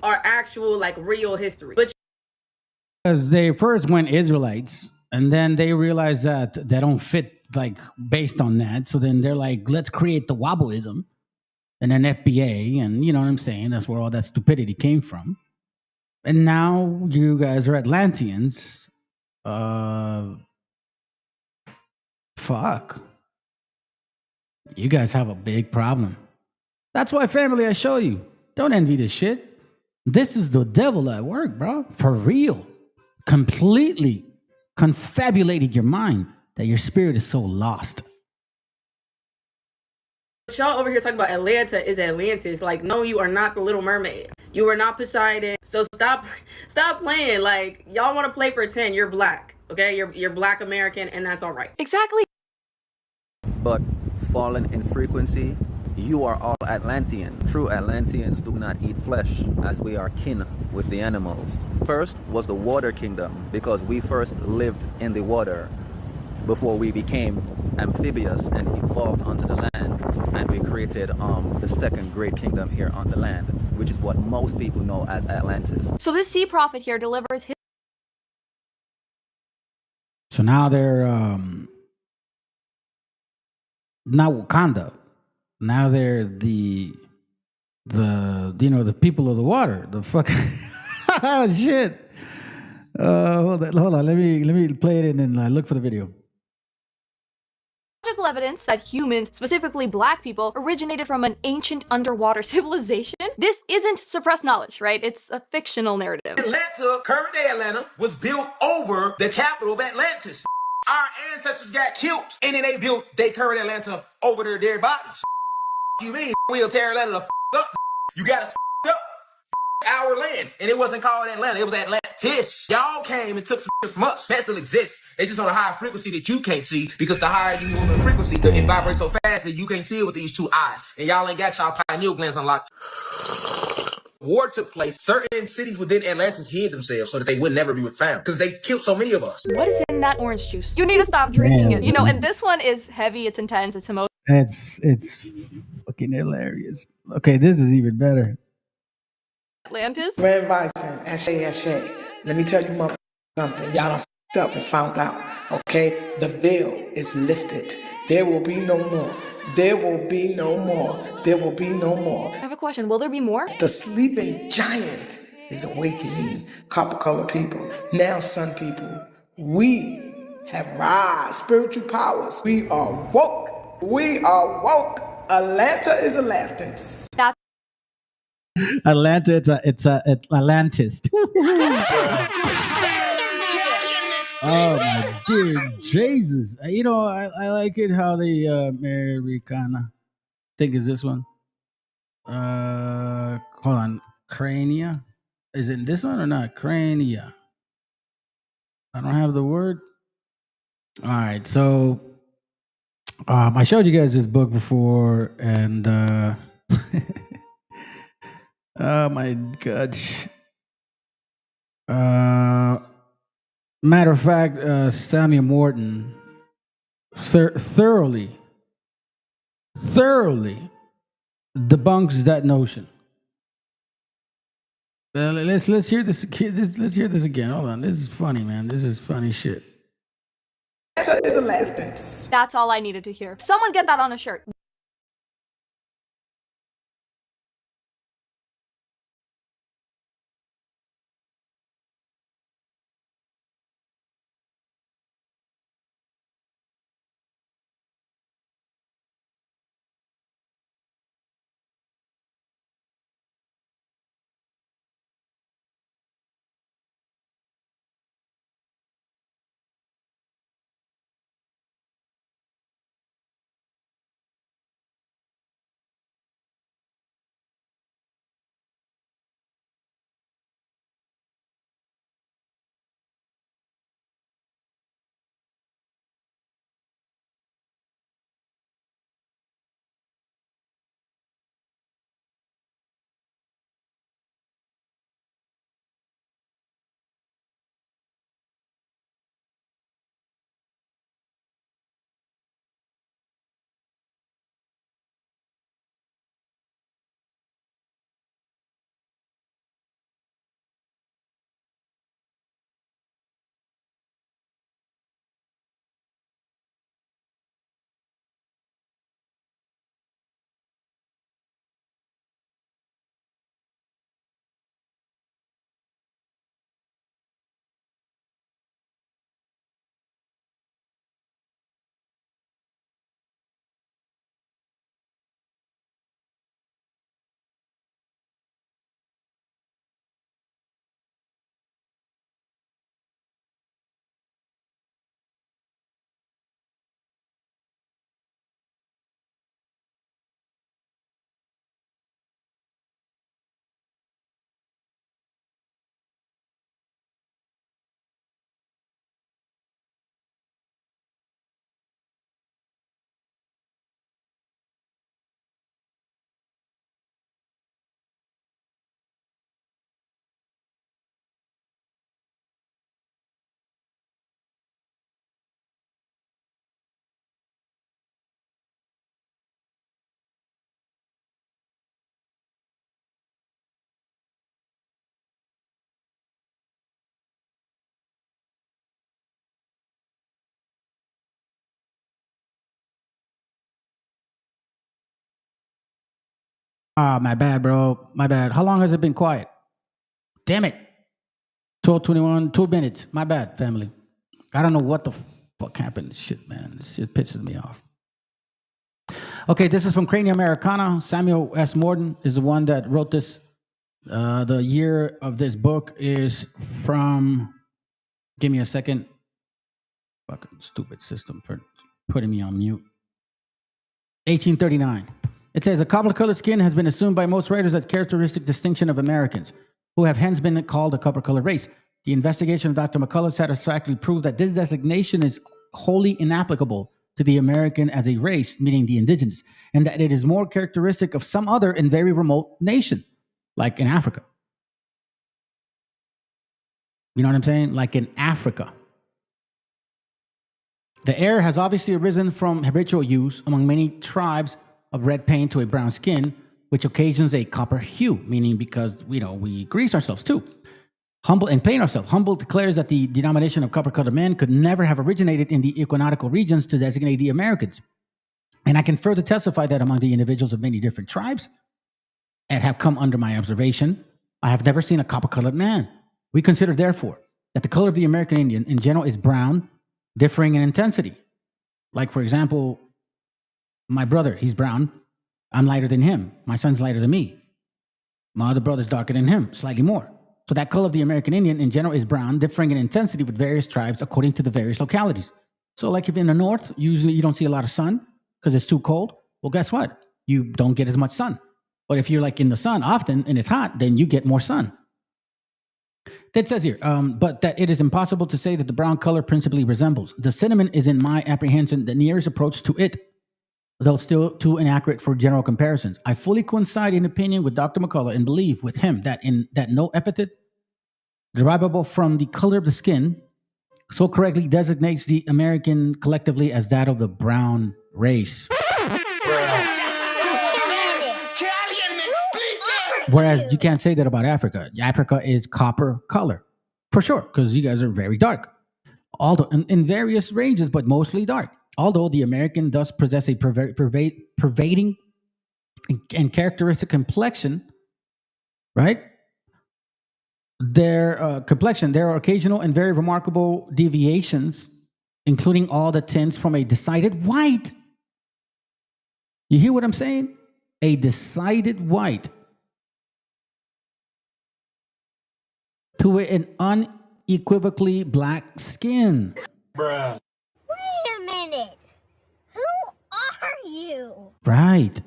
Speaker 11: our actual, real history. But
Speaker 15: because they first went Israelites, and then they realized that they don't fit, based on that. So then they're like, let's create the Wobbleism, and then FBA, and you know what I'm saying? That's where all that stupidity came from. And now you guys are Atlanteans. Fuck. You guys have a big problem. That's why, family, I show you. Don't envy this shit. This is the devil at work, bro. For real. completely confabulated your mind that your spirit is so lost.
Speaker 11: Y'all over here talking about Atlanta is Atlantis. Like, no, you are not the Little Mermaid. You are not Poseidon. So stop playing. Like, y'all want to play pretend. You're black, okay? You're black American, and that's all right.
Speaker 13: Exactly.
Speaker 16: But fallen in frequency, you are all Atlantean. True Atlanteans do not eat flesh, as we are kin with the animals. First was the water kingdom, because we first lived in the water before we became amphibious and evolved onto the land, and we created the second great kingdom here on the land, which is what most people know as Atlantis.
Speaker 13: So this sea prophet here delivers his.
Speaker 15: So now they're not Wakanda. Now they're the the people of the water. The fucking shit. Hold on. Let me play it and then look for the video.
Speaker 13: Logical evidence that humans, specifically black people, originated from an ancient underwater civilization. This isn't suppressed knowledge, right? It's a fictional narrative.
Speaker 12: Atlanta, current day Atlanta, was built over the capital of Atlantis. Our ancestors got killed, and then they built their current Atlanta over their dead bodies. You mean we'll tear Atlanta the up? You got us up our land, and it wasn't called Atlanta, it was Atlantis. Y'all came and took some shit from us. That still exists. They just on a higher frequency that you can't see, because the higher you move in frequency, it vibrates so fast that you can't see it with these two eyes. And y'all ain't got y'all pineal glands unlocked. War took place. Certain cities within Atlantis hid themselves so that they would never be found, because they killed so many of us.
Speaker 13: What is in that orange juice? You need to stop drinking it. You know, and this one is heavy, it's intense, it's emotional.
Speaker 15: It's fucking hilarious. Okay, this is even better.
Speaker 13: Atlantis?
Speaker 17: Red Bison, Ashe. Let me tell you motherfuckers something. Y'all done f***ed up and found out. Okay? The veil is lifted. There will be no more. There will be no more. There will be no more.
Speaker 13: I have a question. Will there be more?
Speaker 17: The sleeping giant is awakening. Copper color people. Now sun people. We have rise. Spiritual powers. We are woke. We are woke. Atlanta is Atlantis.
Speaker 15: Atlanta, it's Atlantis. Oh my dear Jesus! You know, I like it how the Americana. Think is this one. Hold on, Crania. Is it this one or not? Crania. I don't have the word. All right, so I showed you guys this book before, and oh my gosh. Matter of fact, Samuel Morton thoroughly debunks that notion. Let's hear this. Let's hear this again. Hold on, this is funny, man. This is funny shit.
Speaker 17: Atlanta is Atlantis.
Speaker 13: That's all I needed to hear. Someone get that on a shirt.
Speaker 15: Ah, my bad, bro. My bad. How long has it been quiet? Damn it. 12:21, 2 minutes. My bad, family. I don't know what the fuck happened. Shit, man. This shit pisses me off. Okay, this is from Crania Americana. Samuel S. Morton is the one that wrote this. The year of this book is from, give me a second. Fucking stupid system for putting me on mute. 1839. It says, a copper-colored skin has been assumed by most writers as characteristic distinction of Americans, who have hence been called a copper-colored race. The investigation of Dr. McCullough satisfactorily proved that this designation is wholly inapplicable to the American as a race, meaning the indigenous, and that it is more characteristic of some other and very remote nation, like in Africa. You know what I'm saying? Like in Africa. The error has obviously arisen from habitual use among many tribes of red paint to a brown skin, which occasions a copper hue, meaning because, we grease ourselves too. Humble and paint ourselves. Humble declares that the denomination of copper-colored men could never have originated in the equinoctial regions to designate the Americans. And I can further testify that among the individuals of many different tribes that have come under my observation, I have never seen a copper-colored man. We consider, therefore, that the color of the American Indian in general is brown, differing in intensity. Like, for example, my brother, he's brown. I'm lighter than him. My son's lighter than me. My other brother's darker than him, slightly more. So that color of the American Indian in general is brown, differing in intensity with various tribes according to the various localities. So like if in the north, usually you don't see a lot of sun because it's too cold. Well, guess what? You don't get as much sun. But if you're like in the sun often and it's hot, then you get more sun. That says here, but that it is impossible to say that the brown color principally resembles. The cinnamon is in my apprehension the nearest approach to it, though still too inaccurate for general comparisons. I fully coincide in opinion with Dr. McCullough and believe with him that no epithet derivable from the color of the skin so correctly designates the American collectively as that of the brown race. Whereas you can't say that about Africa. Africa is copper color, for sure, because you guys are very dark. Although in various ranges, but mostly dark. Although the American does possess a pervading and characteristic complexion, right? Their complexion, there are occasional and very remarkable deviations, including all the tints from a decided white. You hear what I'm saying? A decided white to an unequivocally black skin.
Speaker 3: Wait a minute. Who are you?
Speaker 15: Right.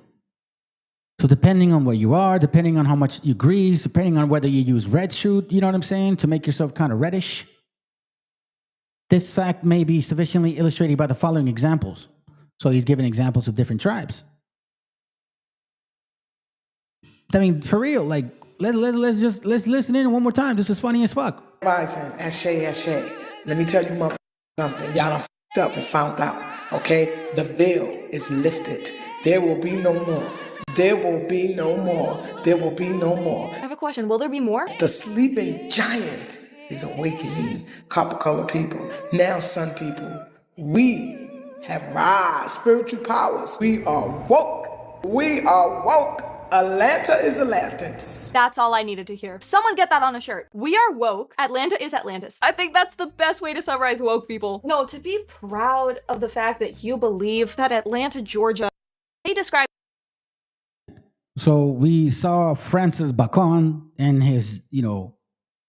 Speaker 15: So depending on where you are, depending on how much you grease, depending on whether you use red shoot, you know what I'm saying, to make yourself kind of reddish. This fact may be sufficiently illustrated by the following examples. So he's given examples of different tribes. I mean, for real, like, let's listen in one more time. This is funny as fuck.
Speaker 17: Rising, Ashe. Let me tell you motherfuckers something. Y'all done f***ed up and found out, okay? The veil is lifted. There will be no more. There will be no more. There will be no more.
Speaker 13: I have a question. Will there be more?
Speaker 17: The sleeping giant is awakening. Copper-colored people. Now, sun people, we have rise. Spiritual powers. We are woke. We are woke. Atlanta is Atlantis.
Speaker 13: That's all I needed to hear. Someone get that on a shirt. We are woke. Atlanta is Atlantis. I think that's the best way to summarize woke people. No, to be proud of the fact that you believe that Atlanta, Georgia, they describe.
Speaker 15: So we saw Francis Bacon and his,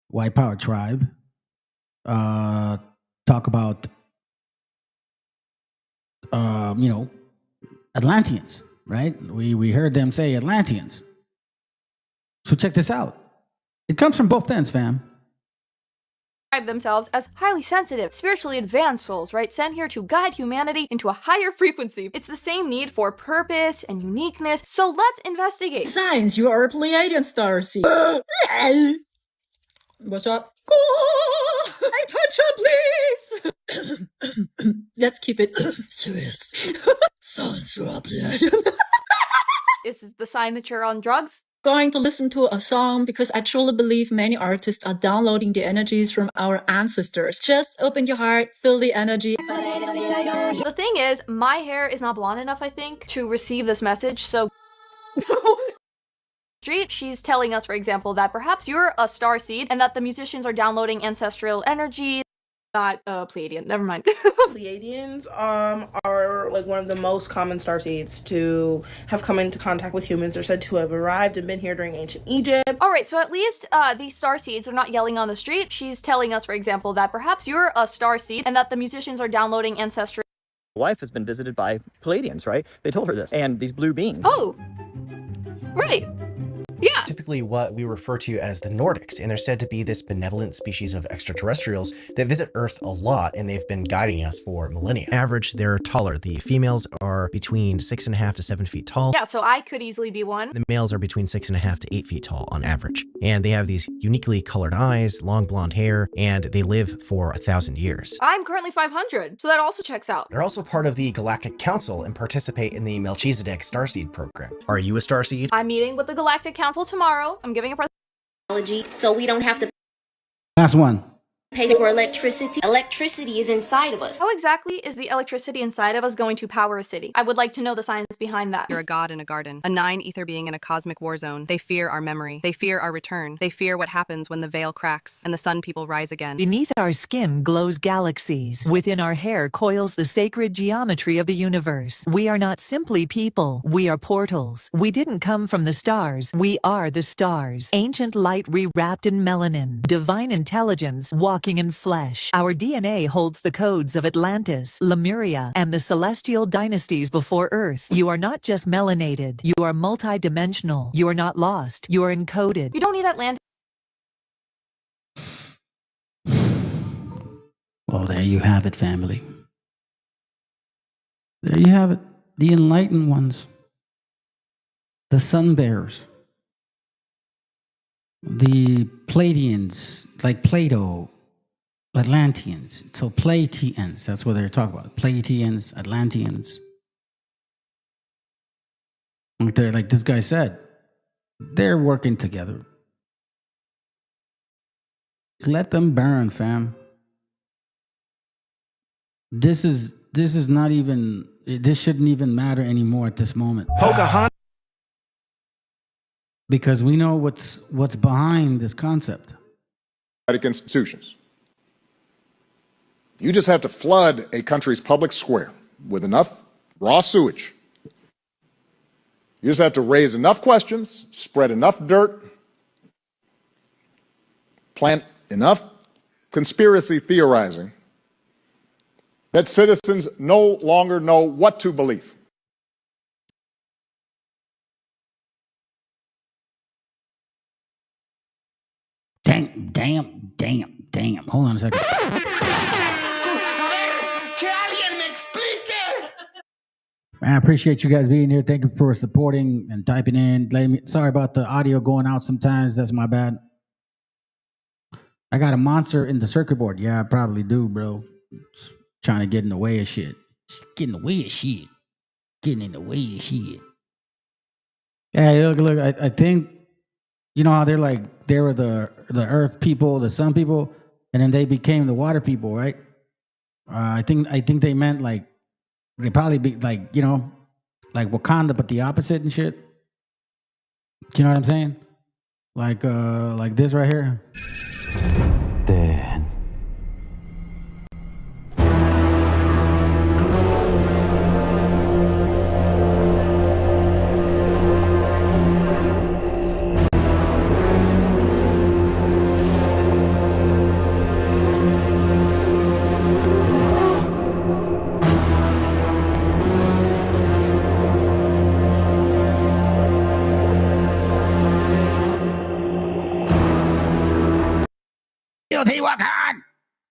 Speaker 15: white power tribe talk about, Atlanteans, right? We heard them say Atlanteans. So check this out. It comes from both ends, fam.
Speaker 13: Themselves as highly sensitive, spiritually advanced souls, right? Sent here to guide humanity into a higher frequency. It's the same need for purpose and uniqueness. So let's investigate.
Speaker 4: Signs you are a Pleiadian starseed. What's up? I touch you, please. Let's keep it serious. Signs you are a Pleiadian.
Speaker 13: Is this the sign that you're on drugs?
Speaker 4: Going to listen to a song because I truly believe many artists are downloading the energies from our ancestors. Just open your heart, feel the energy.
Speaker 13: The thing is, my hair is not blonde enough, I think, to receive this message, so street. She's telling us, for example, that perhaps you're a star seed and that the musicians are downloading ancestral energy. Not Pleiadian, never mind.
Speaker 14: Pleiadians are like one of the most common starseeds to have come into contact with humans. They're said to have arrived and been here during ancient Egypt.
Speaker 13: Alright, so at least these star seeds are not yelling on the street. She's telling us, for example, that perhaps you're a star seed and that the musicians are downloading ancestral.
Speaker 18: Wife has been visited by Pleiadians, right? They told her this. And these blue beings.
Speaker 13: Oh, right. Yeah.
Speaker 19: Typically what we refer to as the Nordics, and they're said to be this benevolent species of extraterrestrials that visit Earth a lot, and they've been guiding us for millennia. Average, they're taller. The females are between 6.5 to 7 feet tall.
Speaker 13: Yeah, so I could easily be one.
Speaker 19: The males are between 6.5 to 8 feet tall on average. And they have these uniquely colored eyes, long blonde hair, and they live for 1,000 years.
Speaker 13: I'm currently 500, so that also checks out.
Speaker 19: They're also part of the Galactic Council and participate in the Melchizedek Starseed program. Are you a Starseed?
Speaker 13: I'm meeting with the Galactic Council tomorrow. I'm giving a
Speaker 20: presentation so we don't have to
Speaker 15: Last one.
Speaker 20: pay for electricity. Electricity is inside of us.
Speaker 13: How exactly is the electricity inside of us going to power a city? I would like to know the science behind that.
Speaker 21: You're a god in a garden, a 9 ether being in a cosmic war zone. They fear our memory. They fear our return. They fear what happens when the veil cracks and the sun people rise again.
Speaker 22: Beneath our skin glows galaxies. Within our hair coils the sacred geometry of the universe. We are not simply people. We are portals. We didn't come from the stars. We are the stars. Ancient light rewrapped in melanin. Divine intelligence walking in flesh. Our DNA holds the codes of Atlantis, Lemuria, and the celestial dynasties before Earth. You are not just melanated. You are multidimensional. You are not lost. You are encoded.
Speaker 13: You don't need Atlantis.
Speaker 15: Well, there you have it, family. There you have it. The enlightened ones. The sun bearers. The Pleiadians, like Plato. Atlanteans. So Pleiadians, that's what they're talking about. Pleiadians, Atlanteans. Like this guy said, they're working together. Let them burn, fam. This shouldn't even matter anymore at this moment. Pocahontas. Because we know what's behind this concept.
Speaker 27: Institutions. You just have to flood a country's public square with enough raw sewage. You just have to raise enough questions, spread enough dirt, plant enough conspiracy theorizing that citizens no longer know what to believe.
Speaker 15: Damn. Hold on a second. I appreciate you guys being here. Thank you for supporting and typing in. Sorry about the audio going out sometimes. That's my bad. I got a monster in the circuit board. Yeah, I probably do, bro. It's trying to get in the way of shit. Getting in the way of shit. Getting in the way of shit. Yeah, look. I think, you know how they were the earth people, the sun people, and then they became the water people, right? I think they meant like, they probably be like, you know, like Wakanda, but the opposite and shit. Do you know what I'm saying? Like this right here.
Speaker 28: Then.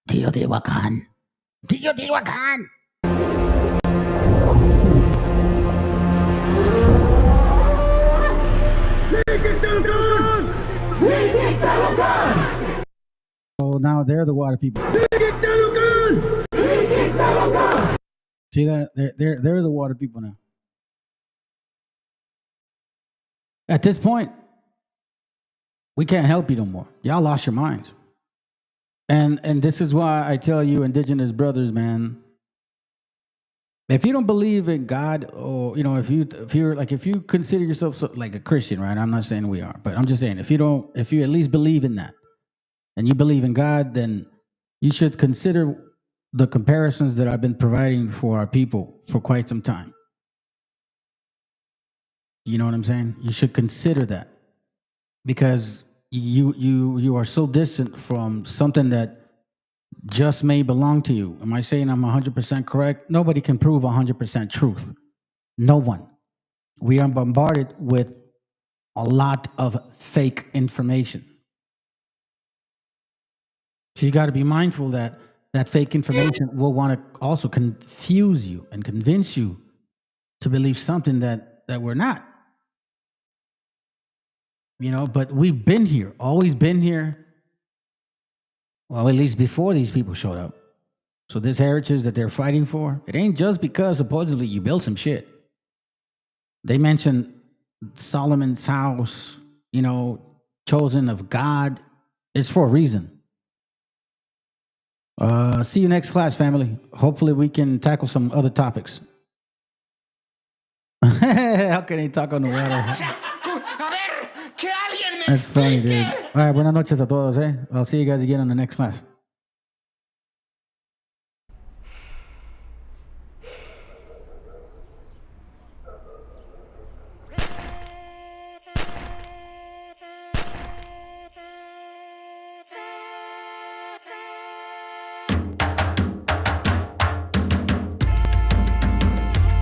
Speaker 15: Teotihuacan. So now they're the water people. See that? They're the water people now. At this point, we can't help you no more. Y'all lost your minds. And this is why I tell you, indigenous brothers, man, If you don't believe in God, or if you consider yourself like a Christian, right? I'm not saying we are, but I'm just saying if you at least believe in that, and you believe in God, then you should consider the comparisons that I've been providing for our people for quite some time. You know what I'm saying? You should consider that, because you are so distant from something that just may belong to you. Am I saying I'm 100% correct? Nobody can prove 100% truth. No one. We are bombarded with a lot of fake information. So you got to be mindful that fake information will want to also confuse you and convince you to believe something that we're not. But we've been here, always been here. Well, at least before these people showed up. So this heritage that they're fighting for, it ain't just because supposedly you built some shit. They mentioned Solomon's house, chosen of God. It's for a reason. See you next class, family. Hopefully we can tackle some other topics. How can they talk on the water? That's funny, dude. All right, buenas noches a todos, eh? I'll see you guys again on the next class.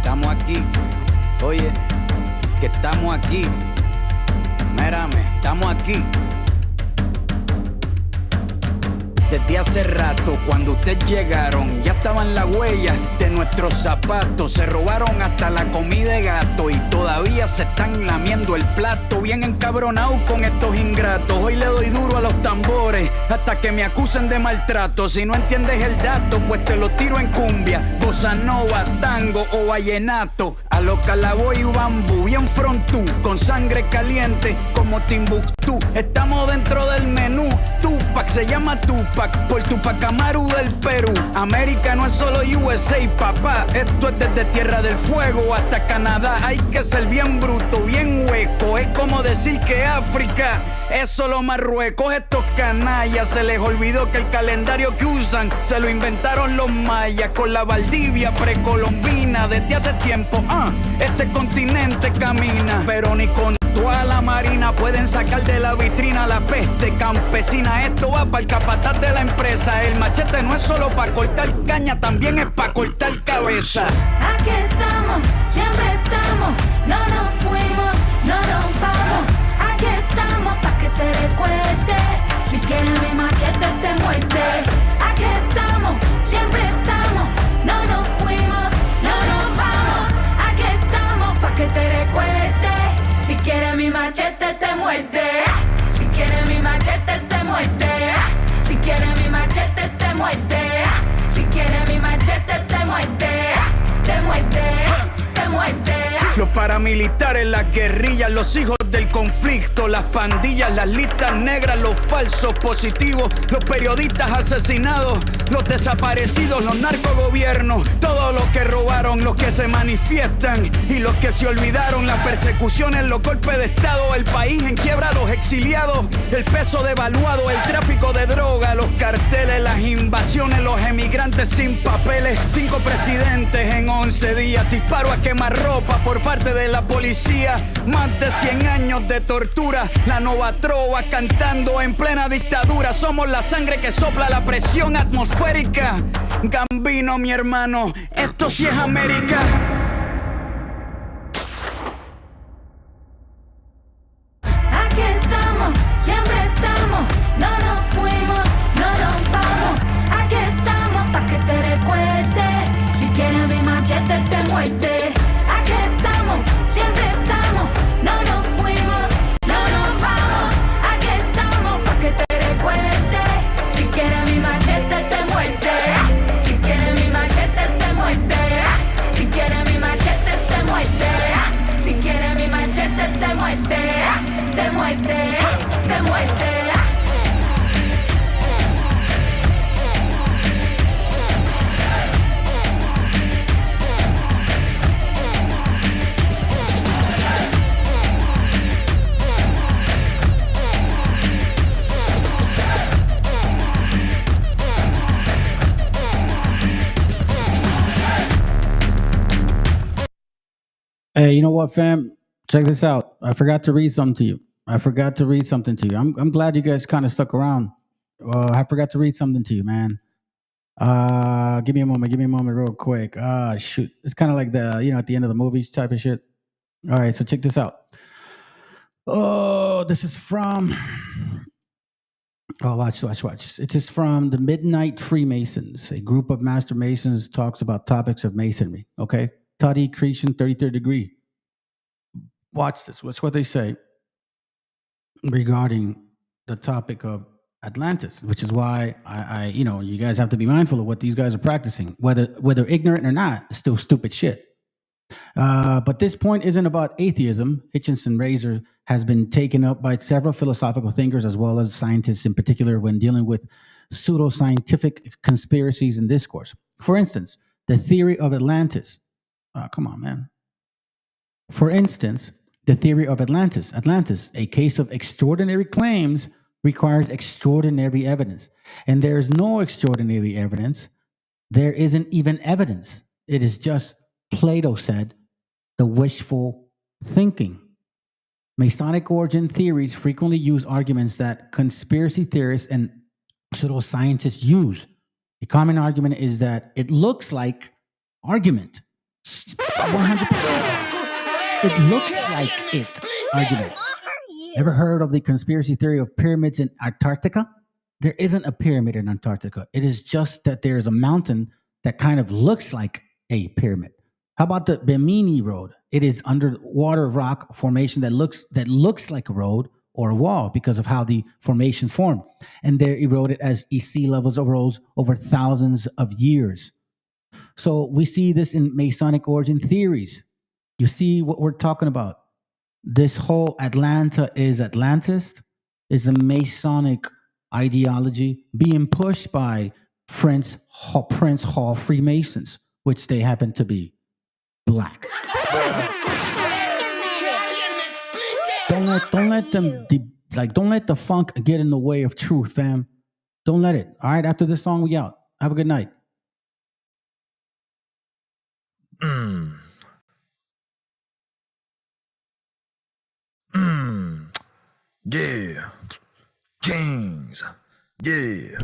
Speaker 2: Estamos aquí, oye, que estamos aquí. Mírame, estamos aquí. Desde hace rato, cuando ustedes llegaron, ya estaban las huellas de nuestros zapatos. Se robaron hasta la comida de gato y todavía se están lamiendo el plato. Bien encabronados con estos ingratos. Hoy le doy duro a los tambores hasta que me acusen de maltrato. Si no entiendes el dato, pues te lo tiro en cumbia, bossa nova, tango o vallenato. A los calaboy y bambú, bien frontú, con sangre caliente como Timbuktu. Estamos dentro del menú. Tupac se llama Tupac por Tupac Amaru del Perú. América no es solo USA, papá. Esto es desde Tierra del Fuego hasta Canadá. Hay que ser bien bruto, bien hueco. Es como decir que África es solo Marruecos. Estos canallas se les olvidó que el calendario que usan se lo inventaron los mayas con la Valdivia precolombina. Desde hace tiempo, este continente camina, pero ni con toda la marina pueden sacar de la vitrina la peste campesina. Esto va para el capataz de la empresa. El machete no es solo para cortar caña, también es para cortar cabeza.
Speaker 3: Aquí estamos, siempre estamos, no nos fuimos, no nos vamos. Aquí estamos pa' que te recuerde. Si quieres mi machete te muerde. Aquí estamos, siempre estamos, no nos fuimos, no nos vamos. Aquí estamos pa' que te recuerde. Si quieres mi machete te muerde. Si quieres mi machete te muerde. Si quieres mi machete te muerde. Si quieres mi machete te muerde. Te muerde, te muerde.
Speaker 2: Los paramilitares, las guerrillas, los hijos del conflicto, las pandillas, las listas negras, los falsos positivos, los periodistas asesinados, los desaparecidos, los narcogobiernos, todos los que robaron, los que se manifiestan y los que se olvidaron, las persecuciones, los golpes de estado, el país en quiebra, los exiliados, el peso devaluado, el tráfico de droga, los carteles, las invasiones, los emigrantes sin papeles, 5 presidentes en 11 días, disparo a quemarropa por parte de la policía, más de 100 años de tortura, la nova trova cantando en plena dictadura. Somos la sangre que sopla la presión atmosférica. Gambino, mi hermano, esto sí es América.
Speaker 3: Aquí estamos, siempre estamos, no nos fuimos, no nos vamos. Aquí estamos pa' que te recuerde. Si quieres mi machete te muerde. Aquí estamos, siempre estamos, no nos fuimos, no nos vamos. Aquí estamos pa' que te recuerde. Si quieres mi machete te muerde. Si quieres mi machete te muerde. Si quieres mi machete te muerde. Si quieres mi machete te muerde. Te muerde, te muerde.
Speaker 15: Hey, you know what, fam? Check this out. I forgot to read something to you. I'm glad you guys kind of stuck around. I forgot to read something to you, man. Give me a moment. Real quick. Shoot. It's kind of like the, at the end of the movies type of shit. All right, so check this out. Oh, this is from. Oh, watch. It is from the Midnight Freemasons. A group of master masons talks about topics of masonry. Okay, Toddy Creation, 33rd degree. Watch this. What's what they say regarding the topic of Atlantis, which is why I you guys have to be mindful of what these guys are practicing, whether ignorant or not. It's still stupid shit. But this point isn't about atheism. Hitchinson Razor has been taken up by several philosophical thinkers as well as scientists in particular when dealing with pseudoscientific conspiracies and discourse. For instance, the theory of Atlantis. Come on, man. For instance, the theory of Atlantis, a case of extraordinary claims requires extraordinary evidence. And there's no extraordinary evidence. There isn't even evidence. It is just, Plato said, the wishful thinking. Masonic origin theories frequently use arguments that conspiracy theorists and pseudoscientists use. A common argument is that it looks like argument. 100%. It looks like it argument. Ever heard of the conspiracy theory of pyramids in Antarctica? There isn't a pyramid in Antarctica. It is just that there's a mountain that kind of looks like a pyramid. How about the Bimini Road? It is underwater rock formation that looks like a road or a wall because of how the formation formed. And they're eroded as sea levels rose over thousands of years. So we see this in Masonic origin theories. You see what we're talking about. This whole Atlanta is Atlantis is a Masonic ideology being pushed by Prince Hall Freemasons, which they happen to be black. Don't let them don't let the funk get in the way of truth, fam. Don't let it. All right, after this song, we out. Have a good night.
Speaker 5: Yeah. Kings. Yeah.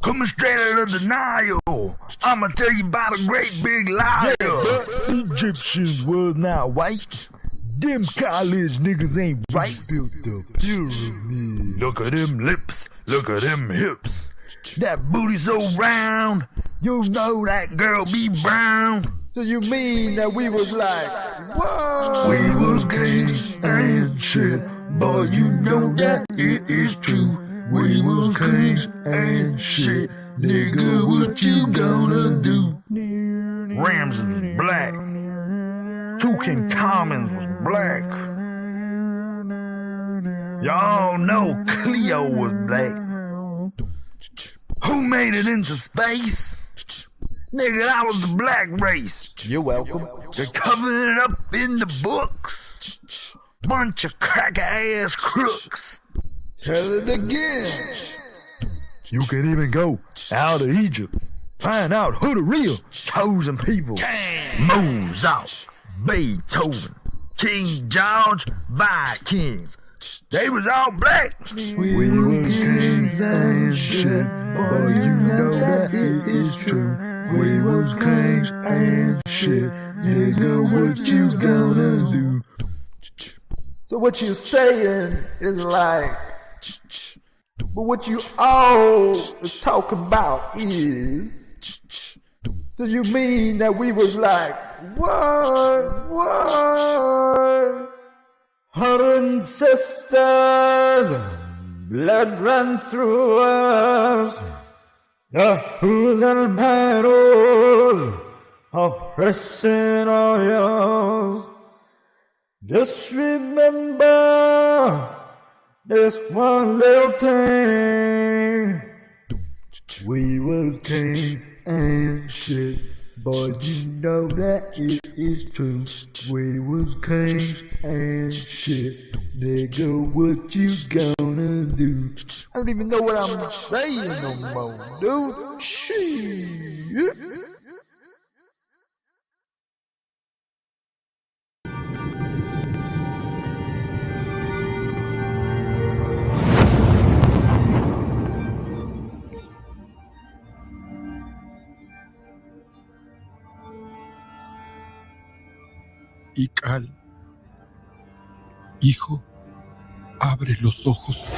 Speaker 5: Coming straight out of the Nile. I'ma tell you about a great big liar. Yeah, Egyptians was not white. Them college niggas ain't right. Built the pyramid. Look at them lips. Look at them hips. That booty so round. You know that girl be brown.
Speaker 7: So you mean that we was like, whoa?
Speaker 5: We was kings and shit. Boy, you know that it is true. We was kings and shit. Nigga, what you gonna do? Ramses was black. Tutankhamun was black. Y'all know Cleo was black. Who made it into space? Nigga, that was the black race.
Speaker 7: You're welcome.
Speaker 5: They're covering it up in the books. Bunch of cracker-ass crooks.
Speaker 7: Tell it again.
Speaker 5: You can even go out of Egypt. Find out who the real chosen people. Mozart, Beethoven, King George, Vikings. They was all black.
Speaker 7: We was kings and shit. Boy, you know that it is true. We was kings and shit. Nigga, what you gonna do? So what you saying is like, but what you all is talking about is, do you mean that we was like, what? Her sisters, blood ran through us, the whole and battle, oppressing all yours. Just remember this one little thing. We was kings and shit, but you know that it is true. We was kings and shit. Nigga, what you gonna do? I don't even know what I'm saying no more, dude. Shit.
Speaker 1: y Cal. Hijo, abre los ojos.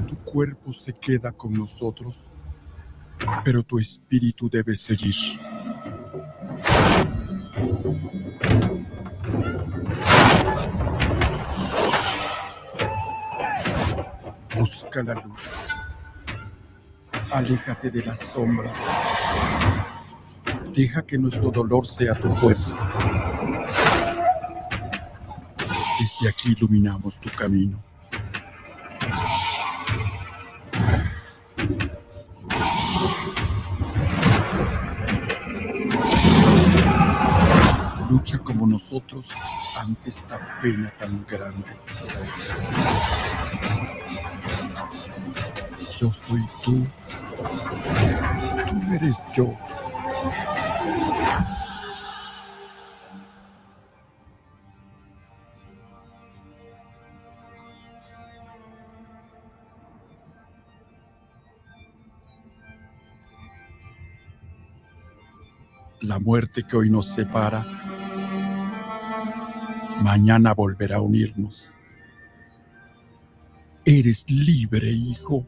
Speaker 1: Tu cuerpo se queda con nosotros, pero tu espíritu debe seguir. Busca la luz. Aléjate de las sombras. Deja que nuestro dolor sea tu fuerza. Desde aquí iluminamos tu camino. Lucha como nosotros ante esta pena tan grande. Yo soy tú. Tú eres yo. La muerte que hoy nos separa, mañana volverá a unirnos. Eres libre, hijo.